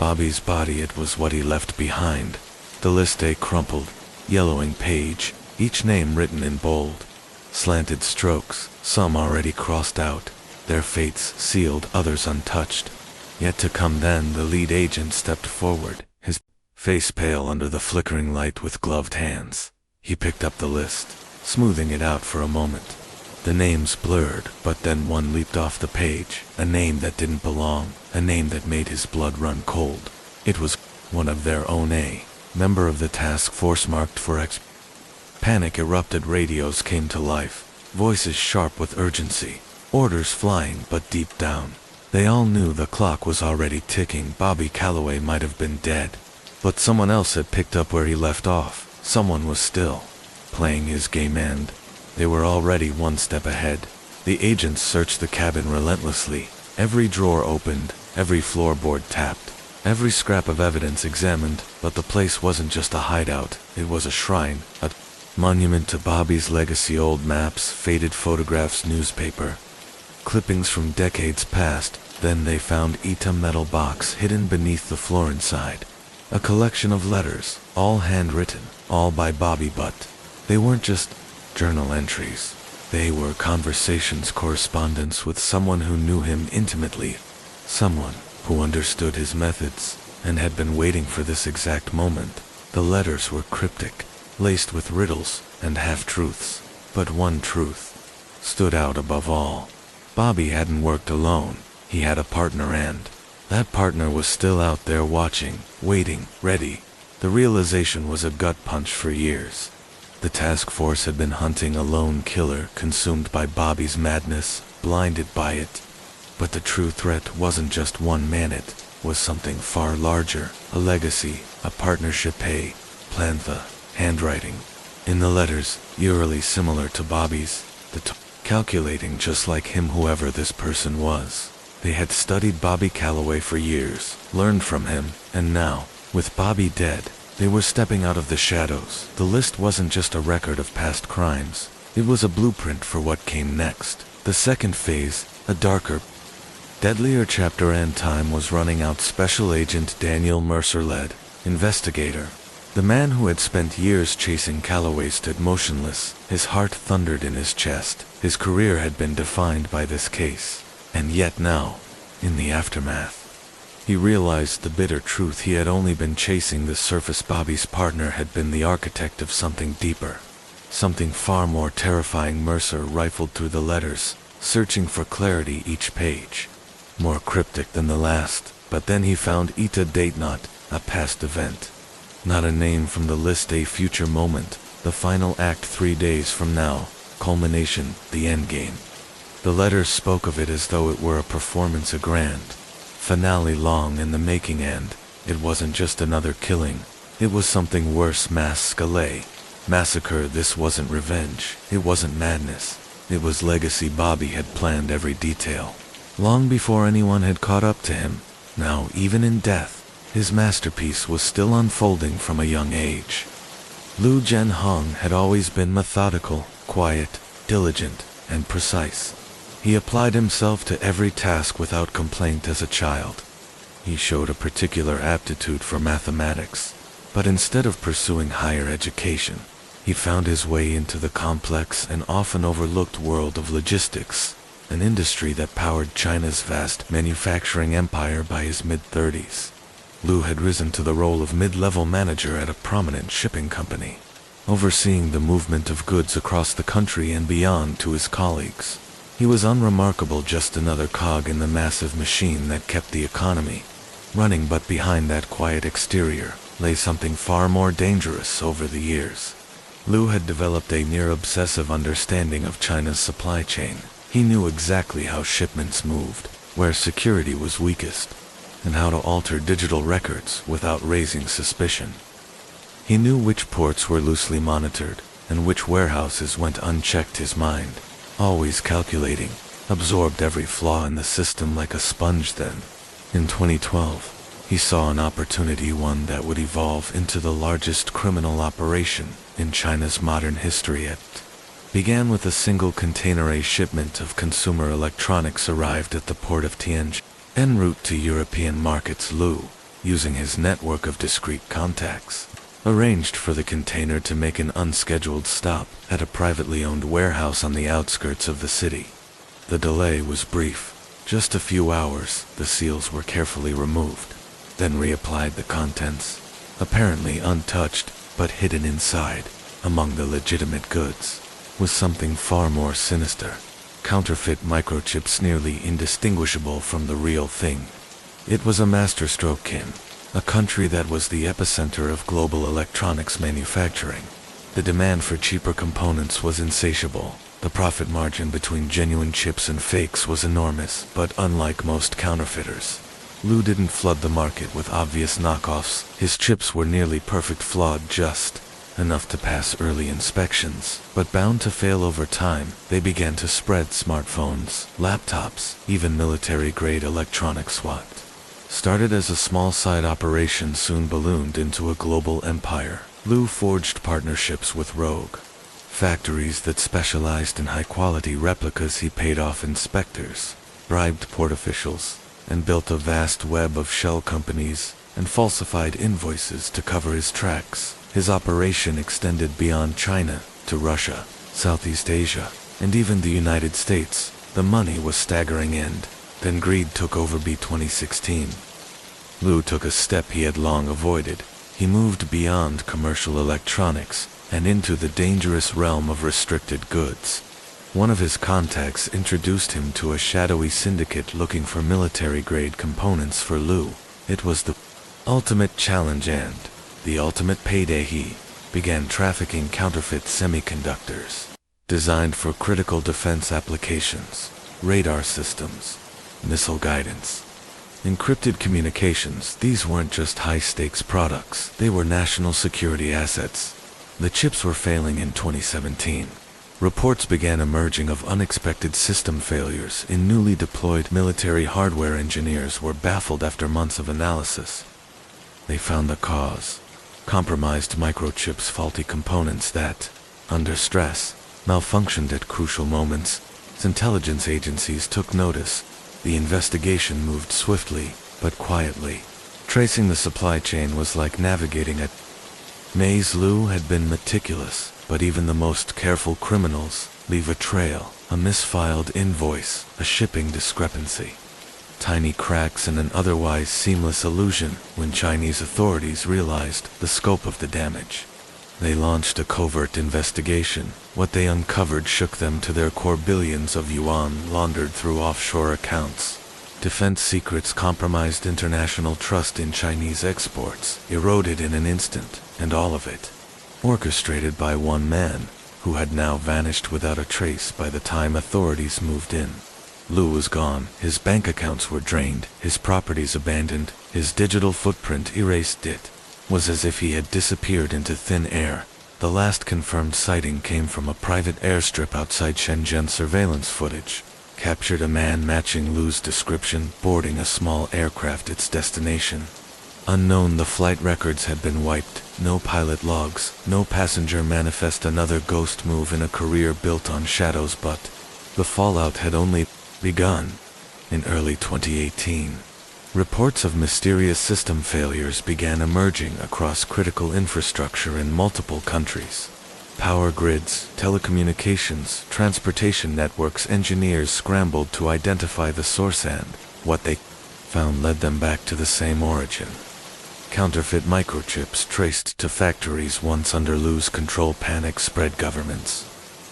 Speaker 1: Bobby's body, it was what he left behind. The list, a crumpled, yellowing page, each name written in bold, slanted strokes, some already crossed out, their fates sealed, others untouched. Yet to come. Then the lead agent stepped forward, his face pale under the flickering light. With gloved hands, he picked up the list, smoothing it out for a moment. The names blurred, but then one leaped off the page, a name that didn't belong, a name that made his blood run cold. It was one of their own, a member of the task force marked for X. Panic erupted, radios came to life, voices sharp with urgency, orders flying. But deep down, they all knew the clock was already ticking. Bobby Calloway might have been dead, but someone else had picked up where he left off. Someone was still playing his game, and they were already one step ahead. The agents searched the cabin relentlessly. Every drawer opened, every floorboard tapped, every scrap of evidence examined. But the place wasn't just a hideout, it was a shrine, a Monument to Bobby's legacy: old maps, faded photographs, newspaper clippings from decades past. Then they found a metal box hidden beneath the floor inside. A collection of letters, all handwritten, all by Bobby, but they weren't just journal entries. They were conversations, correspondence with someone who knew him intimately, someone who understood his methods and had been waiting for this exact moment. The letters were cryptic, laced with riddles and half-truths, but one truth stood out above all. Bobby hadn't worked alone. He had a partner, and that partner was still out there watching, waiting, ready. The realization was a gut punch. For years, the task force had been hunting a lone killer, consumed by Bobby's madness, blinded by it. But the true threat wasn't just one man, it was something far larger, a legacy, a partnership, a plan. The handwriting in the letters, eerily similar to Bobby's, calculating just like him, whoever this person was. They had studied Bobby Calloway for years, learned from him, and now, with Bobby dead, they were stepping out of the shadows. The list wasn't just a record of past crimes, it was a blueprint for what came next. The second phase, a darker, deadlier chapter, and time was running out. Special Agent Daniel Mercer led investigator. The man who had spent years chasing Calloway stood motionless, his heart thundered in his chest. His career had been defined by this case. And yet now, in the aftermath, he realized the bitter truth. He had only been chasing the surface. Bobby's partner had been the architect of something deeper, something far more terrifying. Mercer rifled through the letters, searching for clarity, each page more cryptic than the last. But then he found a date, not a past event, not a name from the list, a future moment, the final act, 3 days from now, culmination, the endgame. The letters spoke of it as though it were a performance, a grand finale, long in the making, and it wasn't just another killing. It was something worse. Massacre. This wasn't revenge. It wasn't madness. It was legacy. Bobby had planned every detail, long before anyone had caught up to him. Now, even in death, his masterpiece was still unfolding from a young age. Lu Jianhong had always been methodical, quiet, diligent, and precise. He applied himself to every task without complaint. As a child, he showed a particular aptitude for mathematics, but instead of pursuing higher education, he found his way into the complex and often overlooked world of logistics, an industry that powered China's vast manufacturing empire. By his mid-30s, Lu had risen to the role of mid-level manager at a prominent shipping company, overseeing the movement of goods across the country and beyond. To his colleagues, he was unremarkable, just another cog in the massive machine that kept the economy running. But behind that quiet exterior lay something far more dangerous. Over the years, Lu had developed a near-obsessive understanding of China's supply chain. He knew exactly how shipments moved, where security was weakest, and how to alter digital records without raising suspicion. He knew which ports were loosely monitored, and which warehouses went unchecked. His mind, always calculating, absorbed every flaw in the system like a sponge. Then, in 2012, he saw an opportunity, one that would evolve into the largest criminal operation in China's modern history. It began with a single container. A shipment of consumer electronics arrived at the port of Tianjin, en route to European markets. Lu, using his network of discreet contacts, arranged for the container to make an unscheduled stop at a privately owned warehouse on the outskirts of the city. The delay was brief, just a few hours. The seals were carefully removed, then reapplied. The contents, apparently untouched, but hidden inside, among the legitimate goods, was something far more sinister. Counterfeit microchips, nearly indistinguishable from the real thing. It was a masterstroke in a country that was the epicenter of global electronics manufacturing. The demand for cheaper components was insatiable. The profit margin between genuine chips and fakes was enormous. But unlike most counterfeiters, Lu didn't flood the market with obvious knockoffs. His chips were nearly perfect, flawed just enough to pass early inspections, but bound to fail over time. They began to spread: smartphones, laptops, even military-grade electronics. What started as a small side operation soon ballooned into a global empire. Lu forged partnerships with rogue factories that specialized in high-quality replicas. He paid off inspectors, bribed port officials, and built a vast web of shell companies and falsified invoices to cover his tracks. His operation extended beyond China to Russia, Southeast Asia, and even the United States. The money was staggering, and then greed took over. 2016. Lu took a step he had long avoided. He moved beyond commercial electronics and into the dangerous realm of restricted goods. One of his contacts introduced him to a shadowy syndicate looking for military-grade components for Lu. It was the ultimate challenge and the ultimate payday. He began trafficking counterfeit semiconductors, designed for critical defense applications, radar systems, missile guidance, encrypted communications. These weren't just high-stakes products, they were national security assets. The chips were failing in 2017. Reports began emerging of unexpected system failures in newly deployed military hardware. Engineers were baffled after months of analysis. They found the cause: compromised microchips, faulty components that, under stress, malfunctioned at crucial moments. Intelligence agencies took notice. The investigation moved swiftly, but quietly. Tracing the supply chain was like navigating a maze. Lu had been meticulous, but even the most careful criminals leave a trail: a misfiled invoice, a shipping discrepancy, tiny cracks in an otherwise seamless illusion. When Chinese authorities realized the scope of the damage, they launched a covert investigation. What they uncovered shook them to their core: billions of yuan laundered through offshore accounts. Defense secrets compromised international trust in Chinese exports, eroded in an instant, and all of it orchestrated by one man, who had now vanished without a trace by the time authorities moved in. Lu was gone. His bank accounts were drained, his properties abandoned, his digital footprint erased. It was as if he had disappeared into thin air. The last confirmed sighting came from a private airstrip outside Shenzhen. Surveillance footage captured a man matching Lu's description, boarding a small aircraft. Its destination unknown. The flight records had been wiped. No pilot logs, no passenger manifest. Another ghost move in a career built on shadows, but the fallout had only begun. In early 2018, reports of mysterious system failures began emerging across critical infrastructure in multiple countries. Power grids, telecommunications, transportation networks. Engineers scrambled to identify the source, and what they found led them back to the same origin: counterfeit microchips traced to factories once under Lu's control. Panic spread. Governments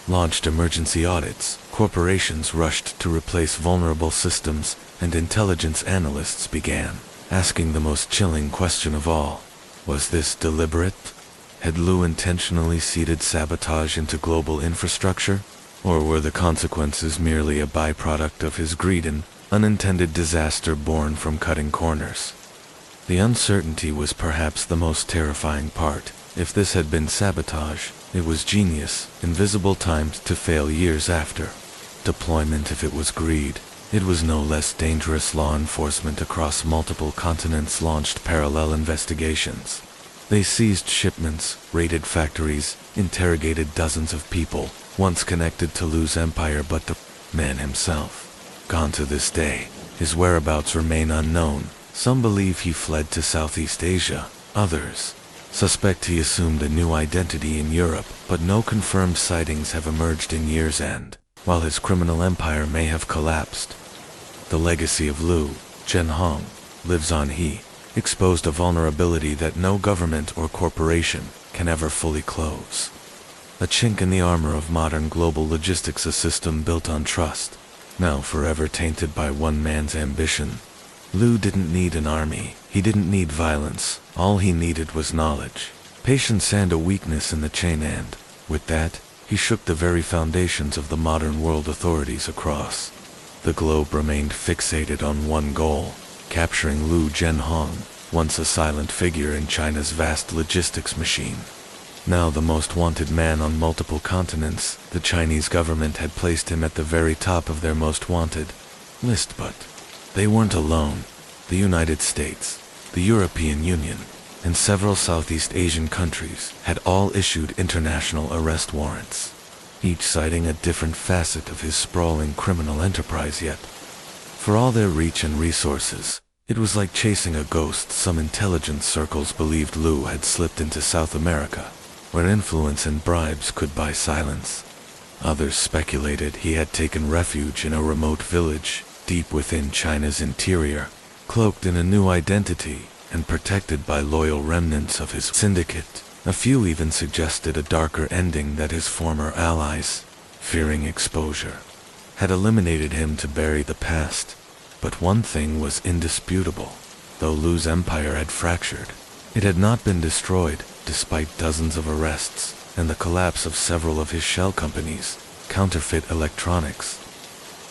Speaker 1: launched emergency audits. Corporations rushed to replace vulnerable systems, and intelligence analysts began asking the most chilling question of all: was this deliberate? Had Lu intentionally seeded sabotage into global infrastructure? Or were the consequences merely a byproduct of his greed, an unintended disaster born from cutting corners? The uncertainty was perhaps the most terrifying part. If this had been sabotage, it was genius, invisible, timed to fail years after deployment. If it was greed, it was no less dangerous. Law enforcement across multiple continents launched parallel investigations. They seized shipments, raided factories, interrogated dozens of people once connected to Lu's empire. But the man himself, gone to this day. His whereabouts remain unknown. Some believe he fled to Southeast Asia. Others suspect he assumed a new identity in Europe, but no confirmed sightings have emerged in years. And while his criminal empire may have collapsed, the legacy of Lu Zhenhong lives on. He exposed a vulnerability that no government or corporation can ever fully close. A chink in the armor of modern global logistics, a system built on trust, now forever tainted by one man's ambition. Lu didn't need an army. He didn't need violence. All he needed was knowledge, patience, and a weakness in the chain, and with that, he shook the very foundations of the modern world. Authorities across the globe remained fixated on one goal: capturing Lu Zhenhong, once a silent figure in China's vast logistics machine. Now the most wanted man on multiple continents, the Chinese government had placed him at the very top of their most wanted list. But they weren't alone. The United States, the European Union, and several Southeast Asian countries had all issued international arrest warrants, each citing a different facet of his sprawling criminal enterprise. Yet, for all their reach and resources, it was like chasing a ghost. Some intelligence circles believed Liu had slipped into South America, where influence and bribes could buy silence. Others speculated he had taken refuge in a remote village, deep within China's interior, cloaked in a new identity and protected by loyal remnants of his syndicate. A few even suggested a darker ending, that his former allies, fearing exposure, had eliminated him to bury the past. But one thing was indisputable. Though Liu's empire had fractured, it had not been destroyed, despite dozens of arrests and the collapse of several of his shell companies. Counterfeit electronics,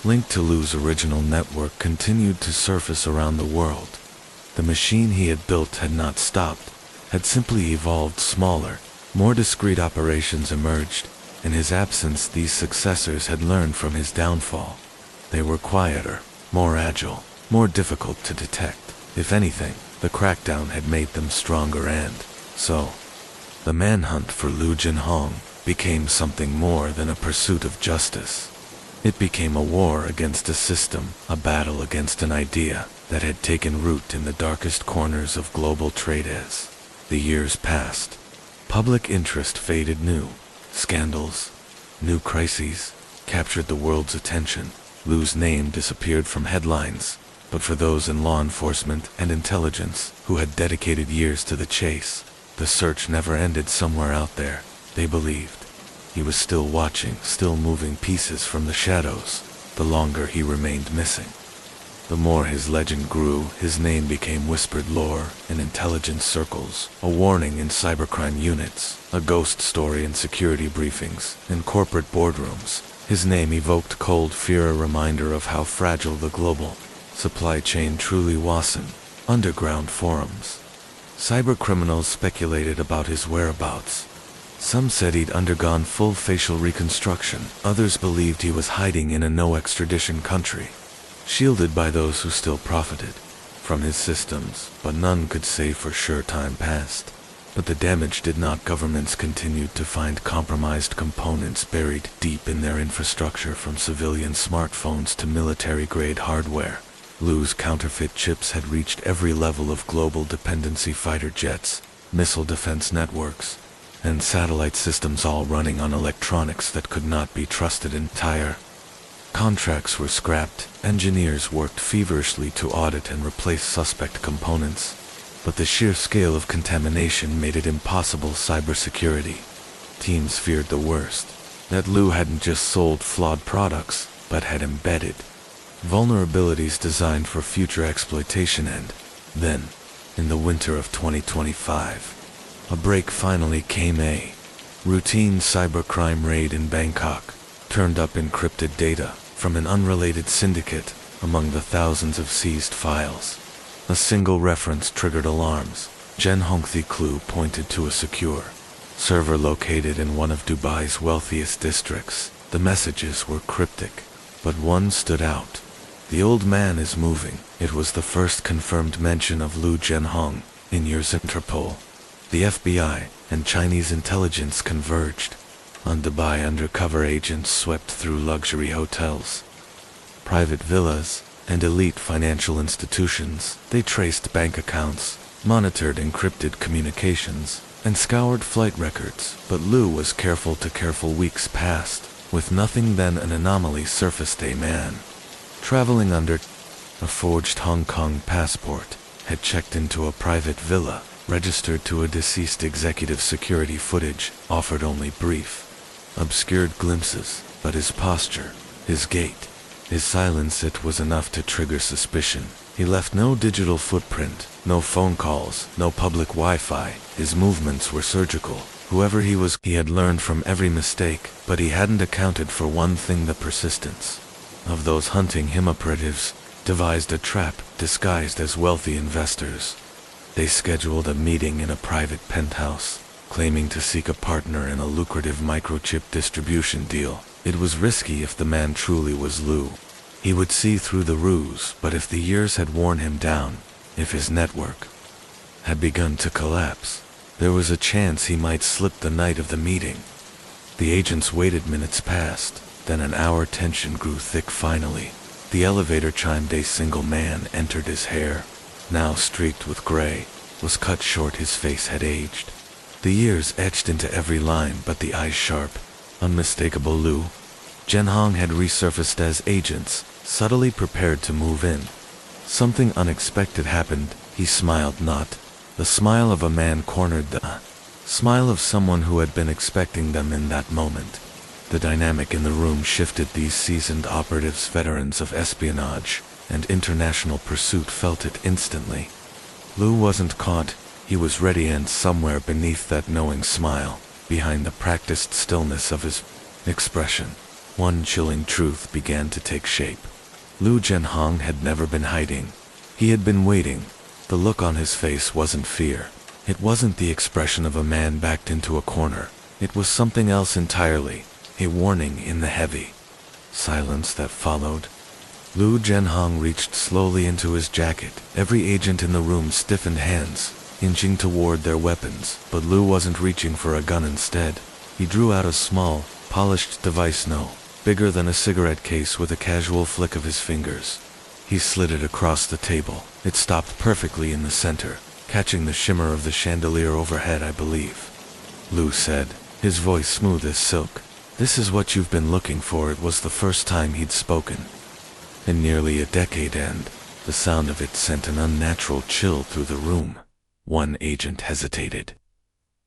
Speaker 1: linked to Liu's original network, continued to surface around the world. The machine he had built had not stopped, had simply evolved. Smaller, more discreet operations emerged. In his absence, these successors had learned from his downfall. They were quieter, more agile, more difficult to detect. If anything, the crackdown had made them stronger, and so, the manhunt for Liu Jinhong became something more than a pursuit of justice. It became a war against a system, a battle against an idea that had taken root in the darkest corners of global trade. As the years passed, public interest faded. New scandals, new crises captured the world's attention. Liu's name disappeared from headlines, but for those in law enforcement and intelligence who had dedicated years to the chase, the search never ended. Somewhere out there, they believed, he was still watching, still moving pieces from the shadows. The longer he remained missing, the more his legend grew. His name became whispered lore in intelligence circles, a warning in cybercrime units, a ghost story in security briefings, in corporate boardrooms. His name evoked cold fear, a reminder of how fragile the global supply chain truly was. In underground forums, cybercriminals speculated about his whereabouts. Some said he'd undergone full facial reconstruction. Others believed he was hiding in a no-extradition country, shielded by those who still profited from his systems. But none could say for sure. Time passed, but the damage did not. Governments continued to find compromised components buried deep in their infrastructure, from civilian smartphones to military-grade hardware. Liu's counterfeit chips had reached every level of global dependency: fighter jets, missile defense networks, and satellite systems, all running on electronics that could not be trusted. Entire contracts were scrapped. Engineers worked feverishly to audit and replace suspect components, but the sheer scale of contamination made it impossible. Cybersecurity teams feared the worst, that Liu hadn't just sold flawed products, but had embedded vulnerabilities designed for future exploitation. And then, in the winter of 2025, a break finally came. A routine cybercrime raid in Bangkok turned up encrypted data from an unrelated syndicate among the thousands of seized files. A single reference triggered alarms. Jinhong clue pointed to a secure server located in one of Dubai's wealthiest districts. The messages were cryptic, but one stood out. "The old man is moving." It was the first confirmed mention of Liu Jinhong in years. Interpol, the FBI, and Chinese intelligence converged on Dubai. Undercover agents swept through luxury hotels, private villas, and elite financial institutions. They traced bank accounts, monitored encrypted communications, and scoured flight records. But Liu was careful. Weeks passed, with nothing. Then an anomaly surfaced. A man traveling under a forged Hong Kong passport had checked into a private villa, registered to a deceased executive. Security footage offered only brief, obscured glimpses, but his posture, his gait, his silence, it was enough to trigger suspicion. He left no digital footprint, no phone calls, no public Wi-Fi. His movements were surgical. Whoever he was, he had learned from every mistake, but he hadn't accounted for one thing: the persistence of those hunting him. Operatives devised a trap disguised as wealthy investors. They scheduled a meeting in a private penthouse, claiming to seek a partner in a lucrative microchip distribution deal. It was risky. If the man truly was Liu, he would see through the ruse. But if the years had worn him down, if his network had begun to collapse. There was a chance he might slip the night of the meeting. The agents waited. Minutes passed, then an hour. Tension grew thick. Finally, the elevator chimed. A single man entered. His hair, now streaked with gray, was cut short. His face had aged, the years etched into every line, but the eyes sharp, unmistakable. Lu Zhenhong had resurfaced as agents, subtly prepared to move in. Something unexpected happened. He smiled, not the smile of a man cornered, the smile of someone who had been expecting them in that moment. The dynamic in the room shifted. These seasoned operatives, veterans of espionage and international pursuit, felt it instantly. Lu wasn't caught, he was ready, and somewhere beneath that knowing smile, behind the practiced stillness of his expression, one chilling truth began to take shape. Lu Zhenhong had never been hiding. He had been waiting. The look on his face wasn't fear. It wasn't the expression of a man backed into a corner. It was something else entirely, a warning in the heavy silence that followed. Lu Zhenhong reached slowly into his jacket. Every agent in the room stiffened, hands inching toward their weapons, but Lu wasn't reaching for a gun. Instead, he drew out a small, polished device no bigger than a cigarette case. With a casual flick of his fingers, he slid it across the table. It stopped perfectly in the center, catching the shimmer of the chandelier overhead. I believe, Lu said, his voice smooth as silk. This is what you've been looking for. It was the first time he'd spoken in nearly a decade, and the sound of it sent an unnatural chill through the room. One agent hesitated,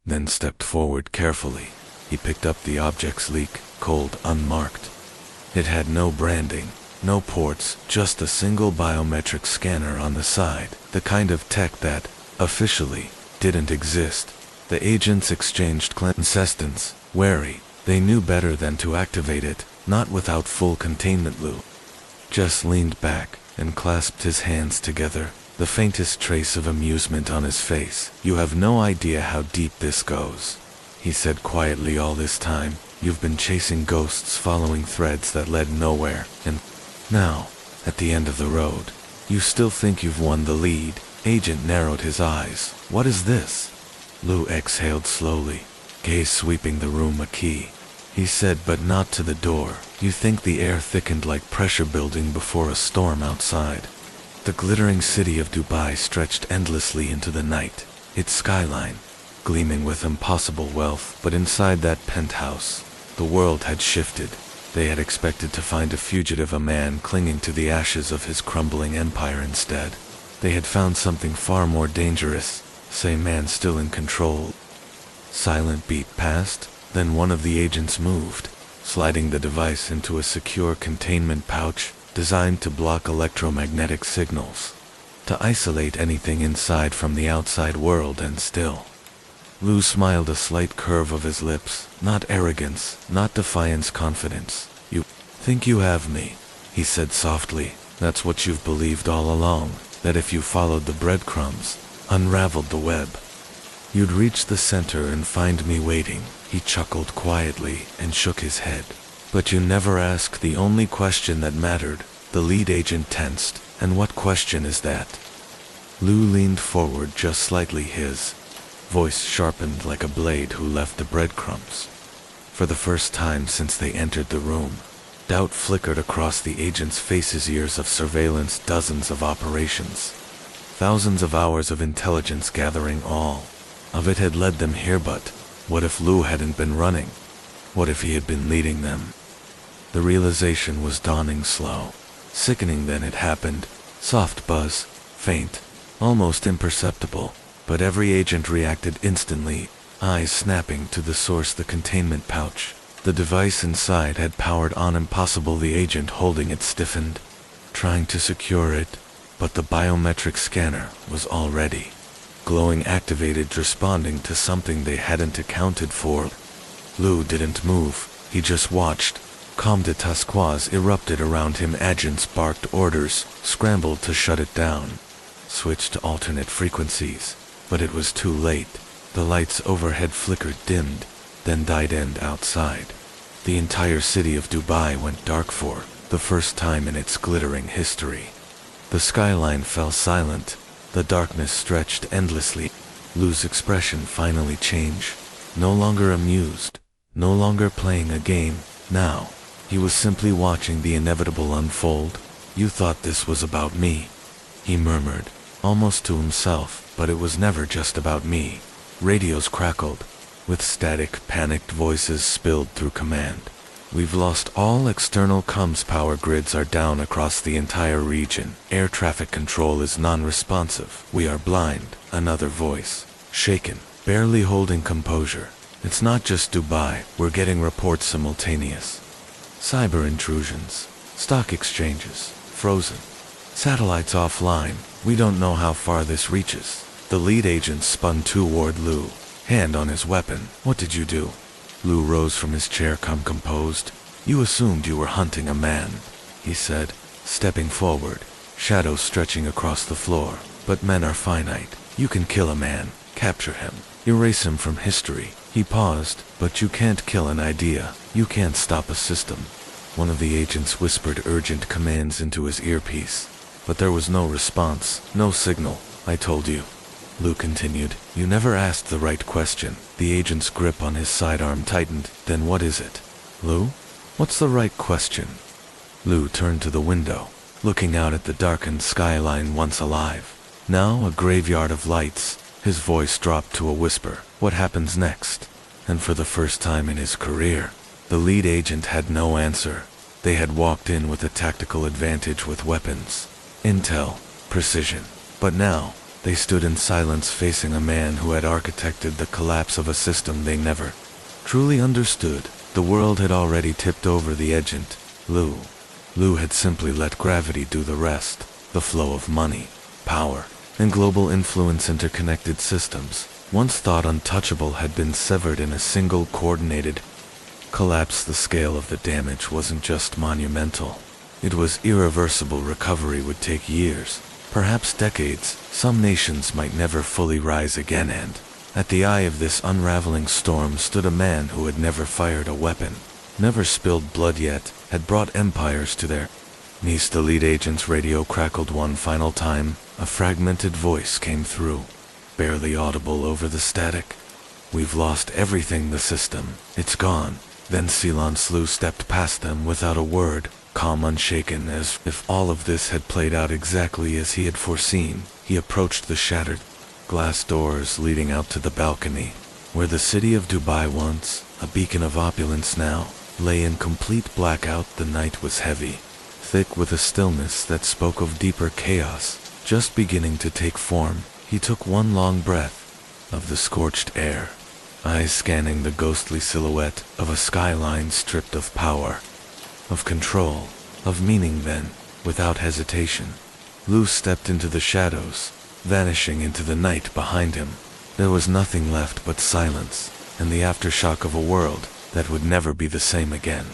Speaker 1: then stepped forward carefully. He picked up the object's leak, cold, unmarked. It had no branding, no ports, just a single biometric scanner on the side, the kind of tech that, officially, didn't exist. The agents exchanged glances, wary. They knew better than to activate it, not without full containment. Lu just leaned back and clasped his hands together, the faintest trace of amusement on his face. You have no idea how deep this goes, he said quietly. All this time, you've been chasing ghosts, following threads that led nowhere, and now, at the end of the road, you still think you've won the lead. Agent narrowed his eyes. What is this? Lu exhaled slowly, gaze sweeping the room. A key, he said, but not to the door. You think the air thickened like pressure building before a storm outside. The glittering city of Dubai stretched endlessly into the night, its skyline gleaming with impossible wealth. But inside that penthouse, the world had shifted. They had expected to find a fugitive, a man clinging to the ashes of his crumbling empire. Instead, they had found something far more dangerous, same man still in control. Silent beat passed, then one of the agents moved, sliding the device into a secure containment pouch designed to block electromagnetic signals, to isolate anything inside from the outside world. And still, Lu smiled, a slight curve of his lips, not arrogance, not defiance, confidence. You think you have me, he said softly. That's what you've believed all along, that if you followed the breadcrumbs, unraveled the web, you'd reach the center and find me waiting. He chuckled quietly and shook his head. But you never asked the only question that mattered. The lead agent tensed. And what question is that? Lu leaned forward just slightly, his voice sharpened like a blade. Who left the breadcrumbs? For the first time since they entered the room, doubt flickered across the agent's faces. Years of surveillance, dozens of operations, thousands of hours of intelligence gathering, all of it had led them here. But what if Lu hadn't been running? What if he had been leading them? The realization was dawning, slow, sickening. Then it happened. Soft buzz, faint, almost imperceptible, but every agent reacted instantly, eyes snapping to the source, the containment pouch. The device inside had powered on. Impossible. The agent holding it stiffened, trying to secure it, but the biometric scanner was already glowing, activated, responding to something they hadn't accounted for. Lu didn't move. He just watched. Calm de Tusquoise erupted around him. Agents barked orders, scrambled to shut it down, switched to alternate frequencies. But it was too late. The lights overhead flickered, dimmed, then died. And outside, the entire city of Dubai went dark for the first time in its glittering history. The skyline fell silent. The darkness stretched endlessly. Lou's expression finally changed. No longer amused, no longer playing a game. Now, he was simply watching the inevitable unfold. "You thought this was about me," he murmured, almost to himself, "but it was never just about me." Radios crackled. With static, panicked voices spilled through command. "We've lost all external comms. Power grids are down across the entire region. Air traffic control is non-responsive. We are blind." Another voice, shaken, barely holding composure. "It's not just Dubai. We're getting reports simultaneous. Cyber intrusions, stock exchanges, frozen, satellites offline. We don't know how far this reaches." The lead agent spun toward Lou, hand on his weapon. "What did you do?" Lou rose from his chair, composed. "You assumed you were hunting a man," he said, stepping forward, shadows stretching across the floor. "But men are finite. You can kill a man, capture him, erase him from history." He paused. "But you can't kill an idea. You can't stop a system." One of the agents whispered urgent commands into his earpiece. But there was no response, no signal. "I told you," Lou continued. "You never asked the right question." The agent's grip on his sidearm tightened. "Then what is it, Lou? What's the right question?" Lou turned to the window, looking out at the darkened skyline once alive. Now a graveyard of lights. His voice dropped to a whisper. "What happens next?" And for the first time in his career, the lead agent had no answer. They had walked in with a tactical advantage, with weapons, intel, precision. But now, they stood in silence, facing a man who had architected the collapse of a system they never truly understood. The world had already tipped over the edge, and Lou had simply let gravity do the rest. The flow of money, power, and global influence, interconnected systems, once thought untouchable, had been severed in a single coordinated collapse. The scale of the damage wasn't just monumental. It was irreversible. Recovery would take years, perhaps decades. Some nations might never fully rise again, and at the eye of this unraveling storm stood a man who had never fired a weapon, never spilled blood, yet had brought empires to their knees. The lead agent's radio crackled one final time. A fragmented voice came through, barely audible over the static. "We've lost everything. The system, it's gone." Then Silence. Lou stepped past them without a word, calm, unshaken, as if all of this had played out exactly as he had foreseen. He approached the shattered glass doors leading out to the balcony, where the city of Dubai, once a beacon of opulence, now lay in complete blackout. The night was heavy, thick, with a stillness that spoke of deeper chaos just beginning to take form. He took one long breath of the scorched air, eyes scanning the ghostly silhouette of a skyline stripped of power, of control, of meaning. Then, without hesitation, Lou stepped into the shadows, vanishing into the night behind him. There was nothing left but silence, and the aftershock of a world that would never be the same again.